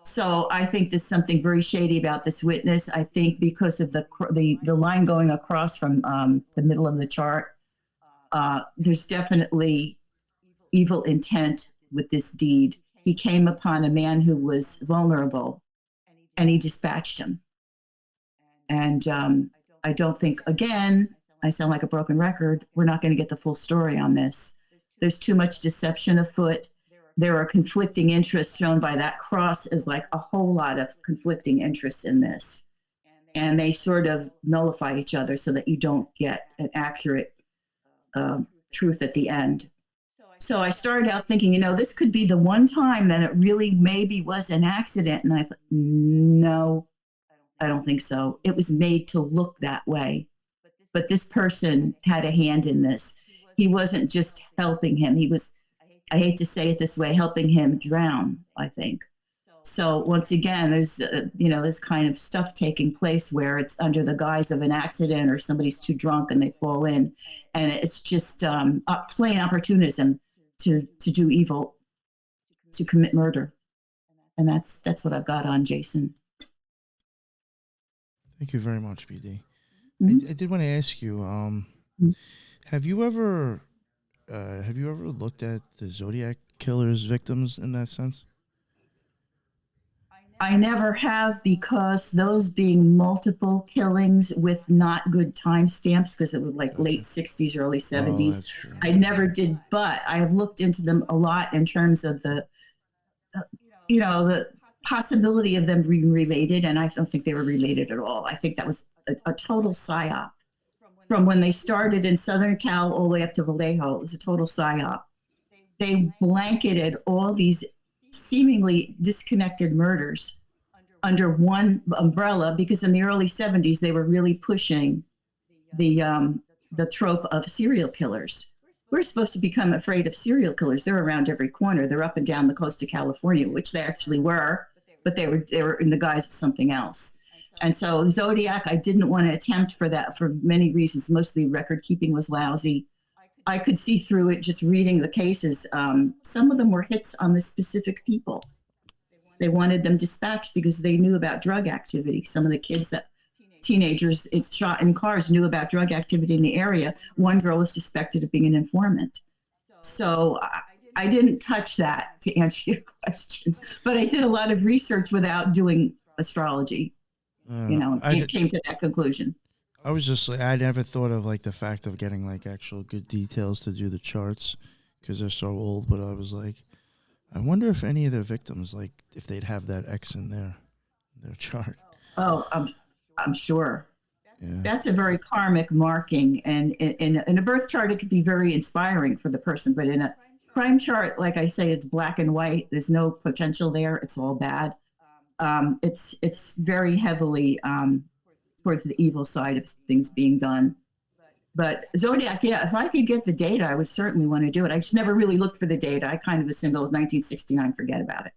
Speaker 6: So I think there's something very shady about this witness. I think because of the line going across from the middle of the chart, there's definitely evil intent with this deed. He came upon a man who was vulnerable, and he dispatched him. And I don't think, again, I sound like a broken record, we're not going to get the full story on this. There's too much deception afoot. There are conflicting interests shown by that cross, as like a whole lot of conflicting interests in this. And they sort of nullify each other so that you don't get an accurate truth at the end. So I started out thinking, this could be the one time that it really maybe was an accident. And I thought, no, I don't think so. It was made to look that way. But this person had a hand in this. He wasn't just helping him. He was, I hate to say it this way, helping him drown, I think. So once again, there's, this kind of stuff taking place where it's under the guise of an accident or somebody's too drunk and they fall in. And it's just plain opportunism to do evil, to commit murder. And that's what I've got on Jason.
Speaker 3: Thank you very much, BD.
Speaker 6: Mm-hmm.
Speaker 3: I did want to ask you, have you ever looked at the Zodiac killer's victims in that sense?
Speaker 6: I never have, because those being multiple killings with not good timestamps, because it was like late 60s, early 70s. I never did, but I have looked into them a lot in terms of the possibility of them being related, and I don't think they were related at all. I think that was a total psyop. From when they started in Southern Cal all the way up to Vallejo, it was a total psyop. They blanketed all these seemingly disconnected murders under one umbrella, because in the early 70s, they were really pushing the trope of serial killers. We're supposed to become afraid of serial killers. They're around every corner. They're up and down the coast of California, which they actually were, but they were in the guise of something else. And so Zodiac, I didn't want to attempt for that for many reasons. Mostly record keeping was lousy. I could see through it just reading the cases. Some of them were hits on the specific people. They wanted them dispatched because they knew about drug activity. Some of the kids, teenagers, it's shot in cars, knew about drug activity in the area. One girl was suspected of being an informant. So I didn't touch that, to answer your question, but I did a lot of research without doing astrology. It came to that conclusion.
Speaker 3: I was just like, I never thought of like the fact of getting like actual good details to do the charts because they're so old. But I was like, I wonder if any of their victims, like, if they'd have that X in their chart.
Speaker 6: Oh, I'm sure.
Speaker 3: Yeah.
Speaker 6: That's a very karmic marking, and in a birth chart, it could be very inspiring for the person. But in a crime chart, like I say, it's black and white. There's no potential there. It's all bad. It's very heavily towards the evil side of things being done. But Zodiac, yeah, if I could get the data, I would certainly want to do it. I just never really looked for the data. I kind of assumed it was 1969. Forget about it.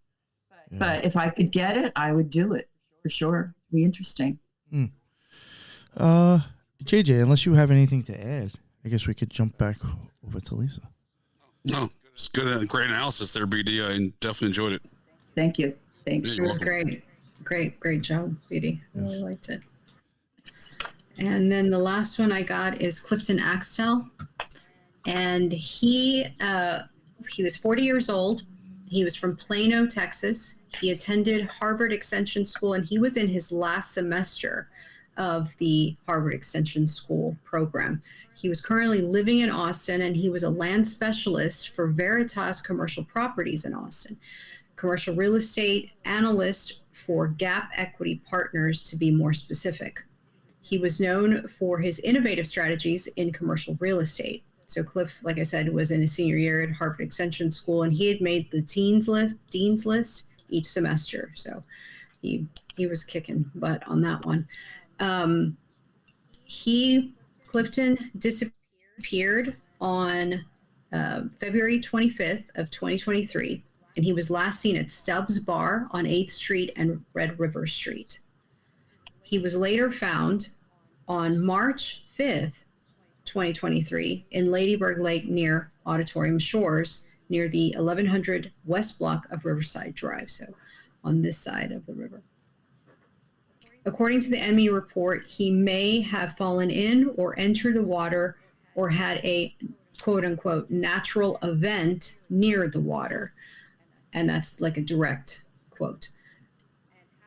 Speaker 6: Yeah. But if I could get it, I would do it for sure. It'd be interesting.
Speaker 3: JJ, unless you have anything to add, I guess we could jump back over to Lisa.
Speaker 5: No, it's good, great analysis there, BD. I definitely enjoyed it.
Speaker 6: Thank you. Thanks.
Speaker 4: It was great job, BD. I really liked it. And then the last one I got is Clifton Axel, and he was 40 years old. He was from Plano, Texas. He attended Harvard Extension School, and he was in his last semester of the Harvard Extension School program. He was currently living in Austin, and he was a land specialist for Veritas Commercial Properties in Austin, commercial real estate analyst for Gap Equity Partners, to be more specific. He was known for his innovative strategies in commercial real estate. So Cliff, like I said, was in his senior year at Harvard Extension School, and he had made the dean's list each semester. So he was kicking butt on that one. Clifton disappeared on February 25th of 2023, and he was last seen at Stubbs Bar on 8th Street and Red River Street. He was later found on March 5th, 2023, in Ladyburg Lake near Auditorium Shores, near the 1100 West block of Riverside Drive, so on this side of the river. According to the ME report, he may have fallen in or entered the water or had a quote-unquote natural event near the water, and that's like a direct quote.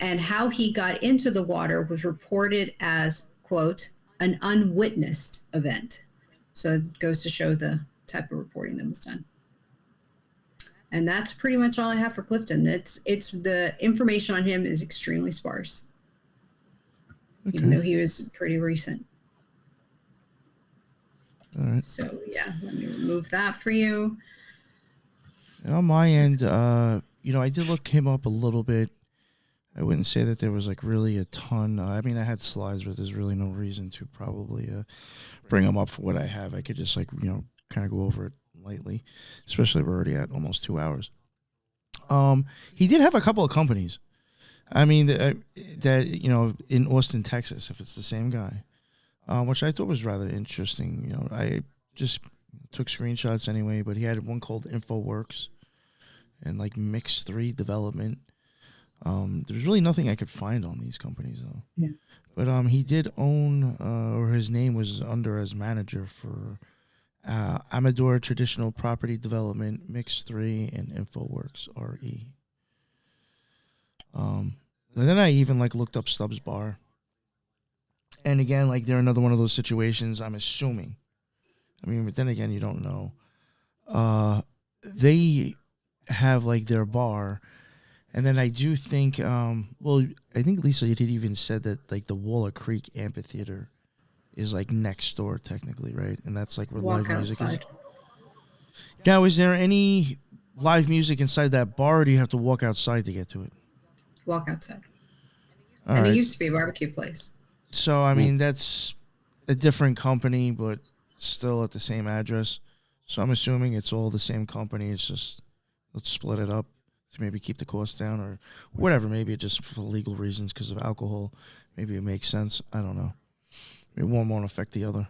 Speaker 4: And how he got into the water was reported as, quote, an unwitnessed event. So it goes to show the type of reporting that was done. And that's pretty much all I have for Clifton. It's the information on him is extremely sparse, even though he was pretty recent.
Speaker 3: All right.
Speaker 4: So yeah, let me remove that for you.
Speaker 3: And on my end, I did look him up a little bit. I wouldn't say that there was like really a ton. I mean, I had slides, but there's really no reason to probably bring them up for what I have. I could just kind of go over it lightly, especially we're already at almost 2 hours. He did have a couple of companies. I mean, that in Austin, Texas, if it's the same guy, which I thought was rather interesting. I just took screenshots anyway, but he had one called InfoWorks and like Mix 3 Development. There's really nothing I could find on these companies though.
Speaker 6: Yeah.
Speaker 3: But he did own, or his name was under as manager for Amador Traditional Property Development, Mix 3, and InfoWorks RE. And then I even looked up Stubbs Bar. And again, they're another one of those situations, I'm assuming. I mean, but then again, you don't know. They have their bar. And then I do think, I think Lisa, you did even said that the Waller Creek Amphitheater is next door technically, right? And that's where
Speaker 4: Walk
Speaker 3: live music
Speaker 4: outside.
Speaker 3: is. Now, is there any live music inside that bar, or do you have to walk outside to get to it?
Speaker 4: Walk outside.
Speaker 3: All
Speaker 4: and
Speaker 3: right.
Speaker 4: it used to be a barbecue place.
Speaker 3: So, I mean, that's a different company, but still at the same address. So I'm assuming it's all the same company. It's just, let's split it up to maybe keep the cost down or whatever. Maybe it just for legal reasons because of alcohol. Maybe it makes sense. I don't know. Maybe one won't affect the other.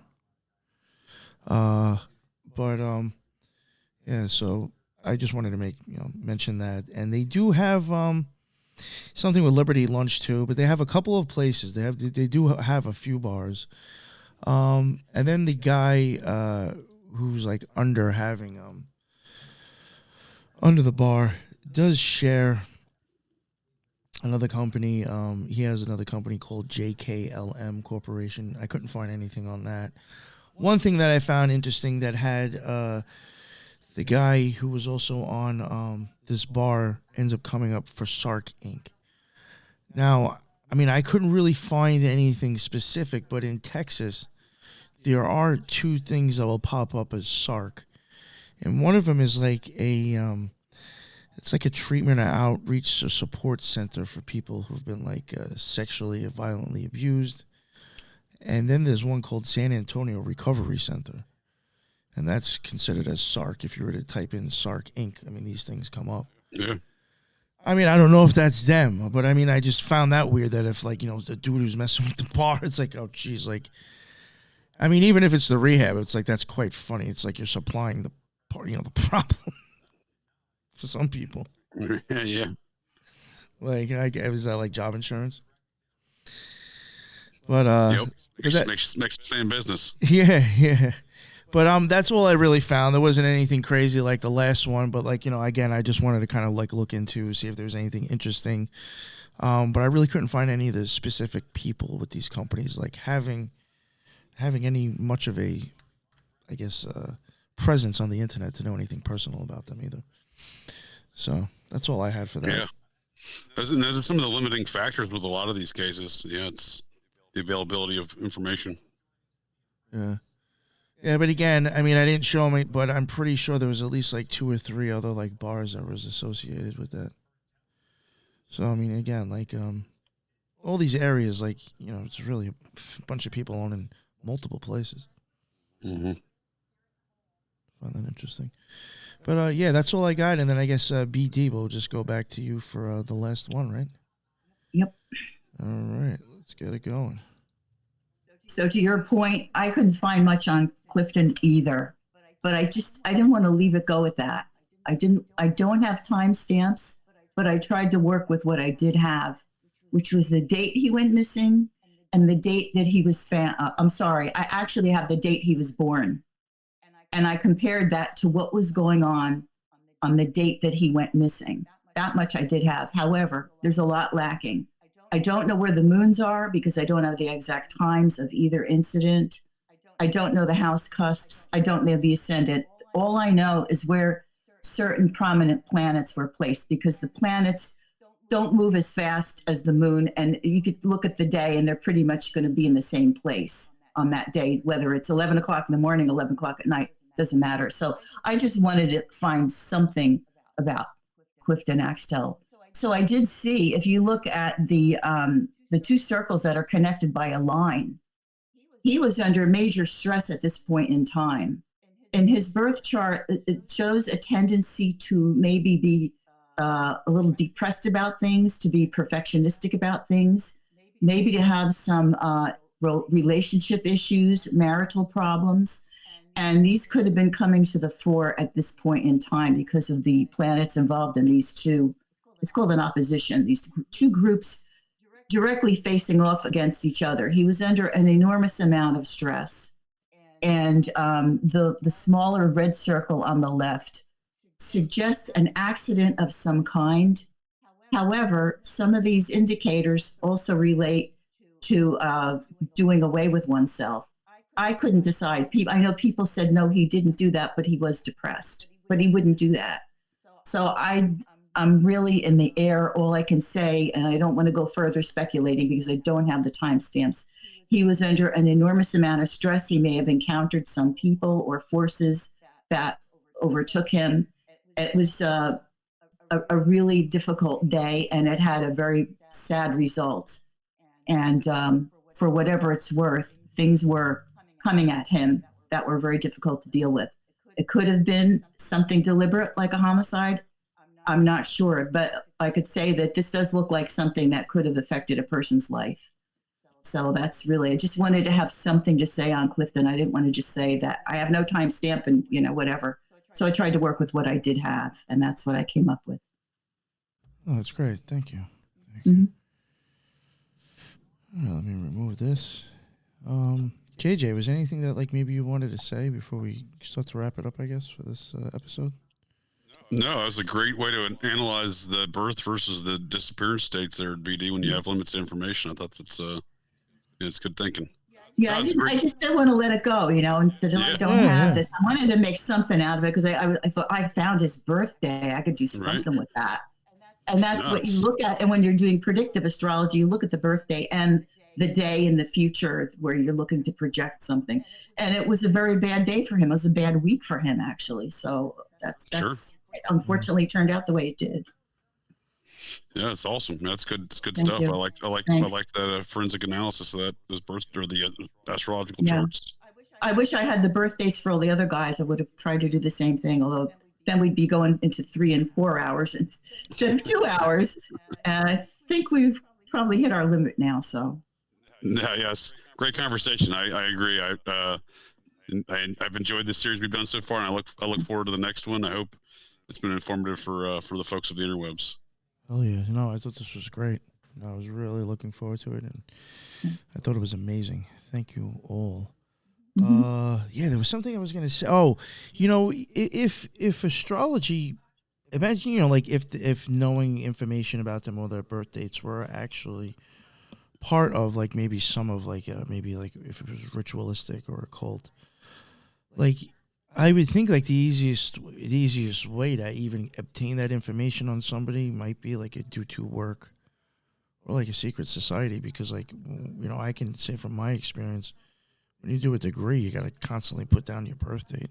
Speaker 3: Yeah, so I just wanted to mention that. And they do have something with Liberty Lunch too, but they have a couple of places. They do have a few bars. And then the guy who's under having under the bar does share another company. He has another company called JKLM Corporation. I couldn't find anything on that. One thing that I found interesting that had the guy who was also on this bar ends up coming up for Sark Inc. Now, I mean, I couldn't really find anything specific, but in Texas, there are two things that will pop up as Sark. And one of them is like it's like a treatment and outreach or support center for people who've been like sexually or violently abused. And then there's one called San Antonio Recovery Center. And that's considered as Sark. If you were to type in Sark Inc., I mean, these things come up.
Speaker 5: Yeah.
Speaker 3: I mean, I don't know if that's them, but I mean, I just found that weird that if, like, you know, the dude who's messing with the bar, it's like, oh, geez, like, I mean, even if it's the rehab, it's like, that's quite funny. It's like you're supplying the part, you know, the problem for some people.
Speaker 5: Yeah.
Speaker 3: Like, is that like job insurance? But,
Speaker 5: Yep. It just makes them stay in business.
Speaker 3: Yeah. But that's all I really found. There wasn't anything crazy like the last one, but like, you know, again, I just wanted to kind of like look into, see if there was anything interesting. But I really couldn't find any of the specific people with these companies like having any much of a, I guess, presence on the internet to know anything personal about them either. So that's all I had for that.
Speaker 5: Yeah. Those are some of the limiting factors with a lot of these cases. Yeah, it's the availability of information.
Speaker 3: Yeah. Yeah, but again, I mean, I didn't show them, but I'm pretty sure there was at least like 2 or 3 other like bars that was associated with that. So, I mean, again, like all these areas, like, you know, it's really a bunch of people owning multiple places.
Speaker 5: Mm-hmm.
Speaker 3: Find that interesting. But, yeah, that's all I got. And then I guess BD, we'll just go back to you for the last one, right?
Speaker 6: Yep.
Speaker 3: All right, let's get it going.
Speaker 6: So to your point, I couldn't find much on Clifton either, but I didn't want to leave it go at that. I don't have timestamps, but I tried to work with what I did have, which was the date he went missing and the date that he was I'm sorry, I actually have the date he was born. And I compared that to what was going on the date that he went missing. That much I did have. However, there's a lot lacking. I don't know where the moons are because I don't have the exact times of either incident. I don't know the house cusps. I don't know the ascendant. All I know is where certain prominent planets were placed because the planets don't move as fast as the moon. And you could look at the day and they're pretty much going to be in the same place on that day, whether it's 11 o'clock in the morning, 11 o'clock at night, doesn't matter. So I just wanted to find something about Clifton Axel. So I did see, if you look at the 2 circles that are connected by a line, he was under major stress at this point in time. In his birth chart, it shows a tendency to maybe be a little depressed about things, to be perfectionistic about things, maybe to have some relationship issues, marital problems. And these could have been coming to the fore at this point in time because of the planets involved in these 2. It's called an opposition. These 2 groups directly facing off against each other. He was under an enormous amount of stress. And the smaller red circle on the left suggests an accident of some kind. However, some of these indicators also relate to doing away with oneself. I couldn't decide. I know people said, no, he didn't do that, but he was depressed. But he wouldn't do that. So I'm really in the air. All I can say, and I don't want to go further speculating because I don't have the timestamps. He was under an enormous amount of stress. He may have encountered some people or forces that overtook him. It was a really difficult day, and it had a very sad result. And for whatever it's worth, things were coming at him that were very difficult to deal with. It could have been something deliberate, like a homicide. I'm not sure, but I could say that this does look like something that could have affected a person's life. So that's really, I just wanted to have something to say on Clifton. I didn't want to just say that I have no timestamp and, you know, whatever. So I tried to work with what I did have, and that's what I came up with.
Speaker 3: Oh, that's great. Thank you.
Speaker 6: Mm-hmm.
Speaker 3: All right, let me remove this. JJ, was there anything that like maybe you wanted to say before we start to wrap it up, I guess, for this episode?
Speaker 5: No, No, that's a great way to analyze the birth versus the disappearance states there at BD when you have limited information. I thought that's it's good thinking.
Speaker 6: Yeah, I just didn't want to let it go, instead of I don't have this. I wanted to make something out of it because I thought I found his birthday. I could do something with that. And that's what you look at. And when you're doing predictive astrology, you look at the birthday and the day in the future where you're looking to project something. And it was a very bad day for him. It was a bad week for him, actually. So that's unfortunately turned out the way it did.
Speaker 5: Yeah, it's awesome. That's good. It's good stuff. I like that forensic analysis of that, those birth or the astrological charts.
Speaker 6: I wish I had the birthdays for all the other guys. I would have tried to do the same thing, although then we'd be going into 3 and 4 hours instead of 2 hours. And I think we've probably hit our limit now. So.
Speaker 5: Yeah, yes, great conversation. I agree. I've enjoyed this series we've done so far, and I look forward to the next one. I hope it's been informative for the folks of the interwebs.
Speaker 3: Oh yeah, no, I thought this was great. I was really looking forward to it, and I thought it was amazing. Thank you all. Yeah, there was something I was gonna say. Oh, if astrology, imagine like if knowing information about them or their birth dates were actually part of like maybe some of like maybe like if it was ritualistic or occult, like I would think like the easiest way to even obtain that information on somebody might be like a do-to work or like a secret society, because like I can say from my experience, when you do a degree, you got to constantly put down your birth date.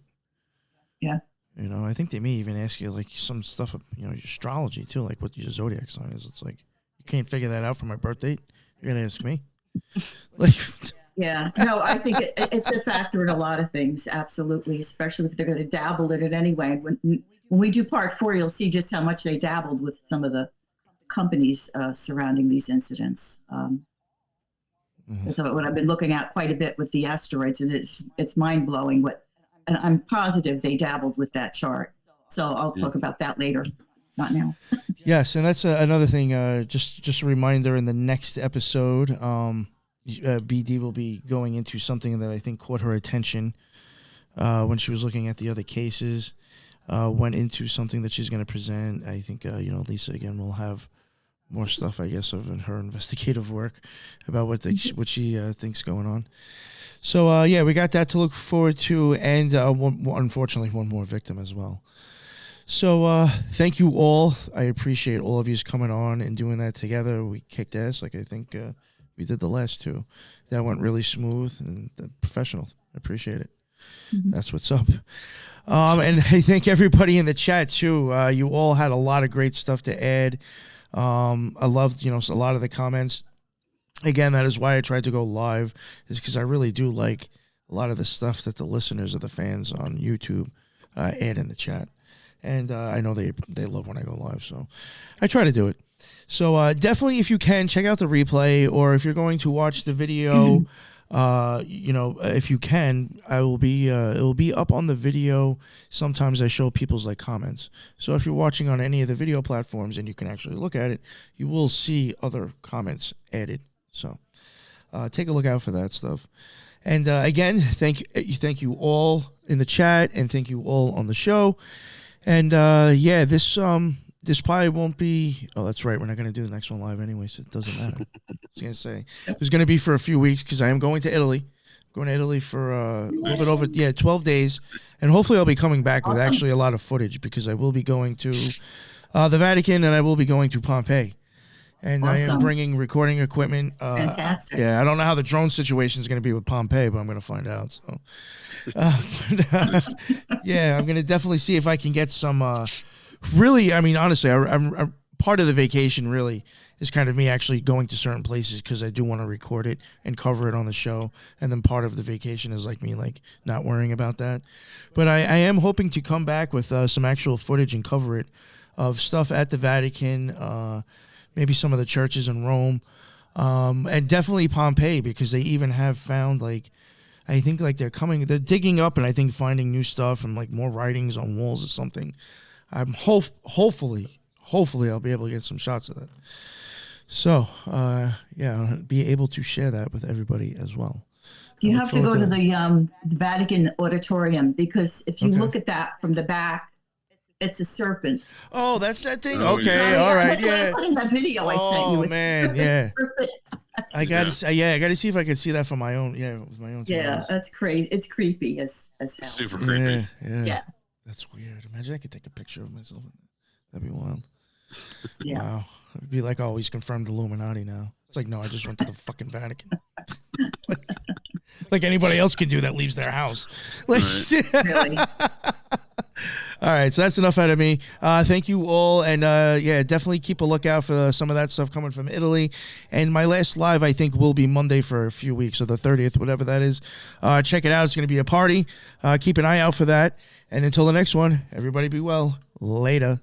Speaker 6: Yeah.
Speaker 3: I think they may even ask you like some stuff, your astrology too, like what your zodiac sign is. It's like you can't figure that out from my birth date. You're gonna ask me, like.
Speaker 6: Yeah, no, I think it's a factor in a lot of things, absolutely, especially if they're going to dabble in it anyway. When we do part 4, you'll see just how much they dabbled with some of the companies surrounding these incidents. What I've been looking at quite a bit with the asteroids, and it's mind-blowing and I'm positive they dabbled with that chart. So I'll talk about that later, not now.
Speaker 3: Yes, and that's another thing, just a reminder, in the next episode, BD will be going into something that I think caught her attention when she was looking at the other cases. Went into something that she's going to present. I think Lisa again will have more stuff, I guess, of her investigative work about what she thinks going on. So we got that to look forward to, and unfortunately one more victim as well. So thank you all. I appreciate all of you coming on and doing that together. We kicked ass, like I think we did the last 2. That went really smooth and professional. I appreciate it. Mm-hmm. That's what's up. And I thank everybody in the chat too. You all had a lot of great stuff to add. I loved, a lot of the comments. Again, that is why I tried to go live, is because I really do like a lot of the stuff that the listeners or the fans on YouTube add in the chat. And I know they love when I go live, so I try to do it. So definitely, if you can, check out the replay, or if you're going to watch the video, if you can, it will be up on the video. Sometimes I show people's like comments. So if you're watching on any of the video platforms and you can actually look at it, you will see other comments added. So take a look out for that stuff. And again, thank you all in the chat, and thank you all on the show. And this probably won't be. Oh, that's right. We're not going to do the next one live anyway, so it doesn't matter. I was going to say it was going to be for a few weeks because I am going to Italy. Going to Italy for a little bit over 12 days, and hopefully I'll be coming back with actually a lot of footage, because I will be going to the Vatican, and I will be going to Pompeii. And I am bringing recording equipment.
Speaker 6: Fantastic.
Speaker 3: Yeah, I don't know how the drone situation is going to be with Pompeii, but I'm going to find out. So, I'm going to definitely see if I can get some. Really, I mean, honestly, I'm part of the vacation really is kind of me actually going to certain places because I do want to record it and cover it on the show. And then part of the vacation is like me, like not worrying about that. But I am hoping to come back with some actual footage and cover it of stuff at the Vatican. Maybe some of the churches in Rome, and definitely Pompeii, because they even have found I think they're digging up and I think finding new stuff and like more writings on walls or something. I'm hopefully I'll be able to get some shots of that. So I'll be able to share that with everybody as well.
Speaker 6: You have to go to the Vatican auditorium, because if you look at that from the back, It's a serpent.
Speaker 3: Oh, that's that thing.
Speaker 5: Oh,
Speaker 3: Okay,
Speaker 5: yeah.
Speaker 3: all right,
Speaker 6: That's what I
Speaker 3: yeah.
Speaker 6: put in that video I sent you.
Speaker 3: Oh
Speaker 6: It's
Speaker 3: man, yeah. I gotta, I gotta see if I can see that from my own, with my own.
Speaker 6: Yeah, that's crazy. It's creepy as hell.
Speaker 5: Super creepy.
Speaker 3: Yeah. That's weird. Imagine I could take a picture of myself. That'd be wild.
Speaker 6: Yeah.
Speaker 3: Wow. It'd be like, oh, he's confirmed Illuminati now. It's like, no, I just went to the fucking Vatican. Like anybody else can do that leaves their house. Like,
Speaker 6: Really.
Speaker 3: all right, so that's enough out of me. Thank you all, and definitely keep a lookout for some of that stuff coming from Italy. And my last live, I think, will be Monday for a few weeks, or the 30th, whatever that is. Check it out. It's going to be a party. Keep an eye out for that. And until the next one, everybody be well. Later.